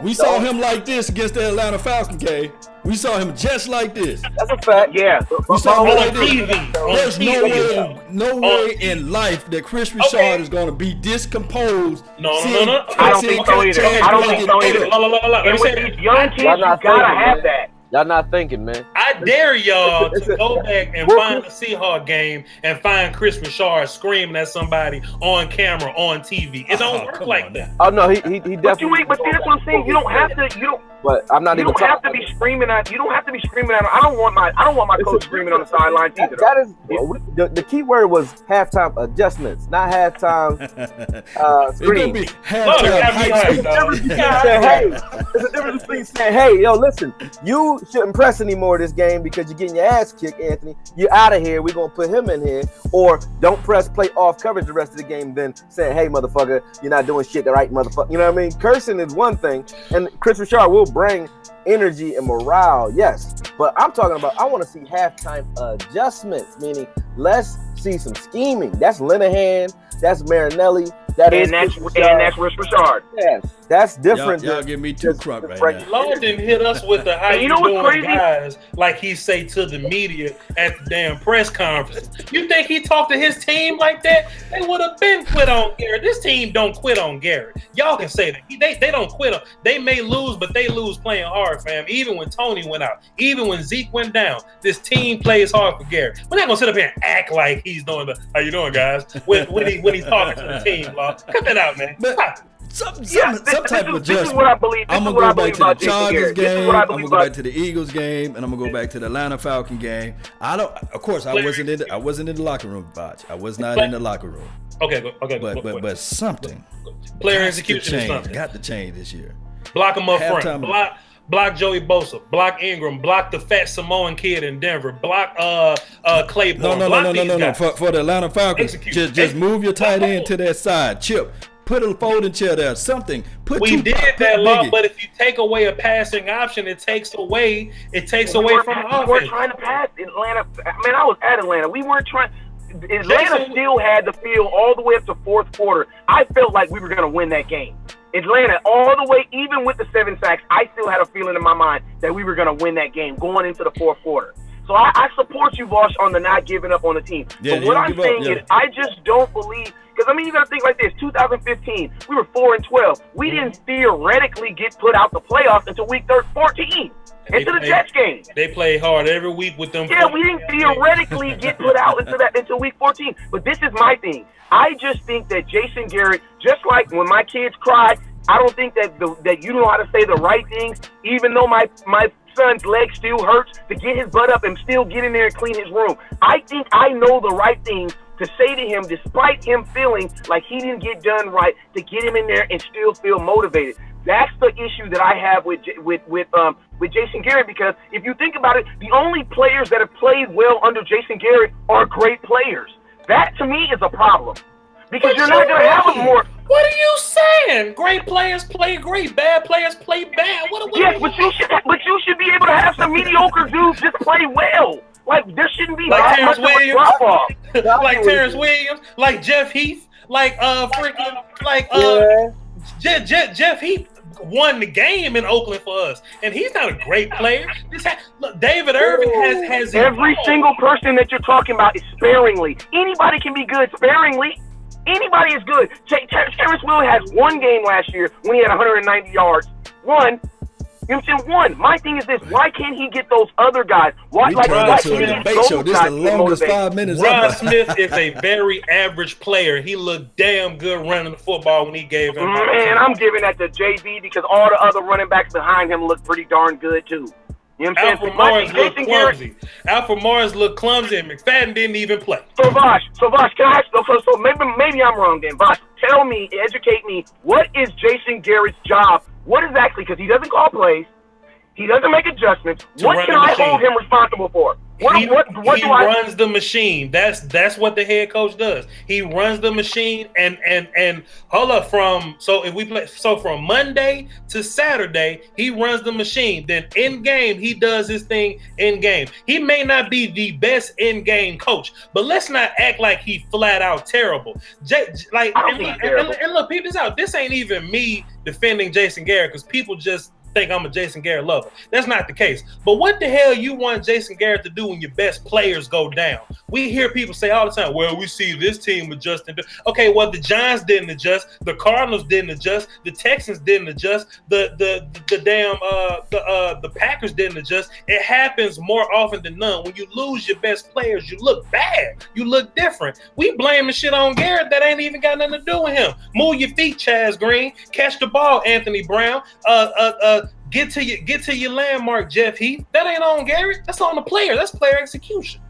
we saw him like this against the Atlanta Falcons game. We saw him just like this. That's a fact. Yeah. We saw him like TV. this. There's no way in life that Chris Richard is going to be discomposed. No. I don't think so either. Let me say this. With these young kids, you gotta have that. Y'all not thinking, man. I dare y'all to go back and find the Seahawks game and find Chris Richard screaming at somebody on camera on TV. It don't work like that. Oh no, he definitely. But that's what I'm saying. You don't have to. You don't. But I'm not you even. Don't have to be screaming at. You don't have to be screaming at. I don't want my coach screaming on the sidelines either. That is the key word was halftime adjustments, not halftime screams. It's gonna be There's a difference between saying, "Hey, yo, listen, you shouldn't press anymore this game because you're getting your ass kicked, Anthony. You're out of here. We're gonna put him in here." Or don't press, play off coverage the rest of the game. Then saying, "Hey, motherfucker, you're not doing shit the right, motherfucker." You know what I mean? Cursing is one thing, and Chris Richard will bring energy and morale, yes. But I'm talking about, I want to see halftime adjustments, meaning let's see some scheming. That's Linehan, that's Marinelli, that's Chris Richard. Yes, that's different. Y'all give me too crunk right now. Lord didn't hit us with the how you doing, crazy? Guys, like he say to the media at the damn press conference. You think he talked to his team like that? They would have been quit on Garrett. This team don't quit on Garrett. Y'all can say that. They don't quit on. They may lose, but they lose playing hard, fam. Even when Tony went out, even when Zeke went down, this team plays hard for Garrett. We're not gonna sit up here and act like he's doing the how you doing, guys, when he's talking to the team. Cut that out, man. But some type of adjustment. This is what I believe. I'm gonna go back to the Chargers game. I'm gonna go back to the Eagles game, and I'm gonna go back to the Atlanta Falcon game. Of course, I wasn't in the locker room, Botch. I was not in the locker room. Okay. But something. Player execution is something. Got to change this year. Block him up front. Block Joey Bosa. Block Ingram. Block the fat Samoan kid in Denver. Block Claiborne. No. For the Atlanta Falcons, just move your tight end to that side. Chip. Put a folding chair there. Something. We did that, Law, but if you take away a passing option, it takes away from the offense. We weren't trying to pass Atlanta. Man, I was at Atlanta. We weren't trying. Atlanta still had the field all the way up to fourth quarter. I felt like we were going to win that game. Atlanta, all the way, even with the 7 sacks, I still had a feeling in my mind that we were going to win that game going into the fourth quarter. So I support you, Vosh, on the not giving up on the team. Yeah, but what I'm saying is I just don't believe – because, I mean, you got to think like this. 2015, we were 4-12. We didn't theoretically get put out the playoffs until week 14. Into the Jets game. They play hard every week with them. Yeah, we didn't theoretically get put out until week 14. But this is my thing. I just think that Jason Garrett, just like when my kids cry, I don't think that you know how to say the right things, even though my son's leg still hurts, to get his butt up and still get in there and clean his room. I think I know the right things to say to him, despite him feeling like he didn't get done right, to get him in there and still feel motivated. That's the issue that I have with Jason Garrett, because if you think about it, the only players that have played well under Jason Garrett are great players. That to me is a problem, because you're not going to have a more. What are you saying? Great players play great, bad players play bad. Yes, but you should be able to have some mediocre dudes just play well. Like there shouldn't be like Terrence Williams, like Terrence Williams, like Jeff Heath, like Jeff Heath won the game in Oakland for us, and he's not a great player. Look, David Irving has every single person that you're talking about is sparingly. Anybody can be good sparingly. Anybody is good. Terrence Williams has one game last year when he had 190 yards. One. You know what I'm saying? One. My thing is this: why can't he get those other guys? Why can't he get those guys? This is the longest 5 minutes. Ron Smith is a very average player. He looked damn good running the football when he gave him. Man, I'm giving that to JB because all the other running backs behind him look pretty darn good too. You know what I'm saying? Morris looked clumsy. Alfred Morris looked clumsy, and McFadden didn't even play. So Vosh, can I ask? So maybe I'm wrong then. Vosh, tell me, educate me. What is Jason Garrett's job? What is actually, because he doesn't call plays, he doesn't make adjustments. What can I hold him responsible for? He runs the machine. That's what the head coach does. He runs the machine and hold up from Monday to Saturday, he runs the machine. Then in game, he does his thing in game. He may not be the best in game coach, but let's not act like he flat out terrible. And look, peep this out. This ain't even me defending Jason Garrett, because people just think I'm a Jason Garrett lover. That's not the case. But what the hell you want Jason Garrett to do when your best players go down? We hear people say all the time, well, we see this team adjusting. Okay, well, the Giants didn't adjust. The Cardinals didn't adjust. The Texans didn't adjust. The Packers didn't adjust. It happens more often than none. When you lose your best players, you look bad. You look different. We blame the shit on Garrett that ain't even got nothing to do with him. Move your feet, Chaz Green. Catch the ball, Anthony Brown. Get to your landmark, Jeff Heath. That ain't on Garrett. That's on the player. That's player execution.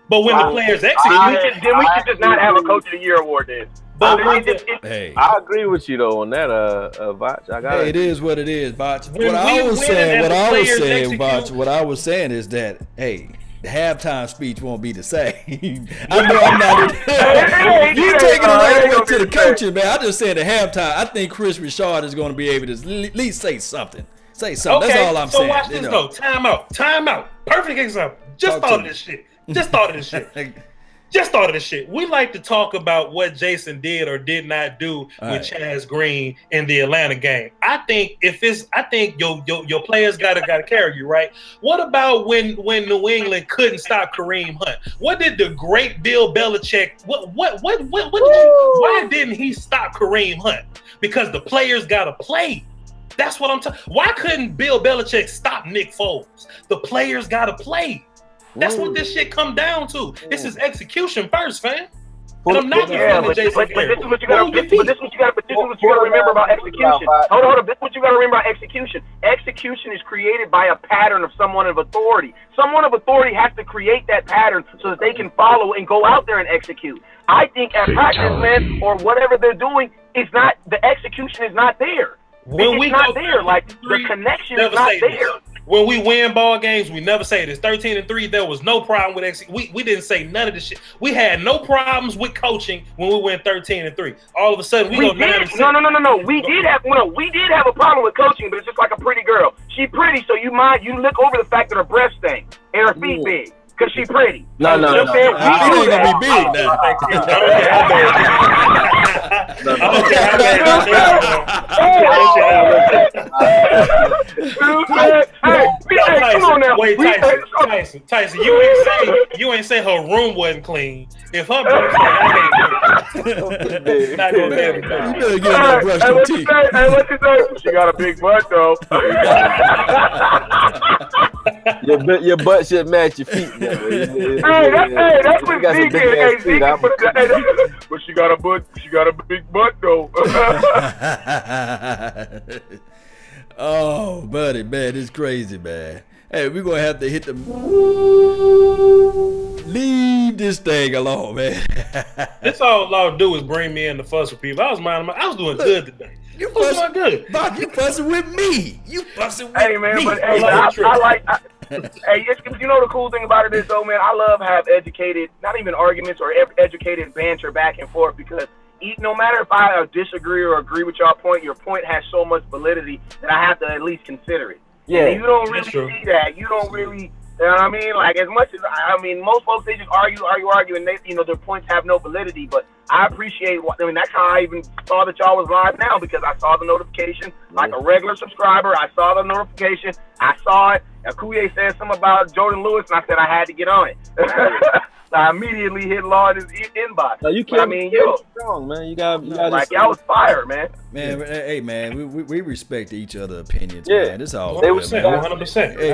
But when the players execute, then we should just not have a Coach of the Year award then. But I agree with you though on that, Vach. It is what it is, Vach. What I was saying is that, hey, the halftime speech won't be the same. I know I'm not. You taking it right away to the coaching, man. I just said the halftime. I think Chris Richard is going to be able to at least say something. Say something. Okay, that's all I'm so saying. Watch this though. Time out. Perfect example. Just thought of this shit. We like to talk about what Jason did or did not do with Chaz Green in the Atlanta game. I think your players gotta carry you, right? What about when New England couldn't stop Kareem Hunt? What did the great Bill Belichick? Why didn't he stop Kareem Hunt? Because the players gotta play. That's what I'm talking. Why couldn't Bill Belichick stop Nick Foles? The players gotta play. That's what this shit come down to. This is execution first, fam. And I'm not defending Jason Garrett. This is what you gotta remember about execution. Hold on. This is what you gotta remember about execution. Execution is created by a pattern of someone of authority. Someone of authority has to create that pattern so that they can follow and go out there and execute. I think at practice, man, or whatever they're doing, the execution is not there. It's not there. Like the connection is not there. When we win ball games, we never say this. 13-3, there was no problem with execution. We didn't say none of this shit. We had no problems with coaching when we went 13-3. All of a sudden, we go 9-6. No. We did have a problem with coaching, but it's just like a pretty girl. She pretty, so you look over the fact that her breasts stink and her feet big. Because she pretty. No. I ain't gonna be big now. Come on now. Wait, Tyson, you ain't say her room wasn't clean. If her breath stank, not gonna be able to. You better get in there and brush your teeth. Hey, what you say? She got a big butt though. Your butt should match your feet. That's what she did. But she got a big butt though. Oh, buddy, man, it's crazy, man. Hey, we're gonna have to leave this thing alone, man. This all I'll do is bring me in to fuss with people. I was doing good today. You was doing good. Bob, you fussing with me. You fussing with me. Hey, man, but hey, hey, you know the cool thing about it is though, man, I love have educated, not even arguments or educated banter back and forth because no matter if I disagree or agree with your point has so much validity that I have to at least consider it. Yeah, and you don't really see that. You don't really, you know what I mean? Like as much as most folks they just argue, and they, their points have no validity. But I appreciate that's how I even saw that y'all was live now because I saw the notification like a regular subscriber. I saw the notification. I saw it. Akuye said something about Jordan Lewis, and I said I had to get on it. I immediately hit Law in his inbox. No, you can't. Strong, man. You got like y'all was fire, man. Man, hey, man, we respect each other's opinions, yeah. man. It's all 100%. Hey,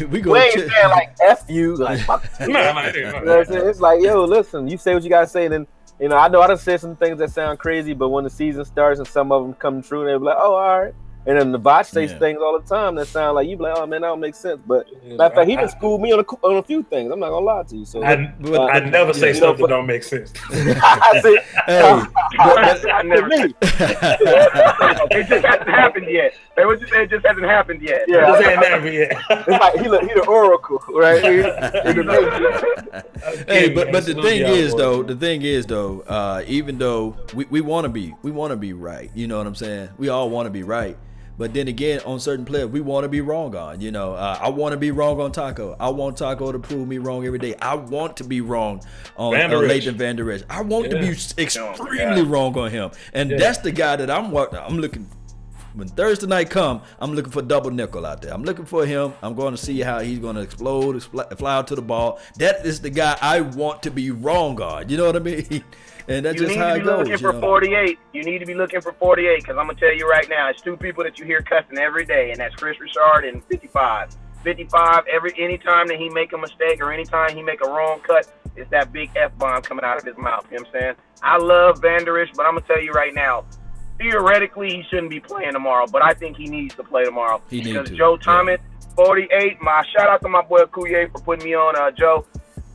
we ain't saying like F you, like it's like, yo, listen, you say what you gotta say, and then I know I done said some things that sound crazy, but when the season starts and some of them come true, they be like, oh, all right. And then the Vach says things all the time that sound like you be like, oh man, that don't make sense. But matter of fact, he done schooled me on a few things. I'm not gonna lie to you. So I never say stuff that don't make sense. I say, I never. It just hasn't happened yet. What you say? It just hasn't happened yet. Yeah, it hasn't happened yet. It's like he the oracle, right? Hey, but the thing is though, even though we want to be right, you know what I'm saying? We all want to be right. But then again, on certain players, we want to be wrong on. I want to be wrong on Taco. I want Taco to prove me wrong every day. I want to be wrong on Leighton Van Der Esch. I want to be extremely wrong on him. And that's the guy that I'm looking when Thursday night come, I'm looking for double nickel out there. I'm looking for him. I'm going to see how he's going to explode, fly out to the ball. That is the guy I want to be wrong on. You know what I mean? And that's just how it goes. You need to be looking for 48. You need to be looking for 48 because I'm going to tell you right now, it's two people that you hear cussing every day, and that's Chris Richard and 55. 55, anytime that he make a mistake or anytime he make a wrong cut, it's that big F-bomb coming out of his mouth. You know what I'm saying? I love Van Der Esch, but I'm going to tell you right now, theoretically, he shouldn't be playing tomorrow, but I think he needs to play tomorrow. Because Joe Thomas, 48, my shout out to my boy Coulier for putting me on, Joe.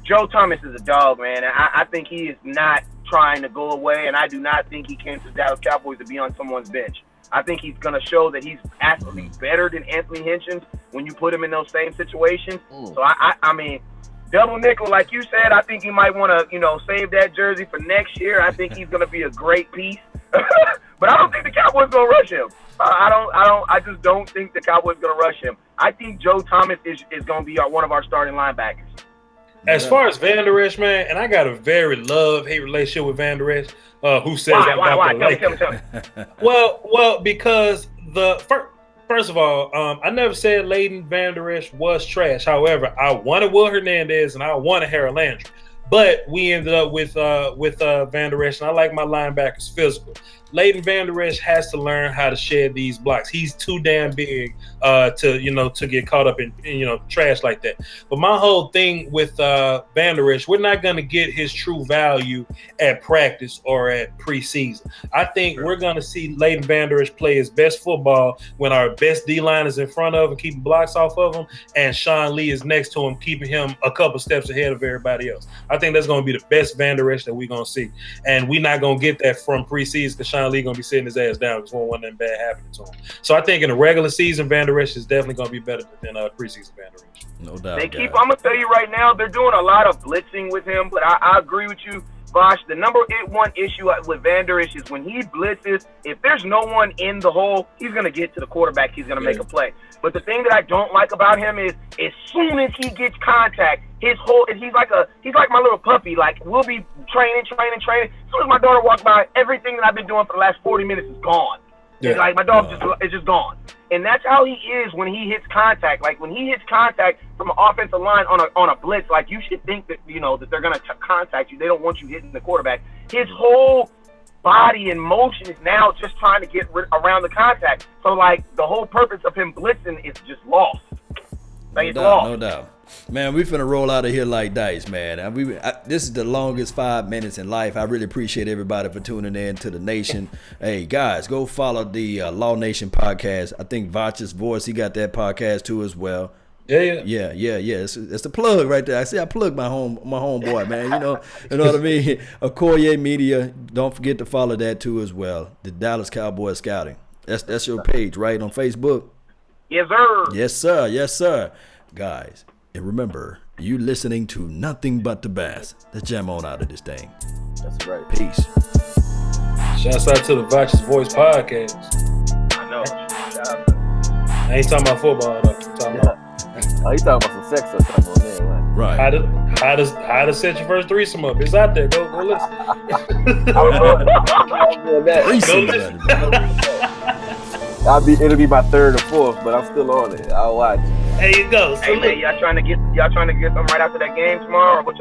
Joe Thomas is a dog, man, and I think he is not trying to go away, and I do not think he came to the Dallas Cowboys to be on someone's bench. I think he's going to show that he's actually better than Anthony Hitchens when you put him in those same situations. So, I mean, double nickel, like you said, I think he might want to, save that jersey for next year. I think he's going to be a great piece. But I don't think the Cowboys going to rush him. I just don't think the Cowboys going to rush him. I think Joe Thomas is going to be one of our starting linebackers. As far as Van Der Esch, man, and I got a very love-hate relationship with Van Der Esch, who says why? Tell me. Well, because first of all, I never said Leighton Van Der Esch was trash. However, I wanted Will Hernandez and I wanted Harold Landry. But we ended up with Van Der Esch, and I like my linebackers physical. Leighton Van Der Esch has to learn how to shed these blocks. He's too damn big to get caught up in trash like that. But my whole thing with Van Der Esch, we're not going to get his true value at practice or at preseason. I think we're going to see Leighton Van Der Esch play his best football when our best D-line is in front of him, keeping blocks off of him, and Sean Lee is next to him, keeping him a couple steps ahead of everybody else. I think that's going to be the best Van Der Esch that we're going to see. And we're not going to get that from preseason because Sean Lee going to be sitting his ass down because one wasn't bad happening to him. So I think in the regular season, Van Der Esch is definitely going to be better than preseason Van Der Esch. No doubt. I'm going to tell you right now, they're doing a lot of blitzing with him, but I agree with you, Vosh. The number one issue with Van Der Esch is when he blitzes, if there's no one in the hole, he's going to get to the quarterback. He's going to make a play. But the thing that I don't like about him is as soon as he gets contact, he's like my little puppy. Like, we'll be training. As soon as my daughter walks by, everything that I've been doing for the last 40 minutes is gone. Yeah. Like, my dog is just gone. And that's how he is when he hits contact. Like, when he hits contact from an offensive line on a blitz, like, you should think that, that they're going to contact you. They don't want you hitting the quarterback. His whole body and motion is now just trying to get around the contact. So, like, the whole purpose of him blitzing is just lost. Like, No doubt. Man, we finna roll out of here like dice, man. This is the longest 5 minutes in life. I really appreciate everybody for tuning in to the Nation. Hey, guys, go follow the Law Nation podcast. I think Voch's Voice, he got that podcast too as well. Yeah. It's the plug right there. I plug my homeboy, man. You know what I mean? Okoye Media. Don't forget to follow that too as well. The Dallas Cowboys Scouting. That's your page, right, on Facebook? Yes, sir. Yes, sir. Guys, and remember, you listening to nothing but the best. Let's jam on out of this thing. That's right. Peace. Shouts out to the Voch's Voice podcast. I know. I ain't talking about football, though. I'm talking about. Oh, you talking about some sex or something on there, right? Right. How to set your first threesome up. It's out there. Go listen. It'll be my third or fourth, but I'm still on it. I'll watch. There you go. Hey man, y'all trying to get something right after that game tomorrow, or what